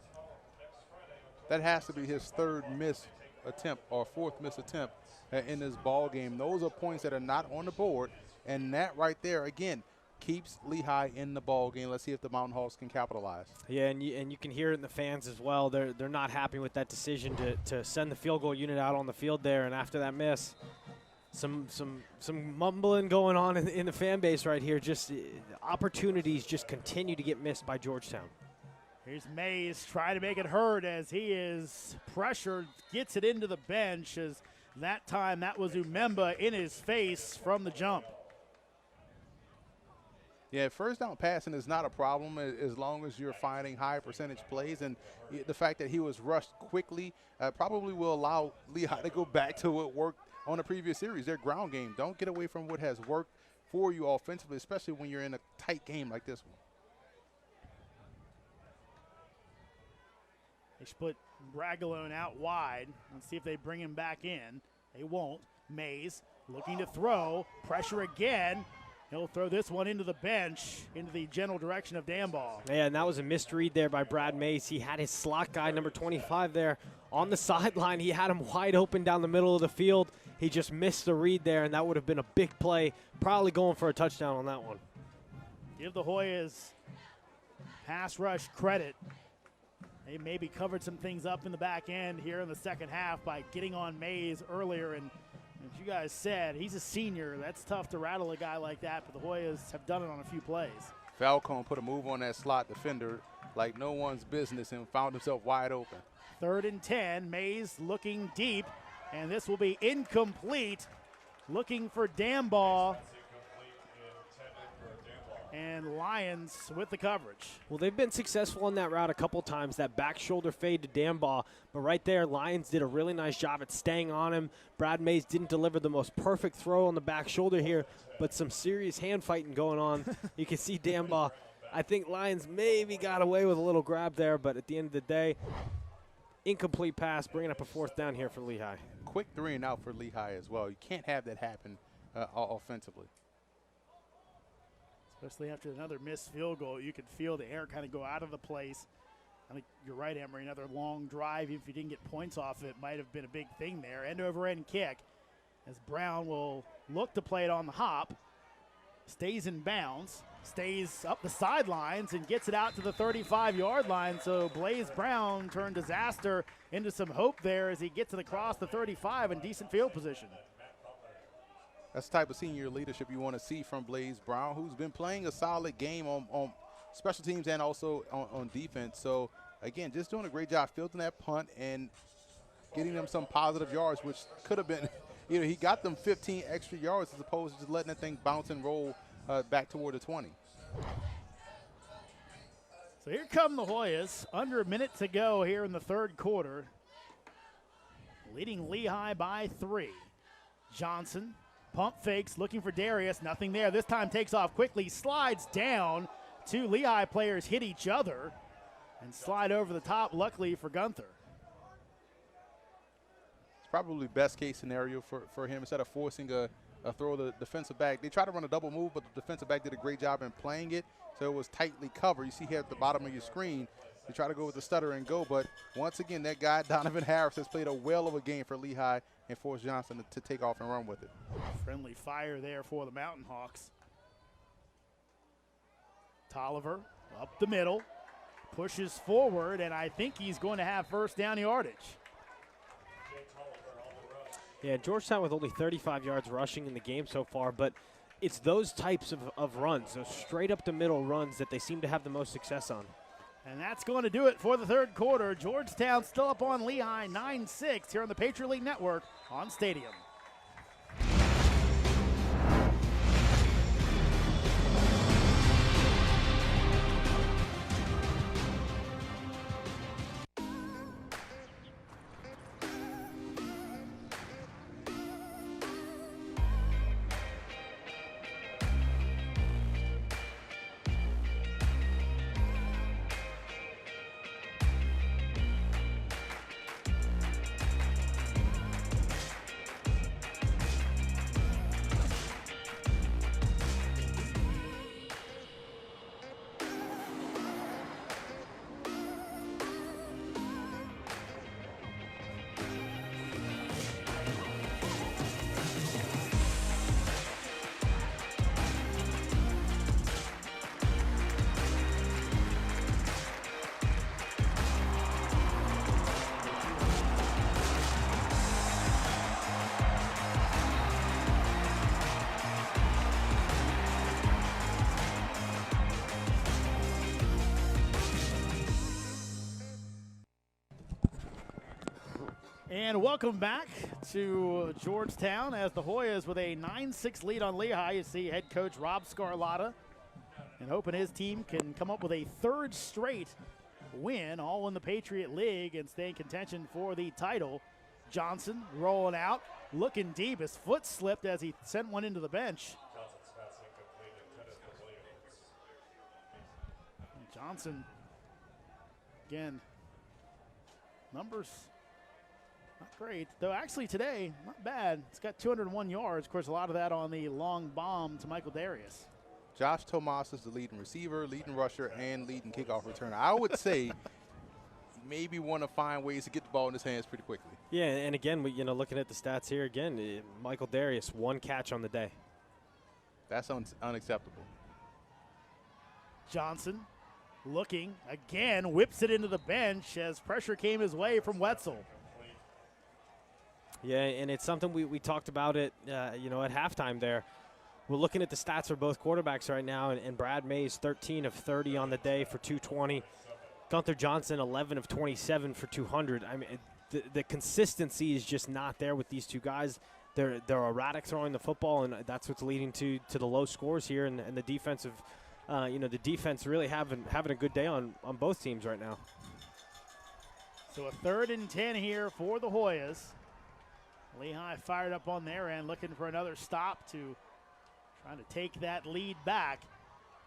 Speaker 2: That has to be his 3rd miss attempt or 4th miss attempt in this ball game. Those are points that are not on the board, and that right there, again, keeps Lehigh in the ball game. Let's see if the Mountain Hawks can capitalize.
Speaker 3: Yeah, and you can hear it in the fans as well. They're not happy with that decision to send the field goal unit out on the field there, and after that miss, some mumbling going on in the fan base right here. Just opportunities just continue to get missed by Georgetown.
Speaker 1: Here's Mays trying to make it hurt as he is pressured, gets it into the bench as that time that was Umemba in his face from the jump.
Speaker 2: Yeah, first down passing is not a problem as long as you're finding high percentage plays. And the fact that he was rushed quickly probably will allow Lehigh to go back to what worked on the previous series, their ground game. Don't get away from what has worked for you offensively, especially when you're in a tight game like this one.
Speaker 1: They split Bragalone out wide. Let's see if they bring him back in. They won't. Mays looking to throw. Pressure again. He'll throw this one into the bench, into the general direction of Danball.
Speaker 3: Yeah, and that was a misread there by Brad Mays. He had his slot guy, number 25, there on the sideline. He had him wide open down the middle of the field. He just missed the read there, and that would have been a big play, probably going for a touchdown on that one.
Speaker 1: Give the Hoyas pass rush credit. They maybe covered some things up in the back end here in the second half by getting on Mays earlier and As you guys said, he's a senior. That's tough to rattle a guy like that, but the Hoyas have done it on a few plays.
Speaker 2: Falcone put a move on that slot defender like no one's business and found himself wide open.
Speaker 1: 3rd and 10. Mays looking deep, and this will be incomplete. Looking for Dambaugh. And Lions with the coverage.
Speaker 3: Well, they've been successful on that route a couple times, that back shoulder fade to Dambaugh. But right there, Lions did a really nice job at staying on him. Brad Mays didn't deliver the most perfect throw on the back shoulder here, but some serious hand fighting going on. You can see Dambaugh. I think Lions maybe got away with a little grab there, but at the end of the day, incomplete pass, bringing up a 4th down here for Lehigh.
Speaker 2: Quick 3 and out for Lehigh as well. You can't have that happen offensively.
Speaker 1: Especially after another missed field goal, you could feel the air kind of go out of the place. I think you're right, Emery. Another long drive, if you didn't get points off it, might have been a big thing there. End-over-end kick as Brown will look to play it on the hop. Stays in bounds, stays up the sidelines, and gets it out to the 35-yard line. So Blaze Brown turned disaster into some hope there as he gets it across the 35 in decent field position.
Speaker 2: That's the type of senior leadership you want to see from Blaze Brown, who's been playing a solid game on special teams and also on defense. So, again, just doing a great job fielding that punt and getting them some positive yards, which could have been, he got them 15 extra yards as opposed to just letting that thing bounce and roll back toward the 20.
Speaker 1: So here come the Hoyas, under a minute to go here in the 3rd quarter, leading Lehigh by 3. Johnson. Pump fakes, looking for Darius, nothing there. This time takes off quickly, slides down. 2 Lehigh players hit each other and slide over the top, luckily for Gunther.
Speaker 2: It's probably best case scenario for him. Instead of forcing a throw the defensive back, they tried to run a double move, but the defensive back did a great job in playing it, so it was tightly covered. You see here at the bottom of your screen, they try to go with the stutter and go, but once again, that guy, Donovan Harris, has played a whale of a game for Lehigh and forced Johnson to take off and run with it.
Speaker 1: Friendly fire there for the Mountain Hawks. Tolliver up the middle, pushes forward, and I think he's going to have 1st down yardage.
Speaker 3: Yeah, Georgetown with only 35 yards rushing in the game so far, but it's those types of runs, those straight up the middle runs that they seem to have the most success on.
Speaker 1: And that's going to do it for the 3rd quarter. Georgetown still up on Lehigh 9-6 here on the Patriot League Network on Stadium. And welcome back to Georgetown as the Hoyas with a 9-6 lead on Lehigh. You see head coach Rob Scarlatta and hoping his team can come up with a 3rd straight win, all in the Patriot League, and stay in contention for the title. Johnson rolling out, looking deep. His foot slipped as he sent one into the bench. Johnson, again, numbers not great, though actually today, not bad. It's got 201 yards. Of course, a lot of that on the long bomb to Michael Darius.
Speaker 2: Josh Tomas is the leading receiver, leading rusher, and leading kickoff returner. I would say maybe want to find ways to get the ball in his hands pretty quickly.
Speaker 3: Yeah, and again, looking at the stats here again, Michael Darius, 1 catch on the day.
Speaker 2: That's unacceptable.
Speaker 1: Johnson looking again, whips it into the bench as pressure came his way from Wetzel.
Speaker 3: Yeah, and it's something we talked about it, you know, at halftime there. We're looking at the stats for both quarterbacks right now, and Brad Mays 13 of 30 on the day for 220. Gunther Johnson 11 of 27 for 200. I mean, the consistency is just not there with these two guys. They're erratic throwing the football, and that's what's leading to the low scores here, and the defensive, you know, the defense really having a good day on both teams right now.
Speaker 1: So a 3rd and 10 here for the Hoyas. Lehigh fired up on their end, looking for another stop to trying to take that lead back.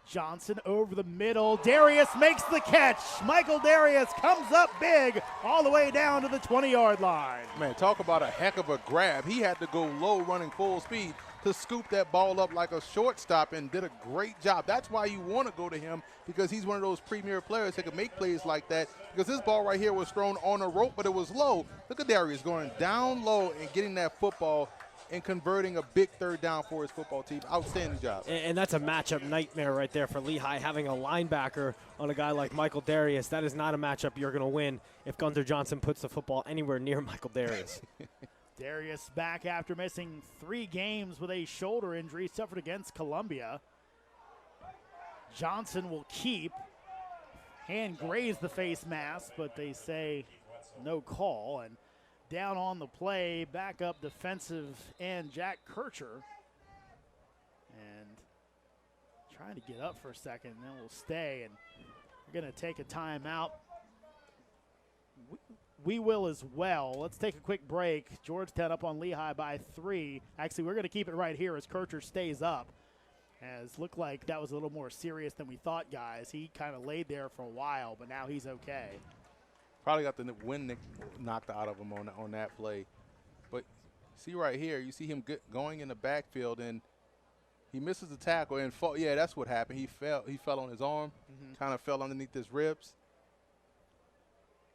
Speaker 1: Johnson over the middle. Darius makes the catch. Michael Darius comes up big all the way down to the 20-yard line.
Speaker 2: Man, talk about a heck of a grab. He had to go low running full speed to scoop that ball up like a shortstop and did a great job. That's why you want to go to him, because he's one of those premier players that can make plays like that, because this ball right here was thrown on a rope, but it was low. Look at Darius going down low and getting that football and converting a big 3rd down for his football team. Outstanding job.
Speaker 3: And that's a matchup nightmare right there for Lehigh, having a linebacker on a guy like Michael Darius. That is not a matchup you're going to win if Gunther Johnson puts the football anywhere near Michael Darius.
Speaker 1: Darius back after missing 3 games with a shoulder injury suffered against Columbia. Johnson will keep. Hand grazed the face mask, but they say no call. And down on the play, backup defensive end Jack Kircher. And trying to get up for a second, and then we'll stay. And we're going to take a timeout. We will as well. Let's take a quick break. Georgetown up on Lehigh by 3. Actually, we're going to keep it right here as Kircher stays up. As looked like that was a little more serious than we thought, guys. He kind of laid there for a while, but now he's okay.
Speaker 2: Probably got the wind knocked out of him on that play. But see right here, you see him going in the backfield, and he misses the tackle and fall. Yeah, that's what happened. He fell on his arm, kind of fell underneath his ribs.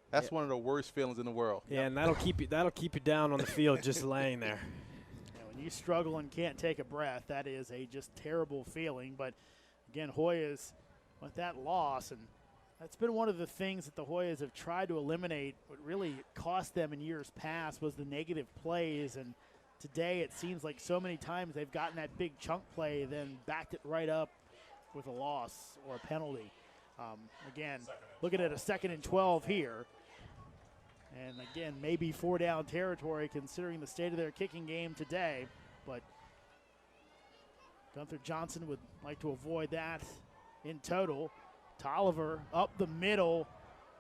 Speaker 2: That's one of the worst feelings in the world.
Speaker 3: Yeah, and that'll keep you down on the field just laying there.
Speaker 1: Yeah, when you struggle and can't take a breath, that is a just terrible feeling. But again, Hoyas with that loss, and that's been one of the things that the Hoyas have tried to eliminate. What really cost them in years past was the negative plays, and today it seems like so many times they've gotten that big chunk play, then backed it right up with a loss or a penalty. Again, looking at a 2nd and 12 here. And again, maybe 4-down territory considering the state of their kicking game today. But Gunther Johnson would like to avoid that in total. Tolliver up the middle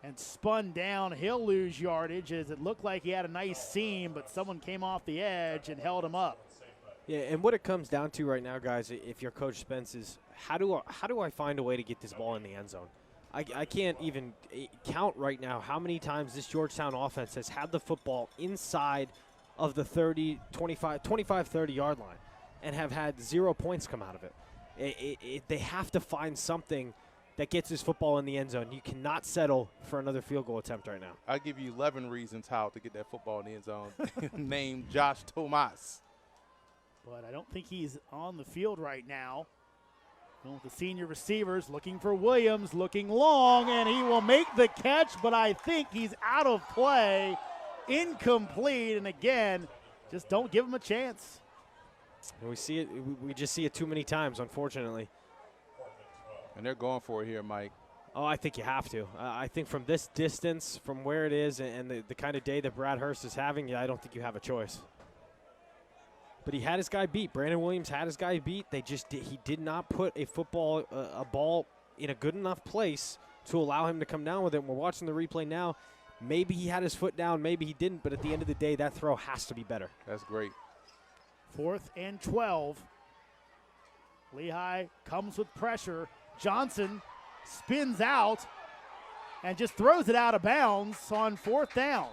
Speaker 1: and spun down. He'll lose yardage as it looked like he had a nice seam, but someone came off the edge and held him up.
Speaker 3: Yeah, and what it comes down to right now, guys, if you're Coach Spence, is how do I find a way to get this ball in the end zone? I can't even count right now how many times this Georgetown offense has had the football inside of the 25-30 yard line and have had 0 points come out of it. They have to find something that gets this football in the end zone. You cannot settle for another field goal attempt right now.
Speaker 2: I'll give you 11 reasons how to get that football in the end zone. Named Josh Tomas.
Speaker 1: But I don't think he's on the field right now. Going with the senior receivers, looking for Williams, looking long, and he will make the catch, but I think he's out of play. Incomplete, and again, just don't give him a chance.
Speaker 3: And we see it. We just see it too many times, unfortunately.
Speaker 2: And they're going for it here, Mike.
Speaker 3: Oh, I think you have to. I think from this distance, from where it is, and the kind of day that Brad Hurst is having, I don't think you have a choice. But he had his guy beat. Brandon Williams had his guy beat. He did not put a ball in a good enough place to allow him to come down with it. And we're watching the replay now. Maybe he had his foot down, maybe he didn't, but at the end of the day, that throw has to be better.
Speaker 2: That's great.
Speaker 1: 4th and 12. Lehigh comes with pressure. Johnson spins out and just throws it out of bounds on 4th down.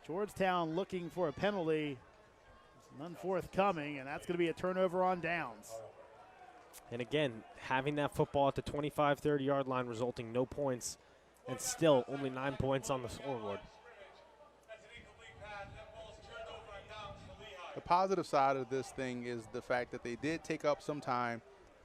Speaker 1: Georgetown looking for a penalty. None forthcoming, and that's going to be a turnover on downs.
Speaker 3: And again, having that football at the 25-30 yard line resulting no points, and still only 9 points on the scoreboard.
Speaker 2: The positive side of this thing is the fact that they did take up some time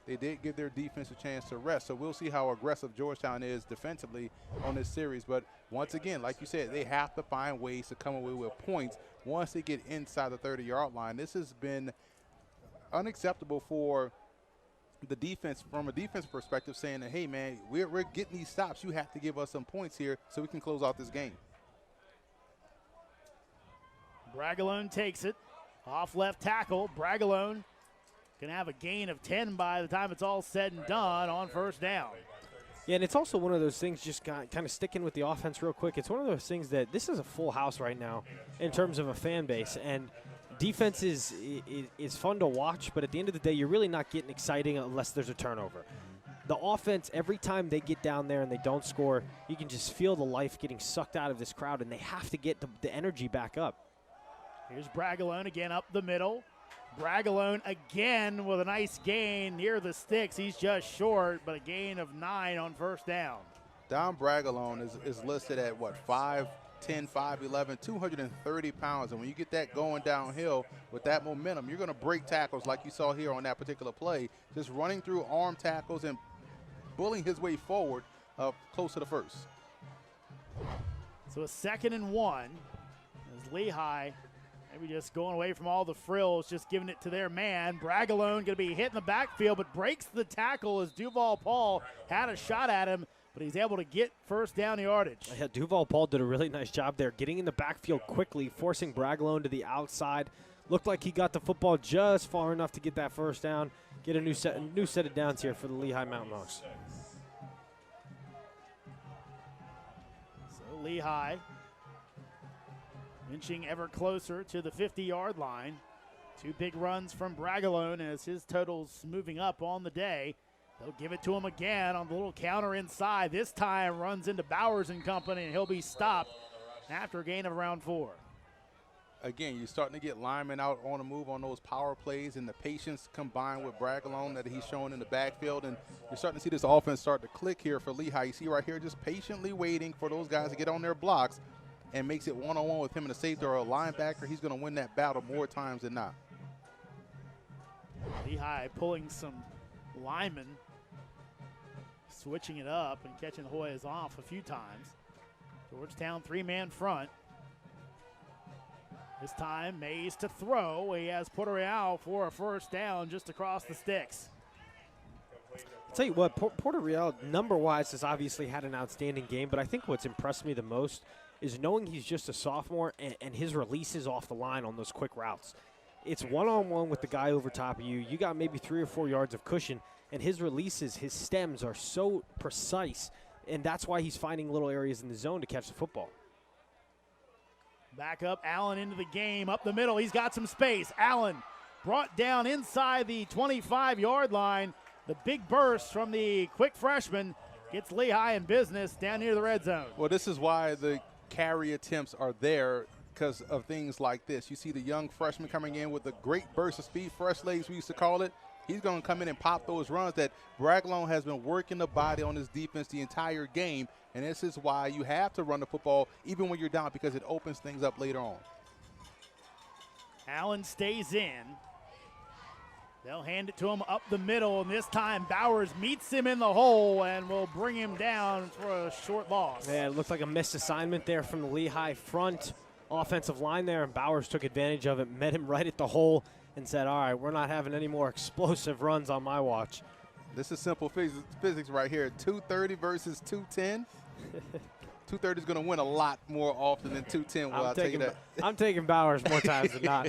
Speaker 2: they did give their defense a chance to rest. So we'll see how aggressive Georgetown is defensively on this series. But once again, like you said, they have to find ways to come away with points once they get inside the 30-yard line. This has been unacceptable for the defense from a defense perspective, saying that, hey, man, we're getting these stops. You have to give us some points here so we can close out this game.
Speaker 1: Bragalone takes it. Off left tackle. Bragalone can have a gain of 10 by the time it's all said and done on first down.
Speaker 3: Yeah, and it's also one of those things, just kind of sticking with the offense real quick. It's one of those things that this is a full house right now in terms of a fan base. And defense is fun to watch, but at the end of the day, you're really not getting exciting unless there's a turnover. The offense, every time they get down there and they don't score, you can just feel the life getting sucked out of this crowd, and they have to get the energy back up.
Speaker 1: Here's Bragalone again up the middle. Bragalone again with a nice gain near the sticks. He's just short, but a gain of 9 on first down.
Speaker 2: Don Bragalone is listed at, what, 5'10", 5'11", 230 pounds. And when you get that going downhill with that momentum, you're going to break tackles like you saw here on that particular play, just running through arm tackles and bullying his way forward close to the first.
Speaker 1: So a 2nd and 1 as Lehigh maybe just going away from all the frills, just giving it to their man. Bragalone going to be hit in the backfield, but breaks the tackle as Duval Paul had a shot at him, but he's able to get first down yardage.
Speaker 3: Yeah, Duval Paul did a really nice job there, getting in the backfield quickly, forcing Bragalone to the outside. Looked like he got the football just far enough to get that first down, get a new set of downs here for the Lehigh Mountain Hawks.
Speaker 1: So Lehigh inching ever closer to the 50-yard line. 2 big runs from Bragalone as his total's moving up on the day. They'll give it to him again on the little counter inside. This time runs into Bowers and company, and he'll be stopped after a gain of around 4.
Speaker 2: Again, you're starting to get linemen out on the move on those power plays, and the patience combined with Bragalone that he's showing in the backfield. And you're starting to see this offense start to click here for Lehigh. You see right here, just patiently waiting for those guys to get on their blocks, and makes it one-on-one with him and a safety or a linebacker. He's going to win that battle more times than not.
Speaker 1: Lehigh pulling some linemen, switching it up and catching the Hoyas off a few times. Georgetown 3-man front. This time Mays to throw. He has Puerto Real for a first down just across the sticks.
Speaker 3: I'll tell you what, Puerto Real, number-wise, has obviously had an outstanding game, but I think what's impressed me the most is knowing he's just a sophomore and his releases off the line on those quick routes. It's one-on-one with the guy over top of you. You got maybe 3 or 4 yards of cushion, and his releases, his stems are so precise, and that's why he's finding little areas in the zone to catch the football.
Speaker 1: Back up, Allen into the game, up the middle. He's got some space. Allen brought down inside the 25-yard line. The big burst from the quick freshman gets Lehigh in business down near the red zone.
Speaker 2: Well, this is why the carry attempts are there, because of things like this. You see the young freshman coming in with a great burst of speed, fresh legs we used to call it. He's going to come in and pop those runs that Bragalone has been working the body on his defense the entire game, and this is why you have to run the football even when you're down, because it opens things up later on.
Speaker 1: Allen stays in. They'll hand it to him up the middle, and this time Bowers meets him in the hole and will bring him down for a short loss.
Speaker 3: Yeah, it looked like a missed assignment there from the Lehigh front offensive line there, and Bowers took advantage of it, met him right at the hole, and said, all right, we're not having any more explosive runs on my watch.
Speaker 2: This is simple physics right here. 230 versus 210. 230 is going to win a lot more often than 210. Well, I'll tell you that.
Speaker 3: I'm taking Bowers more times than not.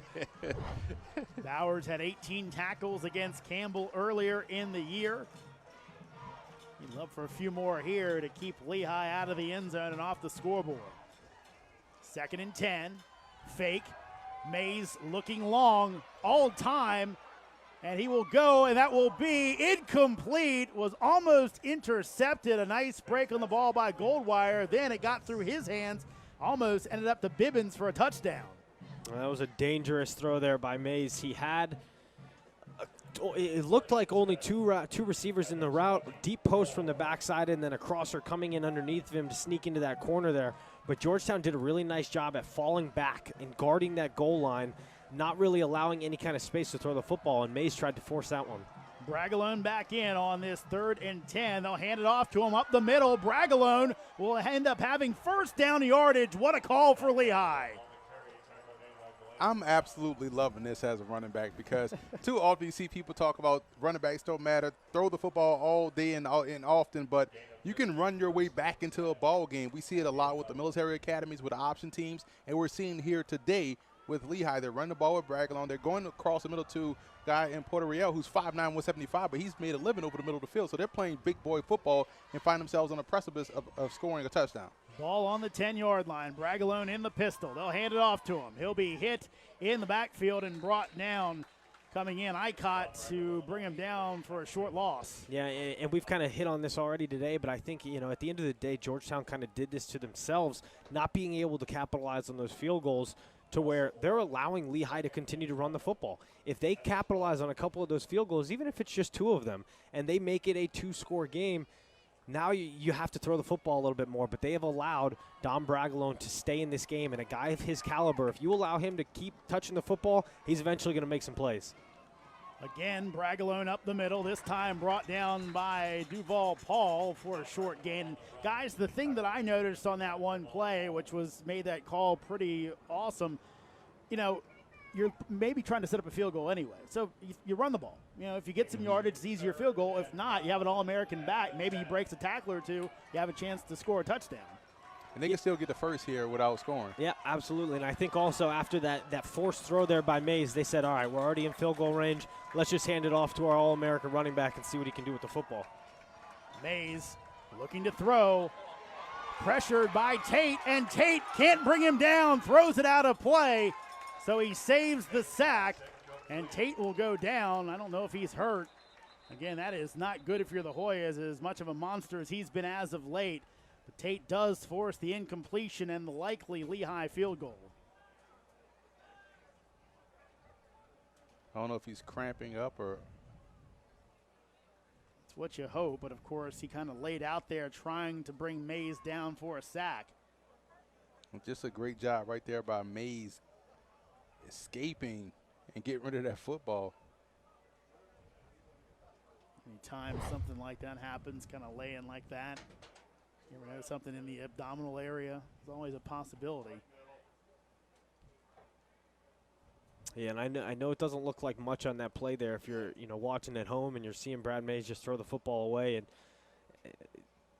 Speaker 1: Bowers had 18 tackles against Campbell earlier in the year. He'd love for a few more here to keep Lehigh out of the end zone and off the scoreboard. 2nd and 10. Fake. Mays looking long all time. And he will go, and that will be incomplete. Was almost intercepted. A nice break on the ball by Goldwire. Then it got through his hands. Almost ended up to Bibbins for a touchdown.
Speaker 3: Well, that was a dangerous throw there by Mays. He had, it looked like only two receivers in the route. Deep post from the backside, and then a crosser coming in underneath of him to sneak into that corner there. But Georgetown did a really nice job at falling back and guarding that goal line, not really allowing any kind of space to throw the football, and Mays tried to force that one.
Speaker 1: Bragalone back in on this 3rd and 10. They'll hand it off to him up the middle. Bragalone will end up having first down yardage. What a call for Lehigh.
Speaker 2: I'm absolutely loving this as a running back because too often you see people talk about running backs don't matter, throw the football all day and often, but you can run your way back into a ball game. We see it a lot with the military academies, with the option teams, and we're seeing here today with Lehigh. They're running the ball with Bragalone. They're going across the middle to a guy in Puerto Real who's 5'9", 175, but he's made a living over the middle of the field. So they're playing big boy football and find themselves on the precipice of scoring a touchdown.
Speaker 1: Ball on the 10-yard line. Bragalone in the pistol. They'll hand it off to him. He'll be hit in the backfield and brought down. Coming in, Icott to bring him down for a short loss.
Speaker 3: Yeah, and we've kind of hit on this already today, but I think, at the end of the day, Georgetown kind of did this to themselves, not being able to capitalize on those field goals to where they're allowing Lehigh to continue to run the football. If they capitalize on a couple of those field goals, even if it's just 2 of them, and they make it a 2-score game, now you have to throw the football a little bit more, but they have allowed Dom Bragalone to stay in this game, and a guy of his caliber, if you allow him to keep touching the football, he's eventually going to make some plays.
Speaker 1: Again, Bragalone up the middle, this time brought down by Duval Paul for a short gain. Guys, the thing that I noticed on that one play, which made that call pretty awesome, you're maybe trying to set up a field goal anyway. So you run the ball. If you get some yardage, it's easier field goal. If not, you have an All-American back. Maybe he breaks a tackle or two. You have a chance to score a touchdown.
Speaker 2: And they can still get the first here without scoring.
Speaker 3: Yeah, absolutely. And I think also after that forced throw there by Mays, they said, all right, we're already in field goal range. Let's just hand it off to our All-American running back and see what he can do with the football.
Speaker 1: Mays looking to throw. Pressured by Tate, and Tate can't bring him down. Throws it out of play. So he saves the sack, and Tate will go down. I don't know if he's hurt. Again, that is not good if you're the Hoyas, as much of a monster as he's been as of late. But Tate does force the incompletion and the likely Lehigh field goal.
Speaker 2: I don't know if he's cramping up or.
Speaker 1: It's what you hope, but of course he kind of laid out there trying to bring Mays down for a sack.
Speaker 2: Just a great job right there by Mays, escaping and getting rid of that football.
Speaker 1: Anytime something like that happens, kind of laying like that, you ever know something in the abdominal area? It's always a possibility.
Speaker 3: Yeah, and I know it doesn't look like much on that play there if you're watching at home and you're seeing Brad Mays just throw the football away, and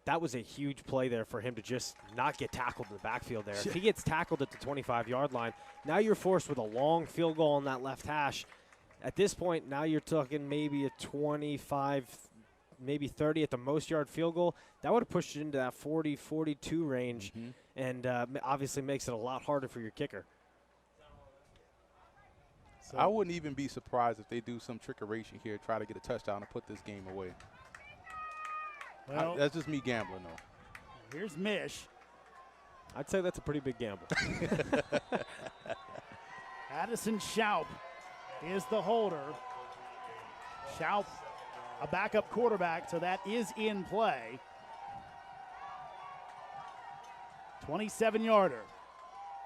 Speaker 3: that was a huge play there for him to just not get tackled in the backfield there. If he gets tackled at the 25-yard line, now you're forced with a long field goal on that left hash. At this point, now you're talking maybe a 25, maybe 30 at the most yard field goal. That would have pushed it into that 40, 42 range, and obviously makes it a lot harder for your kicker.
Speaker 2: So I wouldn't even be surprised if they do some trickeration here, try to get a touchdown and put this game away.
Speaker 1: Well,
Speaker 2: that's just me gambling, though.
Speaker 1: Here's Mish.
Speaker 3: I'd say that's a pretty big gamble.
Speaker 1: Addison Schaup is the holder. Schaup, a backup quarterback, so that is in play. 27-yarder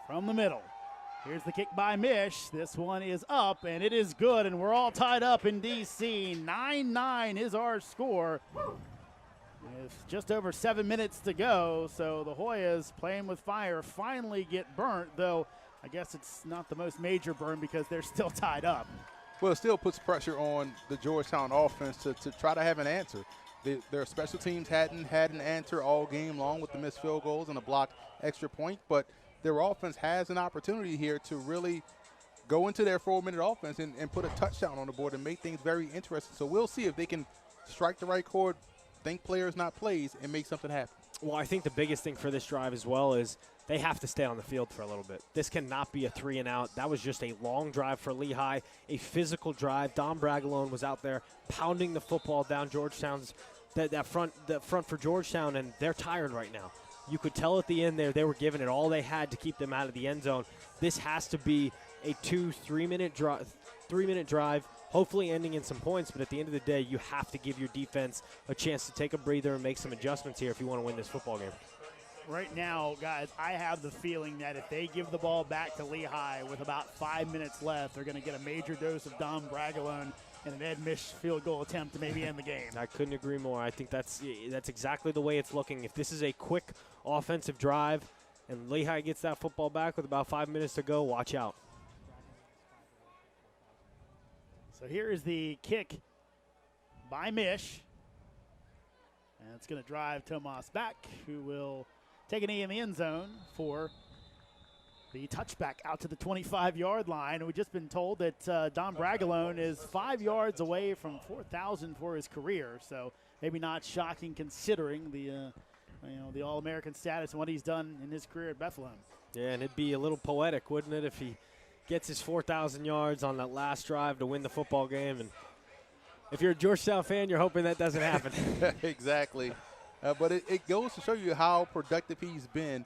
Speaker 1: from the middle. Here's the kick by Mish. This one is up, and it is good, and we're all tied up in D.C. 9-9 is our score. With just over 7 minutes to go, so the Hoyas playing with fire finally get burnt, though I guess it's not the most major burn because they're still tied up.
Speaker 2: Well, it still puts pressure on the Georgetown offense to try to have an answer. Their special teams hadn't had an answer all game long with the missed field goals and a blocked extra point, but their offense has an opportunity here to really go into their 4-minute offense and put a touchdown on the board and make things very interesting. So we'll see if they can strike the right chord, think players, not plays, and make something happen.
Speaker 3: Well, I think the biggest thing for this drive as well is they have to stay on the field for a little bit. This cannot be a 3-and-out. That was just a long drive for Lehigh, a physical drive. Dom Bragalone was out there pounding the football down Georgetown's that front for Georgetown, and they're tired right now. You could tell at the end there they were giving it all they had to keep them out of the end zone. This has to be a 3-minute drive, hopefully ending in some points, but at the end of the day, you have to give your defense a chance to take a breather and make some adjustments here if you want to win this football game.
Speaker 1: Right now, guys, I have the feeling that if they give the ball back to Lehigh with about 5 minutes left, they're going to get a major dose of Dom Bragalone and an Ed Mish field goal attempt to maybe end the game.
Speaker 3: I couldn't agree more. I think that's exactly the way it's looking. If this is a quick offensive drive and Lehigh gets that football back with about 5 minutes to go, watch out.
Speaker 1: So here is the kick by Mish. And it's going to drive Tomas back, who will take a knee in the end zone for the touchback out to the 25-yard line. We've just been told that Don Bragalone is 5 yards away from 4,000 for his career. So maybe not shocking considering the All-American status and what he's done in his career at Bethlehem.
Speaker 3: Yeah, and it'd be a little poetic, wouldn't it, if he gets his 4,000 yards on that last drive to win the football game. And if you're a Georgetown fan, you're hoping that doesn't happen.
Speaker 2: Exactly. But it goes to show you how productive he's been,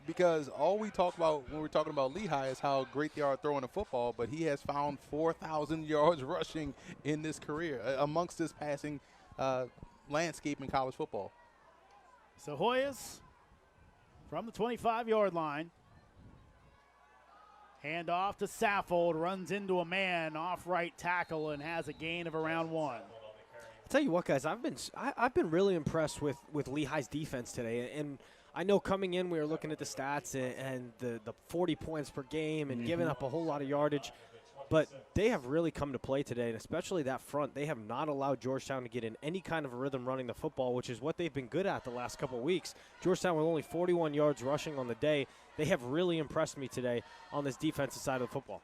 Speaker 2: because all we talk about when we're talking about Lehigh is how great they are throwing the football, but he has found 4,000 yards rushing in this career amongst this passing landscape in college football.
Speaker 1: So Hoyas from the 25-yard line. Hand off to Saffold, runs into a man off right tackle and has a gain of around 1.
Speaker 3: I'll tell you what, guys, I've been really impressed with Lehigh's defense today. And I know coming in we were looking at the stats and the 40 points per game and giving up a whole lot of yardage. But they have really come to play today, and especially that front. They have not allowed Georgetown to get in any kind of a rhythm running the football, which is what they've been good at the last couple of weeks. Georgetown with only 41 yards rushing on the day. They have really impressed me today on this defensive side of the football.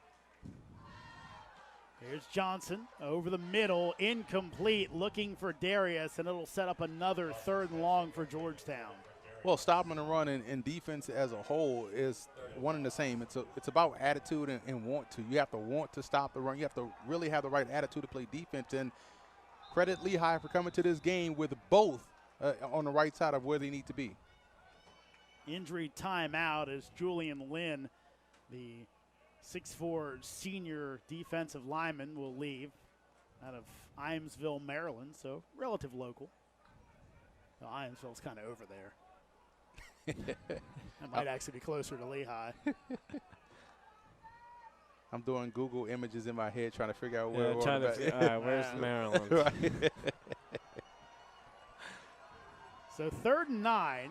Speaker 1: Here's Johnson over the middle, incomplete, looking for Darius, and it'll set up another 3rd and long for Georgetown.
Speaker 2: Well, stopping the run and defense as a whole is one and the same. It's about attitude and want to. You have to want to stop the run. You have to really have the right attitude to play defense. And credit Lehigh for coming to this game with both on the right side of where they need to be.
Speaker 1: Injury timeout as Julian Lynn, the 6'4" senior defensive lineman, will leave out of Imesville, Maryland, so relative local. Well, Imesville's kind of over there. That might actually be closer to Lehigh.
Speaker 2: I'm doing Google images in my head trying to figure out where
Speaker 3: where's Maryland?
Speaker 2: Right.
Speaker 1: So 3rd and 9.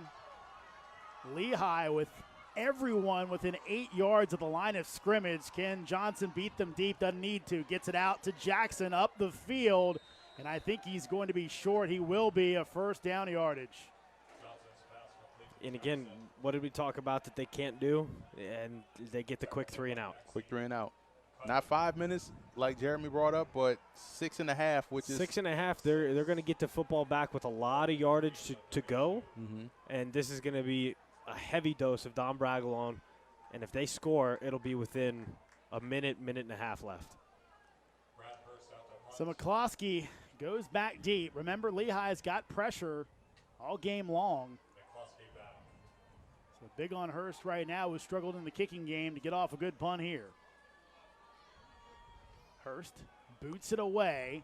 Speaker 1: Lehigh with everyone within 8 yards of the line of scrimmage. Can Johnson beat them deep? Doesn't need to. Gets it out to Jackson up the field, and I think he's going to be short. He will be a 1st down yardage.
Speaker 3: And again, what did we talk about that they can't do? And they get the quick 3 and out.
Speaker 2: Quick 3 and out. Not 5 minutes like Jeremy brought up, but 6.5, which is
Speaker 3: 6.5. They're going to get the football back with a lot of yardage to go, and this is going to be a heavy dose of Don Bragalone. And if they score, it'll be within a minute and a half left.
Speaker 1: So McCloskey goes back deep. Remember, Lehigh's got pressure all game long. So big on Hurst right now, who struggled in the kicking game to get off a good punt here. Hurst boots it away.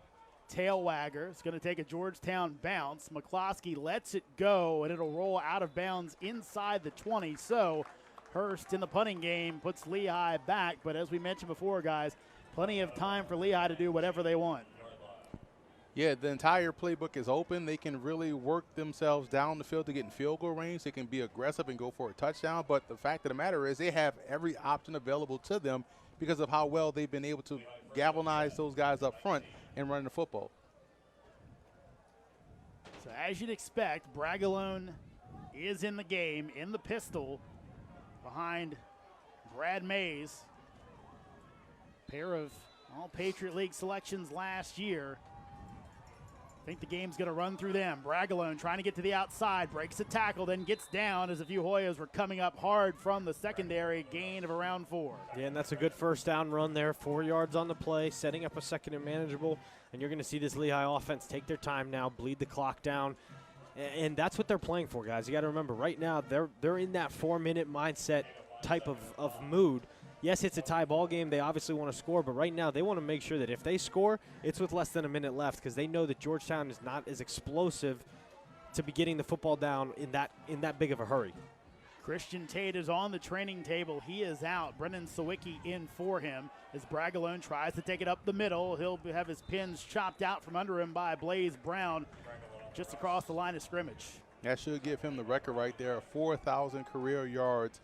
Speaker 1: Tail wagger. It's going to take a Georgetown bounce. McCloskey lets it go, and it'll roll out of bounds inside the 20. So Hurst in the punting game puts Lehigh back. But as we mentioned before, guys, plenty of time for Lehigh to do whatever they want.
Speaker 2: Yeah, the entire playbook is open. They can really work themselves down the field to get in field goal range. They can be aggressive and go for a touchdown. But the fact of the matter is they have every option available to them because of how well they've been able to galvanize those guys up front and run the football.
Speaker 1: So as you'd expect, Bragalone is in the game, in the pistol, behind Brad Mays. Pair of all Patriot League selections last year. I think the game's going to run through them. Bragalone trying to get to the outside, breaks a tackle, then gets down as a few Hoyas were coming up hard from the secondary, gain of around 4.
Speaker 3: Yeah, and that's a good 1st down run there. 4 yards on the play, setting up a 2nd and manageable. And you're going to see this Lehigh offense take their time now, bleed the clock down. And that's what they're playing for, guys. You got to remember, right now, they're in that 4-minute mindset type of mood. Yes, it's a tie ball game. They obviously want to score, but right now they want to make sure that if they score, it's with less than a minute left because they know that Georgetown is not as explosive to be getting the football down in that big of a hurry.
Speaker 1: Christian Tate is on the training table. He is out. Brendan Sawicki in for him as Bragalone tries to take it up the middle. He'll have his pins chopped out from under him by Blaze Brown just across the line of scrimmage.
Speaker 2: That should give him the record right there, 4,000 career yards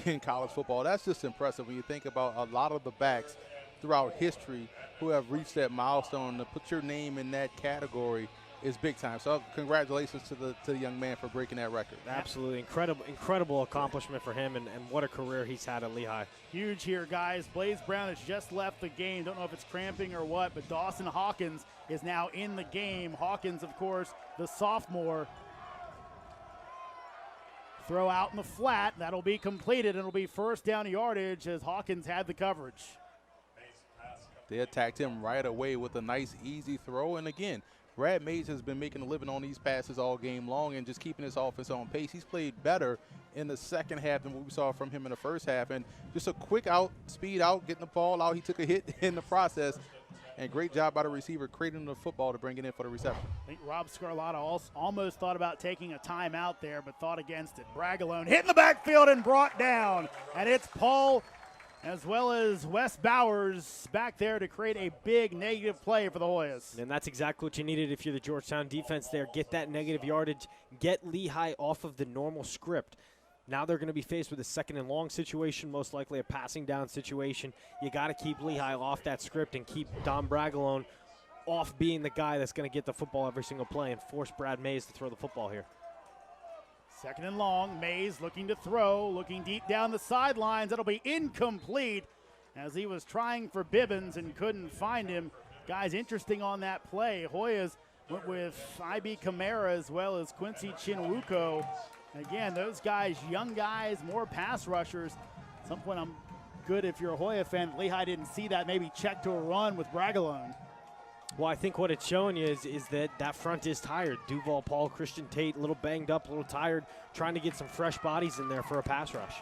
Speaker 2: in college football. That's just impressive when you think about a lot of the backs throughout history who have reached that milestone. To put your name in that category is big time. So congratulations to the young man for breaking that record.
Speaker 3: Absolutely incredible accomplishment for him, and what a career he's had at Lehigh.
Speaker 1: Huge here, guys. Blaze Brown has just left the game. Don't know if it's cramping or what, but Dawson Hawkins is now in the game. Hawkins, of course, the sophomore. Throw out in the flat. That'll be completed. It'll be first down yardage as Hawkins had the coverage.
Speaker 2: They attacked him right away with a nice, easy throw. And again, Brad Mays has been making a living on these passes all game long and just keeping his offense on pace. He's played better in the second half than what we saw from him in the first half. And just a quick out, speed out, getting the ball out. He took a hit in the process. And great job by the receiver creating the football to bring it in for the reception.
Speaker 1: I think Rob Scarlatta almost thought about taking a timeout there, but thought against it. Bragalone hit in the backfield and brought down. And it's Paul as well as Wes Bowers back there to create a big negative play for the Hoyas.
Speaker 3: And that's exactly what you needed if you're the Georgetown defense there. Get that negative yardage, get Lehigh off of the normal script. Now they're going to be faced with a second and long situation, most likely a passing down situation. You got to keep Lehigh off that script and keep Dom Bragalone off being the guy that's going to get the football every single play and force Brad Mays to throw the football here.
Speaker 1: Second and long, Mays looking to throw, looking deep down the sidelines. That'll be incomplete as he was trying for Bibbins and couldn't find him. Guys, interesting on that play. Hoyas went with IB Kamara as well as Quincy Chinwuko. Again, those guys, young guys, more pass rushers. At some point, I'm good if you're a Hoya fan. Lehigh didn't see that, maybe check to a run with Bragalone.
Speaker 3: Well, I think what it's showing you is that front is tired. Duval, Paul, Christian Tate, a little banged up, a little tired, trying to get some fresh bodies in there for a pass rush.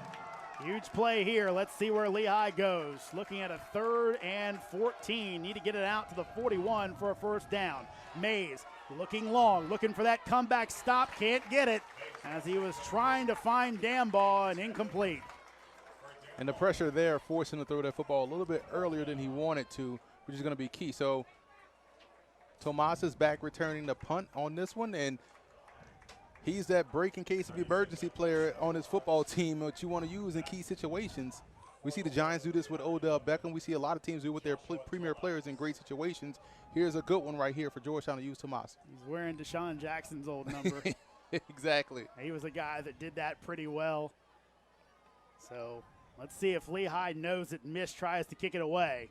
Speaker 1: Huge play here. Let's see where Lehigh goes. Looking at a 3rd and 14. Need to get it out to the 41 for a first down. Mays looking long, looking for that comeback stop. Can't get it as he was trying to find Dambaugh and incomplete.
Speaker 2: And the pressure there forced him to throw that football a little bit earlier than he wanted to, which is going to be key. So Tomas is back returning the punt on this one, and he's that break in case of emergency player on his football team, which you want to use in key situations. We see the Giants do this with Odell Beckham. We see a lot of teams do it with their premier players in great situations. Here's a good one right here for Georgetown to use Tomas.
Speaker 1: He's wearing Deshaun Jackson's old number.
Speaker 2: Exactly.
Speaker 1: He was a guy that did that pretty well. So let's see if Lehigh knows it. Miss tries to kick it away.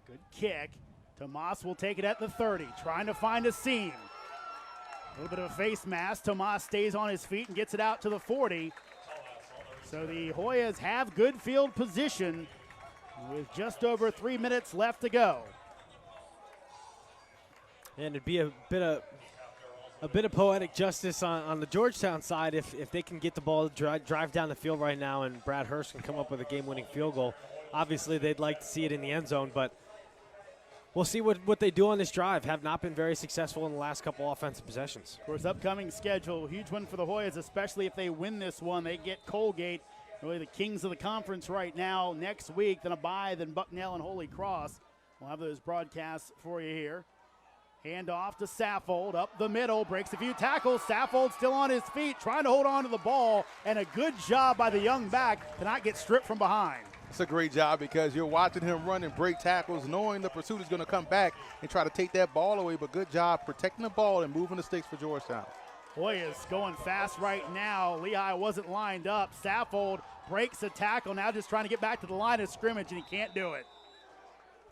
Speaker 1: Good kick. Tomas will take it at the 30, trying to find a seam. A little bit of a face mask. Tomas stays on his feet and gets it out to the 40. So the Hoyas have good field position with just over 3 minutes left to go.
Speaker 3: And it'd be a bit of poetic justice on the Georgetown side if they can get the ball, drive down the field right now, and Brad Hurst can come up with a game-winning field goal. Obviously, they'd like to see it in the end zone, but we'll see what they do on this drive. Have not been very successful in the last couple offensive possessions.
Speaker 1: Of course, upcoming schedule, huge one for the Hoyas, especially if they win this one. They get Colgate, really the kings of the conference right now, next week, then a bye, then Bucknell and Holy Cross. We'll have those broadcasts for you here. Hand off to Saffold, up the middle, breaks a few tackles. Saffold still on his feet, trying to hold on to the ball, and a good job by the young back to not get stripped from behind.
Speaker 2: It's a great job because you're watching him run and break tackles, knowing the pursuit is going to come back and try to take that ball away, but good job protecting the ball and moving the sticks for Georgetown.
Speaker 1: Hoyas going fast right now. Lehigh wasn't lined up. Saffold breaks a tackle, now just trying to get back to the line of scrimmage, and he can't do it.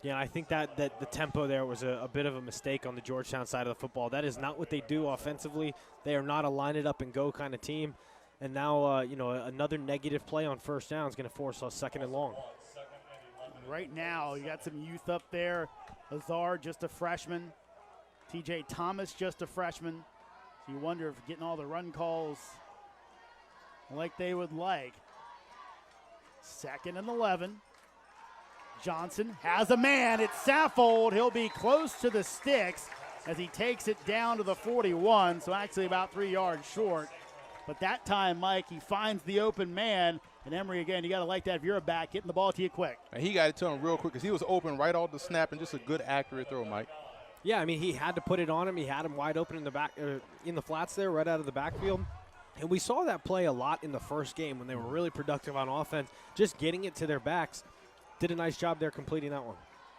Speaker 3: Yeah, I think that the tempo there was a bit of a mistake on the Georgetown side of the football. That is not what they do offensively. They are not a line-it-up-and-go kind of team. And now, another negative play on first down is going to force us 2nd and long.
Speaker 1: Right now, you got some youth up there. Lazard, just a freshman. TJ Thomas, just a freshman. So you wonder if getting all the run calls like they would like. 2nd and 11. Johnson has a man. It's Saffold. He'll be close to the sticks as he takes it down to the 41, so actually about 3 yards short. But that time, Mike, he finds the open man. And Emery, again, you got to like that if you're a back, getting the ball to you quick.
Speaker 2: And he got it to him real quick because he was open right off the snap, and just a good, accurate throw, Mike.
Speaker 3: Yeah, I mean, he had to put it on him. He had him wide open in the back, in the flats there, right out of the backfield. And we saw that play a lot in the first game when they were really productive on offense, just getting it to their backs. Did a nice job there completing that one.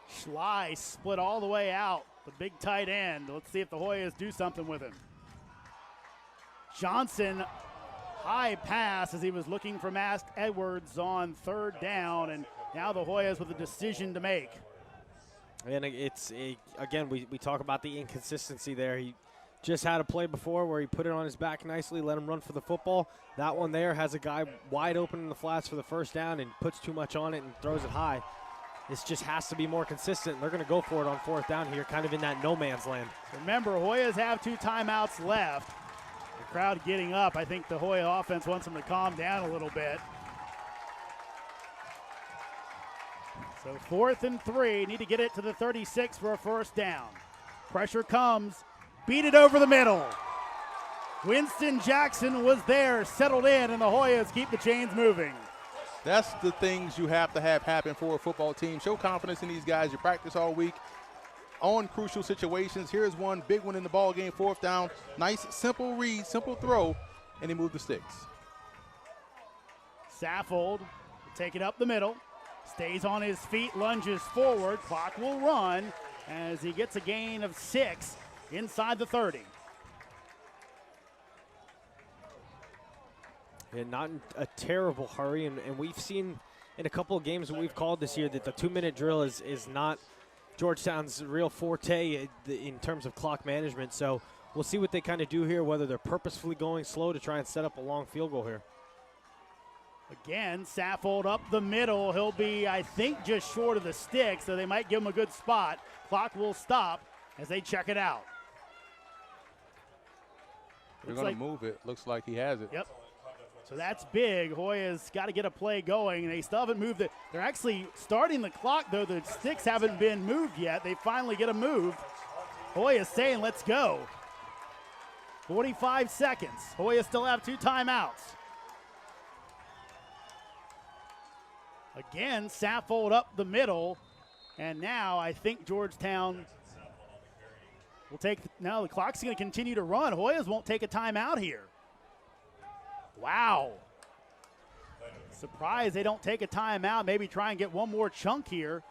Speaker 1: Schley split all the way out, the big tight end. Let's see if the Hoyas do something with him. Johnson, high pass as he was looking for Mask Edwards on third down, and now the Hoyas with a decision to make.
Speaker 3: And again, we talk about the inconsistency there. He just had a play before where he put it on his back nicely, let him run for the football. That one there has a guy wide open in the flats for the first down and puts too much on it and throws it high. This just has to be more consistent. They're going to go for it on fourth down here, kind of in that no man's land.
Speaker 1: Remember, Hoyas have 2 timeouts left. The crowd getting up. I think the Hoya offense wants them to calm down a little bit. So 4th and 3, need to get it to the 36 for a first down. Pressure comes, beat it over the middle. Winston Jackson was there, settled in, and the Hoyas keep the chains moving.
Speaker 2: That's the things you have to have happen for a football team. Show confidence in these guys. You practice all week on crucial situations. Here's one big one in the ball game, 4th down. Nice, simple read, simple throw, and he moved the sticks.
Speaker 1: Saffold will take it up the middle. Stays on his feet, lunges forward. Clock will run as he gets a gain of 6 inside the 30.
Speaker 3: And not in a terrible hurry, and we've seen in a couple of games that we've called this year that the 2-minute drill is not Georgetown's real forte in terms of clock management. So we'll see what they kind of do here, whether they're purposefully going slow to try and set up a long field goal here.
Speaker 1: Again, Saffold up the middle. He'll be, I think, just short of the stick, so they might give him a good spot. Clock will stop as they check it out.
Speaker 2: They're going to move it. Looks like he has it.
Speaker 1: Yep. So that's big. Hoya's got to get a play going. They still haven't moved it. They're actually starting the clock, though. The sticks haven't been moved yet. They finally get a move. Hoya's saying, let's go. 45 seconds. Hoya still have 2 timeouts. Again, Saffold up the middle. And now I think Georgetown will take, now the clock's going to continue to run. Hoyas won't take a timeout here. Wow. Surprised they don't take a timeout. Maybe try and get one more chunk here.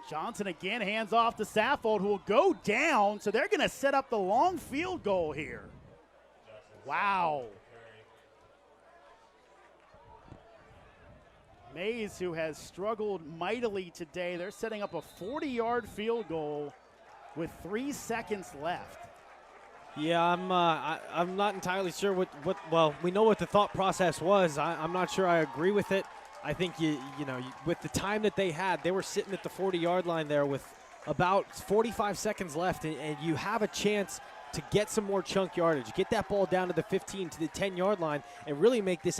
Speaker 1: Johnson again hands off to Saffold, who will go down. So they're going to set up the long field goal here. Wow. Mays, who has struggled mightily today, they're setting up a 40-yard field goal with 3 seconds left.
Speaker 3: Yeah, I'm not entirely sure well, we know what the thought process was. I'm not sure I agree with it. I think, with the time that they had, they were sitting at the 40-yard line there with about 45 seconds left, and you have a chance to get some more chunk yardage, get that ball down to the 15 to the 10-yard line, and really make this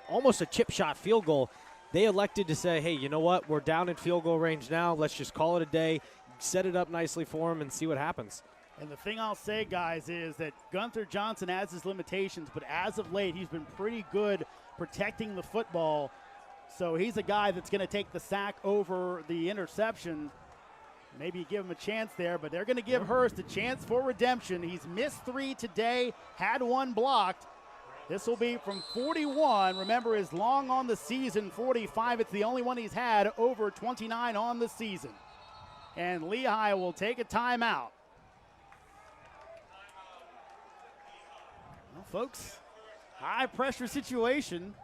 Speaker 3: almost a chip shot field goal. They elected to say, hey, you know what? We're down in field goal range now. Let's just call it a day, set it up nicely for them, and see what happens.
Speaker 1: And the thing I'll say, guys, is that Gunther Johnson has his limitations, but as of late, he's been pretty good protecting the football. So he's a guy that's going to take the sack over the interception. Maybe you give him a chance there, but they're going to give Hurst a chance for redemption. He's missed 3 today, had 1 blocked. This will be from 41. Remember, his long on the season, 45. It's the only one he's had over 29 on the season. And Lehigh will take a timeout. Well, folks, high-pressure situation.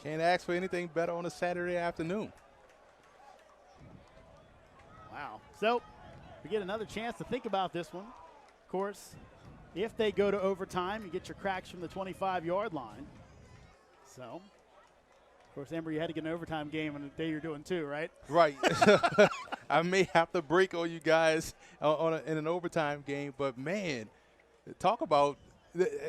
Speaker 2: Can't ask for anything better on a Saturday afternoon.
Speaker 1: Wow. So we get another chance to think about this one. Of course, if they go to overtime, you get your cracks from the 25-yard line. So, of course, Amber, you had to get an overtime game on the day you're doing too, right?
Speaker 2: Right. I may have to break on you guys in an overtime game, but, man, talk about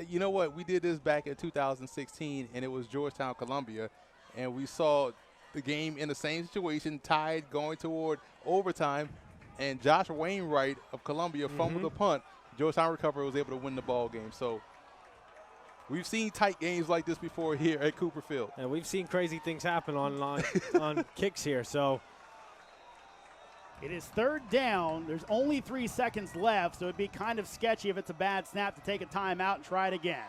Speaker 2: you know what? We did this back in 2016, and it was Georgetown, Columbia, and we saw the game in the same situation, tied, going toward overtime, and Josh Wainwright of Columbia fumbled the punt. Georgetown recovered, was able to win the ball game. So we've seen tight games like this before here at Cooper Field.
Speaker 3: And we've seen crazy things happen on kicks here. So
Speaker 1: it is 3rd down. There's only 3 seconds left, so it'd be kind of sketchy if it's a bad snap to take a timeout and try it again.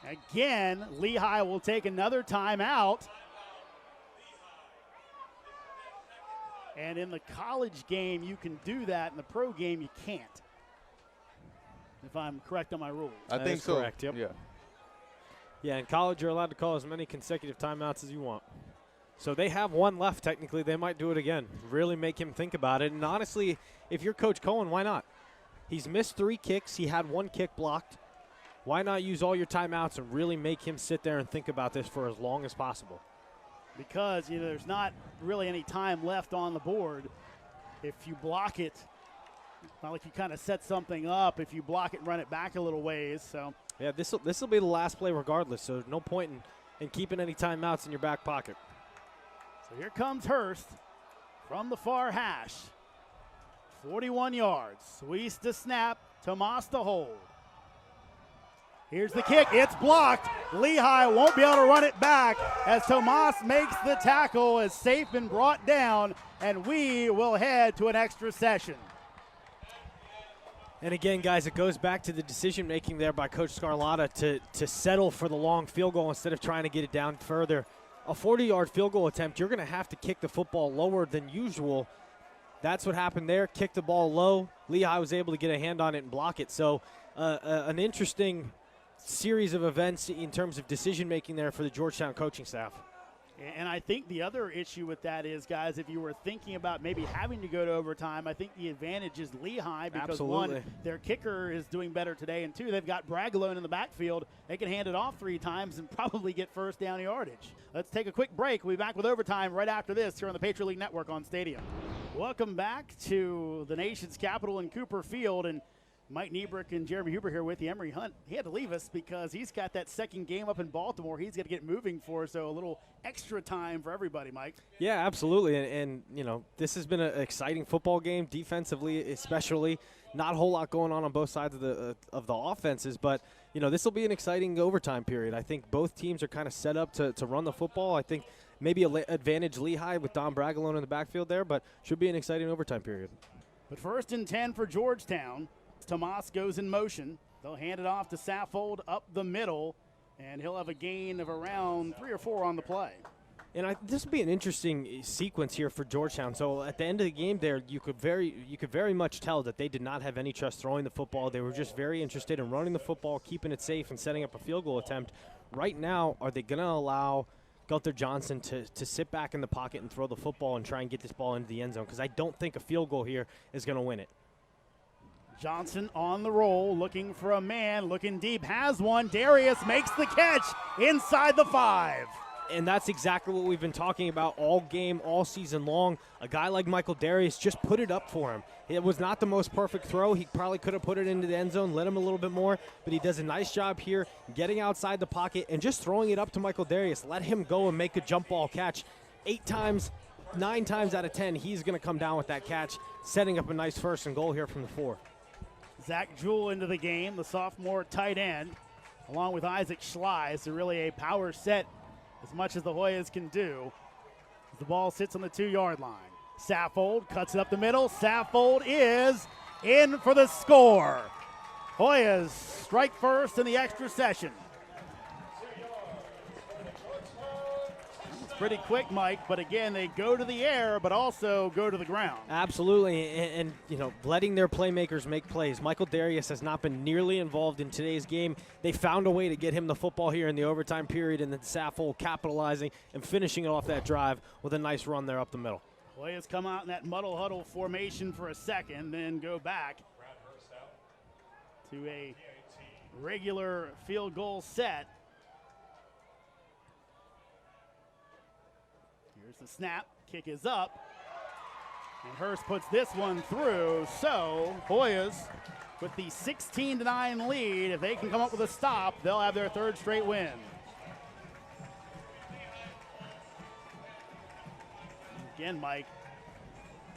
Speaker 1: Again, Lehigh will take another timeout. And in the college game, you can do that. In the pro game, you can't. If I'm correct on my rules.
Speaker 2: I think so.
Speaker 3: Correct, yep.
Speaker 2: Yeah.
Speaker 3: Yeah, in college, you're allowed to call as many consecutive timeouts as you want. So they have 1 left, technically. They might do it again. Really make him think about it. And honestly, if you're Coach Cohen, why not? He's missed 3 kicks. He had 1 kick blocked. Why not use all your timeouts and really make him sit there and think about this for as long as possible?
Speaker 1: Because there's not really any time left on the board. If you block it, not like you kind of set something up. If you block it and run it back a little ways. So
Speaker 3: yeah, this will be the last play regardless. So no point in keeping any timeouts in your back pocket.
Speaker 1: So here comes Hurst from the far hash. 41 yards. Suisse to snap. Tomas to hold. Here's the kick. It's blocked. Lehigh won't be able to run it back as Tomas makes the tackle, as safe and brought down, and we will head to an extra session.
Speaker 3: And again, guys, it goes back to the decision-making there by Coach Scarlatta to settle for the long field goal instead of trying to get it down further. A 40-yard field goal attempt, you're going to have to kick the football lower than usual. That's what happened there. Kick the ball low. Lehigh was able to get a hand on it and block it. So an interesting series of events in terms of decision-making there for the Georgetown coaching staff.
Speaker 1: And I think the other issue with that is, guys, if you were thinking about maybe having to go to overtime, I think the advantage is Lehigh because,
Speaker 3: Absolutely.
Speaker 1: 1, their kicker is doing better today, and 2, they've got Bragalone in the backfield. They can hand it off 3 times and probably get first down yardage. Let's take a quick break. We'll be back with overtime right after this here on the Patriot League Network on Stadium. Welcome back to the nation's capital in Cooper Field, and Mike Niebrick and Jeremy Huber here with you. Emery Hunt, he had to leave us because he's got that second game up in Baltimore. He's got to get moving for, so a little extra time for everybody, Mike.
Speaker 3: Yeah, absolutely. And this has been an exciting football game, defensively especially. Not a whole lot going on both sides of the offenses, but, this will be an exciting overtime period. I think both teams are kind of set up to run the football. I think maybe advantage Lehigh with Don Bragalone in the backfield there, but should be an exciting overtime period.
Speaker 1: But 1st and 10 for Georgetown. Tomas goes in motion. They'll hand it off to Saffold up the middle, and he'll have a gain of around 3 or 4 on the play.
Speaker 3: And this will be an interesting sequence here for Georgetown. So at the end of the game there, you could very much tell that they did not have any trust throwing the football. They were just very interested in running the football, keeping it safe, and setting up a field goal attempt. Right now, are they going to allow Gunther Johnson to sit back in the pocket and throw the football and try and get this ball into the end zone? Because I don't think a field goal here is going to win it.
Speaker 1: Johnson on the roll, looking for a man, looking deep, has one. Darius makes the catch inside the 5.
Speaker 3: And that's exactly what we've been talking about all game, all season long. A guy like Michael Darius just put it up for him. It was not the most perfect throw. He probably could have put it into the end zone, let him a little bit more, but he does a nice job here getting outside the pocket and just throwing it up to Michael Darius. Let him go and make a jump ball catch. 9 times out of 10, he's going to come down with that catch, setting up a nice 1st and goal here from the 4.
Speaker 1: Zach Jewell into the game, the sophomore tight end, along with Isaac Schley. So really a power set as much as the Hoyas can do. The ball sits on the 2-yard line. Saffold cuts it up the middle. Saffold is in for the score. Hoyas strike first in the extra session. Pretty quick, Mike, but again, they go to the air, but also go to the ground.
Speaker 3: Absolutely, and letting their playmakers make plays. Michael Darius has not been nearly involved in today's game. They found a way to get him the football here in the overtime period, and then Saffold capitalizing and finishing off that drive with a nice run there up the middle.
Speaker 1: Hoyas come out in that muddle huddle formation for a second, then go back to a regular field goal set. Here's the snap, kick is up, and Hurst puts this one through. So Hoyas with the 16-9 lead. If they can come up with a stop, they'll have their 3rd straight win. Again, Mike,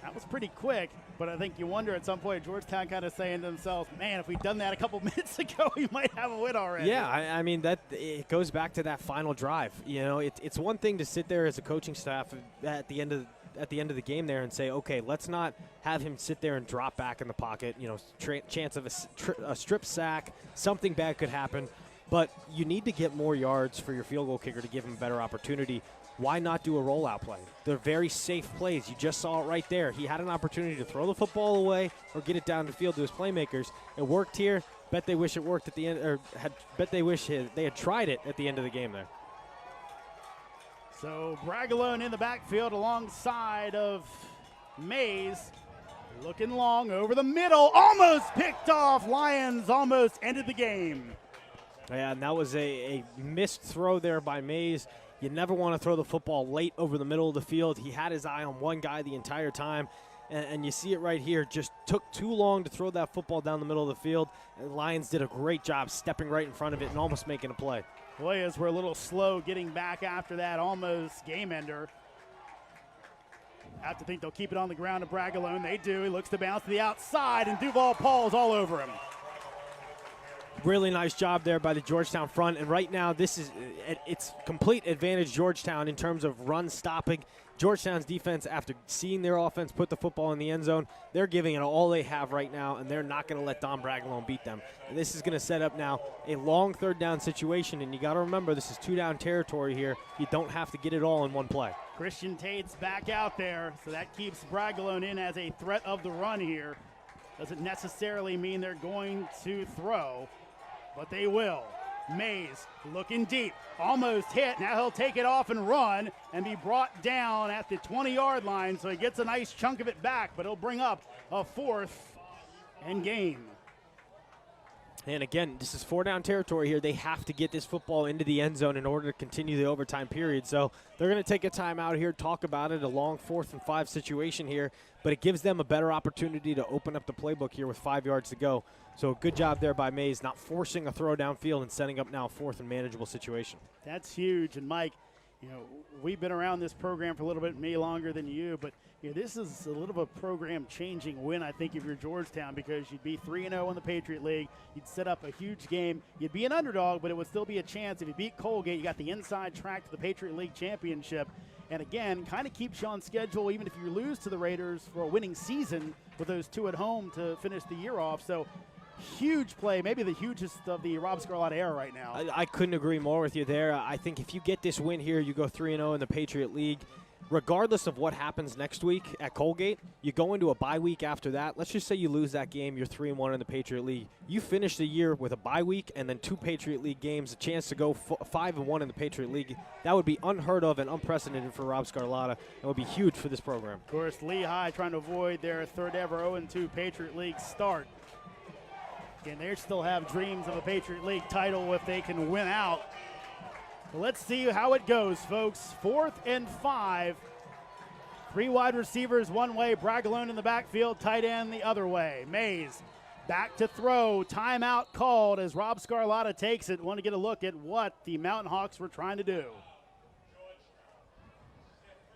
Speaker 1: That was pretty quick, but I think you wonder at some point Georgetown kind of saying to themselves, man, if we'd done that a couple minutes ago, we might have a win already.
Speaker 3: Yeah, I mean, that it goes back to that final drive. You know, it's one thing to sit there as a coaching staff at the end of the game there and say, okay, let's not have him sit there and drop back in the pocket. You know, chance of a strip sack, something bad could happen. But you need to get more yards for your field goal kicker to give him a better opportunity. Why not do a rollout play? They're very safe plays. You just saw it right there. He had an opportunity to throw the football away or get it down the field to his playmakers. It worked here. Bet they wish it worked at the end, or bet they wish they had tried it at the end of the game there.
Speaker 1: So Bragalone in the backfield alongside of Mays. Looking long over the middle. Almost picked off. Lions almost ended the game.
Speaker 3: Yeah, and that was a missed throw there by Mays. You never want to throw the football late over the middle of the field. He had his eye on one guy the entire time, and you see it right here. Just took too long to throw that football down the middle of the field. And the Lions did a great job stepping right in front of it and almost making a play.
Speaker 1: Hoyas were a little slow getting back after that almost game ender. Have to think they'll keep it on the ground to Bragalone. They do. He looks to bounce to the outside, and Duval Paul's all over him.
Speaker 3: Really nice job there by the Georgetown front, and right now it's complete advantage Georgetown in terms of run stopping. Georgetown's defense, after seeing their offense put the football in the end zone, they're giving it all they have right now, and they're not going to let Dom Bragalone beat them. And this is going to set up now a long third down situation, and you got to remember this is 2-down territory here. You don't have to get it all in one play.
Speaker 1: Christian Tate's back out there, so that keeps Bragalone in as a threat of the run here. Doesn't necessarily mean they're going to throw, but they will. Mays looking deep, almost hit. Now he'll take it off and run and be brought down at the 20-yard line, so he gets a nice chunk of it back, but he'll bring up a 4th and game.
Speaker 3: And again, this is 4-down territory here. They have to get this football into the end zone in order to continue the overtime period. So they're going to take a timeout here, talk about it, a long 4th and 5 situation here, but it gives them a better opportunity to open up the playbook here with 5 yards to go. So good job there by Mays, not forcing a throw downfield and setting up now a 4th and manageable situation.
Speaker 1: That's huge. And Mike, you know, we've been around this program for a little bit, me longer than you, but you know, this is a little of a program-changing win, I think, if you're Georgetown, because you'd be 3-0 in the Patriot League. You'd set up a huge game. You'd be an underdog, but it would still be a chance. If you beat Colgate, you got the inside track to the Patriot League championship. And again, kind of keeps you on schedule, even if you lose to the Raiders, for a winning season with those 2 at home to finish the year off. So huge play, maybe the hugest of the Rob Scarlett era right now.
Speaker 3: I couldn't agree more with you there. I think if you get this win here, you go 3-0 in the Patriot League. Regardless of what happens next week at Colgate, you go into a bye week after that. Let's just say you lose that game, you're 3-1 in the Patriot League. You finish the year with a bye week and then 2 Patriot League games, a chance to go 5-1 in the Patriot League. That would be unheard of and unprecedented for Rob Scarlett. It would be huge for this program.
Speaker 1: Of course, Lehigh trying to avoid their 3rd ever 0-2 Patriot League start. Again, they still have dreams of a Patriot League title if they can win out. Let's see how it goes, folks. 4th and 5. 3 wide receivers one way, Bragalone in the backfield, tight end the other way. Mays back to throw, timeout called as Rob Scarlett takes it. Want to get a look at what the Mountain Hawks were trying to do.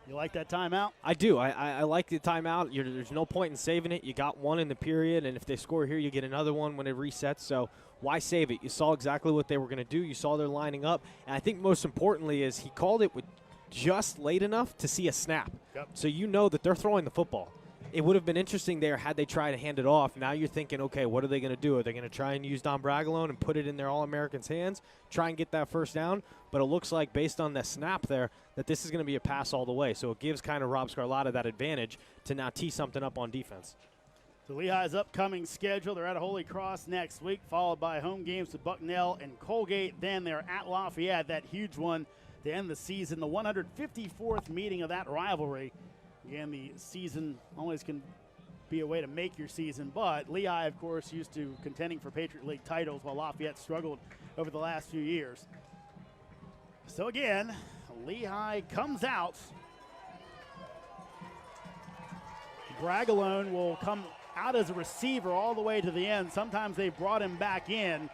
Speaker 1: You like that timeout?
Speaker 3: I do. I like the timeout. There's no point in saving it. You got one in the period, and if they score here, you get another one when it resets. So why save it? You saw exactly what they were going to do. You saw they're lining up. And I think most importantly is he called it with just late enough to see a snap.
Speaker 1: Yep.
Speaker 3: So you know that they're throwing the football. It would have been interesting there had they tried to hand it off. Now you're thinking, okay, what are they going to do? Are they going to try and use Dom Bragalone and put it in their All-Americans' hands, try and get that first down? But it looks like, based on the snap there, that this is going to be a pass all the way. So it gives kind of Rob Scarlett that advantage to now tee something up on defense.
Speaker 1: So Lehigh's upcoming schedule, they're at Holy Cross next week, followed by home games with Bucknell and Colgate. Then they're at Lafayette, that huge one to end the season, the 154th meeting of that rivalry. Again, the season always can be a way to make your season, but Lehigh, of course, used to contending for Patriot League titles while Lafayette struggled over the last few years. So again, Lehigh comes out. Bragalone will come out as a receiver all the way to the end. Sometimes they brought him back in.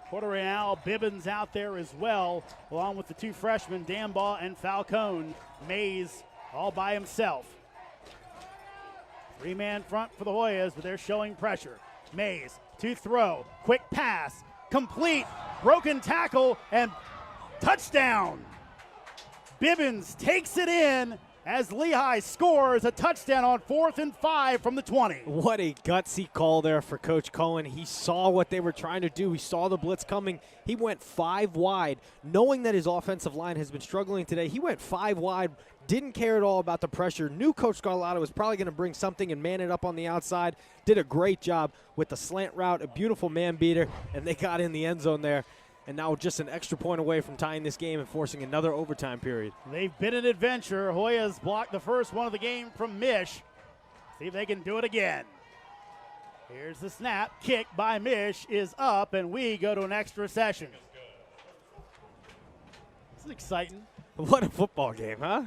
Speaker 1: Puerto Real, Bibbins out there as well, along with the 2 freshmen, Dambaugh and Falcone. Mays all by himself. Three-man front for the Hoyas, but they're showing pressure. Mays to throw. Quick pass. Complete. Broken tackle and touchdown. Bibbins takes it in as Lehigh scores a touchdown on 4th and 5 from the 20.
Speaker 3: What a gutsy call there for Coach Cohen. He saw what they were trying to do. He saw the blitz coming. He went 5 wide. Knowing that his offensive line has been struggling today, he went 5 wide, didn't care at all about the pressure, knew Coach Scarlatta was probably going to bring something and man it up on the outside. Did a great job with the slant route, a beautiful man beater, and they got in the end zone there. And now just an extra point away from tying this game and forcing another overtime period.
Speaker 1: They've been an adventure. Hoyas blocked the first one of the game from Mish. See if they can do it again. Here's the snap. Kick by Mish is up, and we go to an extra session. This is exciting.
Speaker 3: What a football game, huh?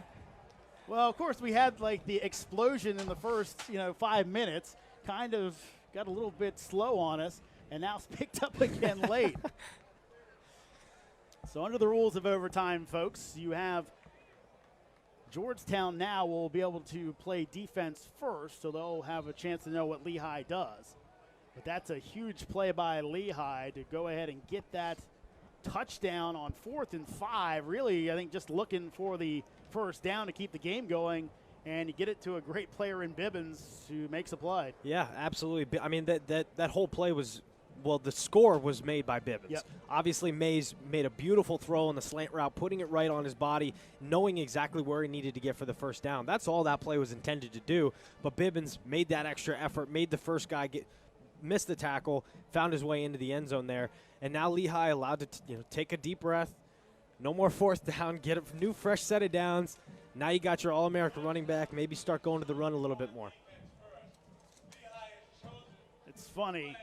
Speaker 1: Well, of course, we had like the explosion in the first, 5 minutes. Kind of got a little bit slow on us, and now it's picked up again late. So under the rules of overtime, folks, you have Georgetown now will be able to play defense first, so they'll have a chance to know what Lehigh does. But that's a huge play by Lehigh to go ahead and get that touchdown on 4th and 5. Really, I think just looking for the first down to keep the game going, and you get it to a great player in Bibbins who makes a play.
Speaker 3: Yeah, absolutely. I mean, that whole play was – well, the score was made by Bibbins.
Speaker 1: Yep.
Speaker 3: Obviously, Mays made a beautiful throw on the slant route, putting it right on his body, knowing exactly where he needed to get for the first down. That's all that play was intended to do. But Bibbins made that extra effort, made the first guy miss the tackle, found his way into the end zone there. And now Lehigh allowed to take a deep breath. No more 4th down. Get a new fresh set of downs. Now you got your All-American running back. Maybe start going to the run a little bit more.
Speaker 1: It's funny.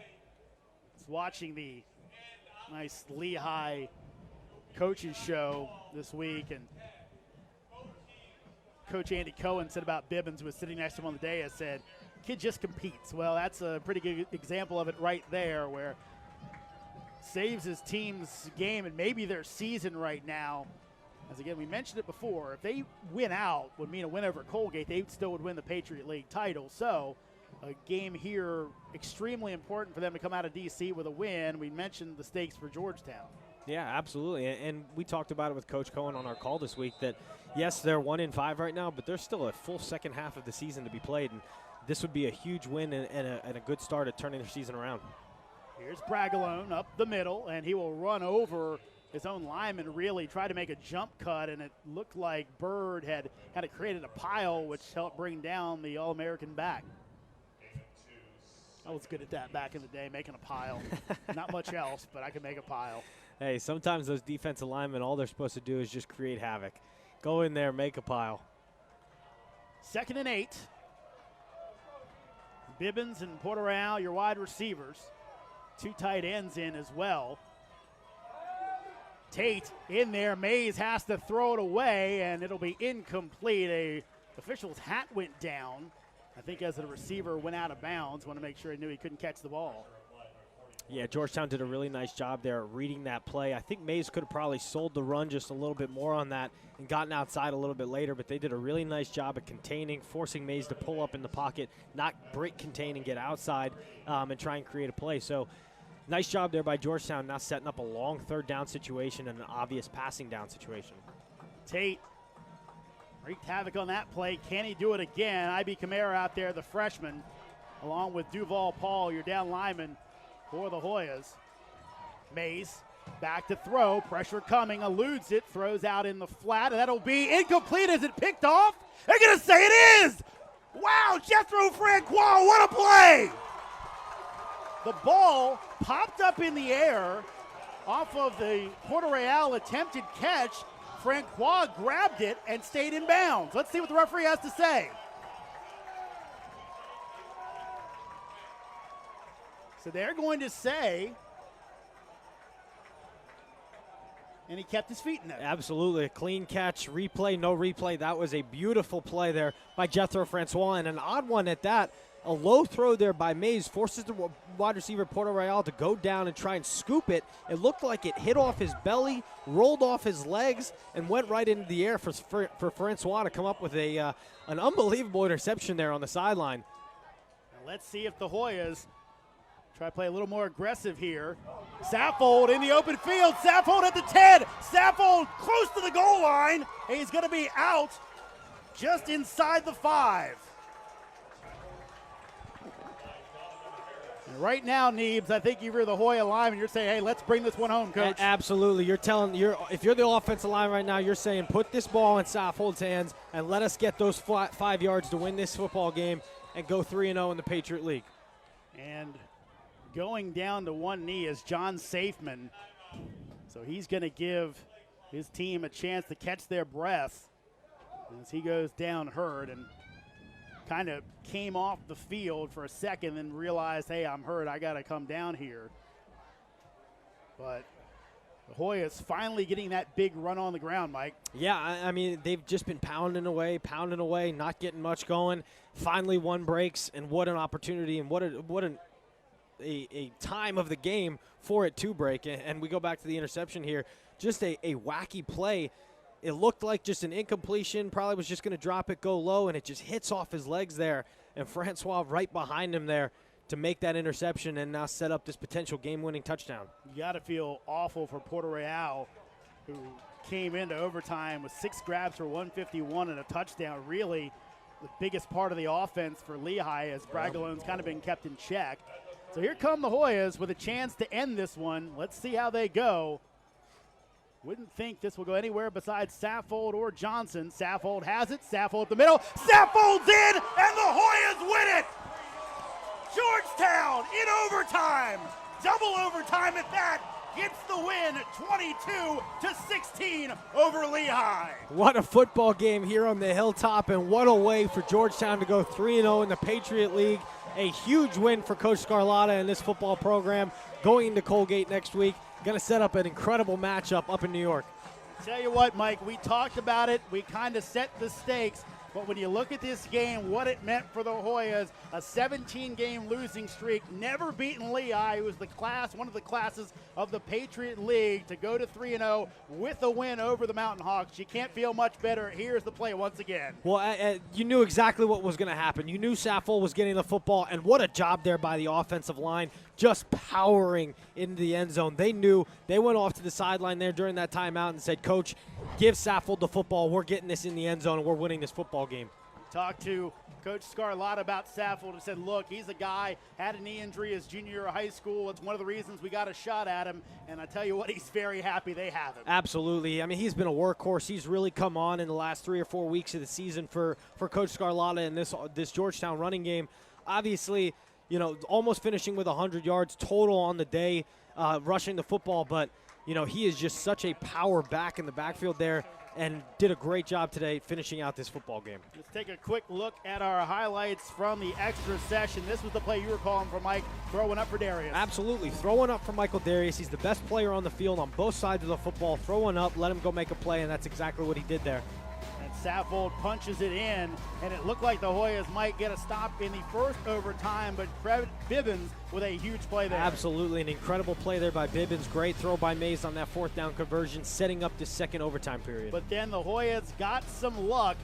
Speaker 1: Watching the nice Lehigh coaches show this week, and Coach Andy Cohen said about Bibbins, who was sitting next to him on the dais, said, kid just competes. Well, that's a pretty good example of it right there, where saves his team's game and maybe their season right now. As again, we mentioned it before, if they win out, would mean a win over Colgate, they still would win the Patriot League title. So a game here extremely important for them to come out of D.C. with a win. We mentioned the stakes for Georgetown.
Speaker 3: Yeah, absolutely. And we talked about it with Coach Cohen on our call this week that, yes, they're 1-5 right now, but there's still a full second half of the season to be played. And this would be a huge win and a good start at turning their season around.
Speaker 1: Here's Bragalone up the middle, and he will run over his own lineman, really try to make a jump cut, and it looked like Bird had created a pile, which helped bring down the All-American back. I was good at that back in the day, making a pile. Not much else, but I can make a pile.
Speaker 3: Hey, sometimes those defensive linemen, all they're supposed to do is just create havoc. Go in there, make a pile.
Speaker 1: 2nd and 8. Bibbins and Porterreal, your wide receivers. 2 tight ends in as well. Tate in there. Mays has to throw it away, and it'll be incomplete. A official's hat went down. I think as the receiver went out of bounds. Want to make sure he knew he couldn't catch the ball.
Speaker 3: Yeah, Georgetown did a really nice job there reading that play. I think Mays could have probably sold the run just a little bit more on that and gotten outside a little bit later, but they did a really nice job at containing, forcing Mays to pull up in the pocket, not break contain and get outside and try and create a play. So nice job there by Georgetown, now setting up a long 3rd down situation and an obvious passing down situation.
Speaker 1: Tate wreaked havoc on that play. Can he do it again? I.B. Kamara out there, the freshman, along with Duval Paul, your down lineman for the Hoyas. Mays back to throw. Pressure coming. Eludes it. Throws out in the flat. And that'll be incomplete. Is it picked off? They're going to say it is! Wow, Jethro Francois, what a play! The ball popped up in the air off of the Porterreal attempted catch. Francois grabbed it and stayed in bounds. Let's see what the referee has to say. So they're going to say, and he kept his feet in it.
Speaker 3: Absolutely. A clean catch, replay, no replay. That was a beautiful play there by Jethro Francois, and an odd one at that. A low throw there by Mays forces the wide receiver Porterreal to go down and try and scoop it. It looked like it hit off his belly, rolled off his legs, and went right into the air for Francois to come up with an unbelievable interception there on the sideline.
Speaker 1: Let's see if the Hoyas try to play a little more aggressive here. Saffold in the open field. Saffold at the 10. Saffold close to the goal line. He's going to be out just inside the 5. And right now, Neebs, I think you're the Hoya lineman. You're saying, hey, let's bring this one home, Coach.
Speaker 3: Absolutely. If you're the offensive line right now, you're saying put this ball in Saffold's hands and let us get those 5 yards to win this football game and go 3-0 in the Patriot League.
Speaker 1: And going down to one knee is John Safeman. So he's going to give his team a chance to catch their breath as he goes down hurt and kind of came off the field for a second and realized, hey, I'm hurt. I got to come down here. But the Hoyas finally getting that big run on the ground, Mike.
Speaker 3: Yeah, I mean, they've just been pounding away, not getting much going. Finally, one breaks, and what an opportunity and what a time of the game for it to break. And we go back to the interception here. Just a wacky play. It looked like just an incompletion, probably was just going to drop it, go low, and it just hits off his legs there. And Francois right behind him there to make that interception and now set up this potential game-winning touchdown.
Speaker 1: You got to feel awful for Puerto Real, who came into overtime with 6 grabs for 151 and a touchdown. Really the biggest part of the offense for Lehigh, as Bragalone's kind of been kept in check. So here come the Hoyas with a chance to end this one. Let's see how they go. Wouldn't think this will go anywhere besides Saffold or Johnson. Saffold has it. Saffold at the middle. Saffold's in, and the Hoyas win it! Georgetown in overtime. Double overtime at that. Gets the win, 22-16 over Lehigh.
Speaker 3: What a football game here on the hilltop, and what a way for Georgetown to go 3-0 in the Patriot League. A huge win for Coach Scarlatta and this football program going into Colgate next week. Going to set up an incredible matchup up in New York.
Speaker 1: Tell you what, Mike, we talked about it. We kind of set the stakes. But when you look at this game, what it meant for the Hoyas, a 17-game losing streak, never beaten Lehigh, who was one of the classes of the Patriot League, to go to 3-0 with a win over the Mountain Hawks. You can't feel much better. Here's the play once again.
Speaker 3: Well, you knew exactly what was going to happen. You knew Saffold was getting the football, and what a job there by the offensive line, just powering into the end zone. They knew. They went off to the sideline there during that timeout and said, Coach, give Saffold the football. We're getting this in the end zone, and we're winning this football game.
Speaker 1: Talked to Coach Scarlatta about Saffold and said, look, he's a guy, had a knee injury his junior year of high school. It's one of the reasons we got a shot at him. And I tell you what, he's very happy they have him.
Speaker 3: Absolutely. I mean, he's been a workhorse. He's really come on in the last 3 or 4 weeks of the season for Coach Scarlatta in this Georgetown running game. Obviously, you know, almost finishing with 100 yards total on the day, rushing the football. But, you know, he is just such a power back in the backfield there, and did a great job today finishing out this football game.
Speaker 1: Let's take a quick look at our highlights from the extra session. This was the play you were calling for, Mike, throwing up for Darius.
Speaker 3: Absolutely, throwing up for Michael Darius. He's the best player on the field on both sides of the football. Throwing up, let him go make a play, and that's exactly what he did there.
Speaker 1: And Saffold punches it in, and it looked like the Hoyas might get a stop in the first overtime, but Bibbins with a huge play there.
Speaker 3: Absolutely, an incredible play there by Bibbins. Great throw by Mays on that 4th down conversion, setting up the second overtime period.
Speaker 1: But then the Hoyas got some luck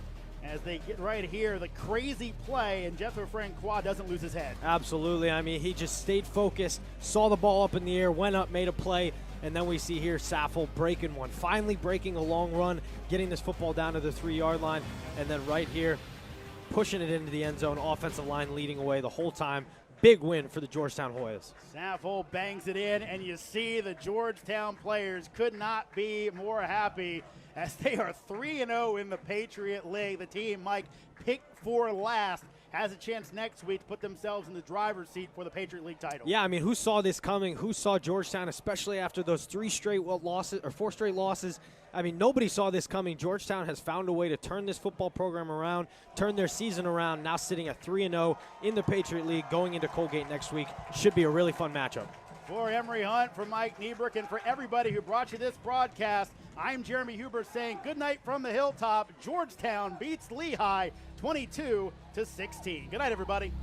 Speaker 1: as they get right here, the crazy play, and Jethro Francois doesn't lose his head.
Speaker 3: Absolutely. I mean, he just stayed focused, saw the ball up in the air, went up, made a play, and then we see here Saffold breaking one, finally breaking a long run, getting this football down to the 3-yard line, and then right here, pushing it into the end zone, offensive line leading away the whole time. Big win for the Georgetown Hoyas.
Speaker 1: Saffold bangs it in, and you see the Georgetown players could not be more happy as they are 3-0 in the Patriot League. The team, Mike, picked for last, has a chance next week to put themselves in the driver's seat for the Patriot League title.
Speaker 3: Yeah, I mean, who saw this coming? Who saw Georgetown, especially after those 4 straight losses? I mean, nobody saw this coming. Georgetown has found a way to turn this football program around, turn their season around, now sitting at 3-0 in the Patriot League going into Colgate next week. Should be a really fun matchup.
Speaker 1: For Emery Hunt, for Mike Niebrick, and for everybody who brought you this broadcast, I'm Jeremy Huber saying good night from the hilltop. Georgetown beats Lehigh 22-16. Good night, everybody.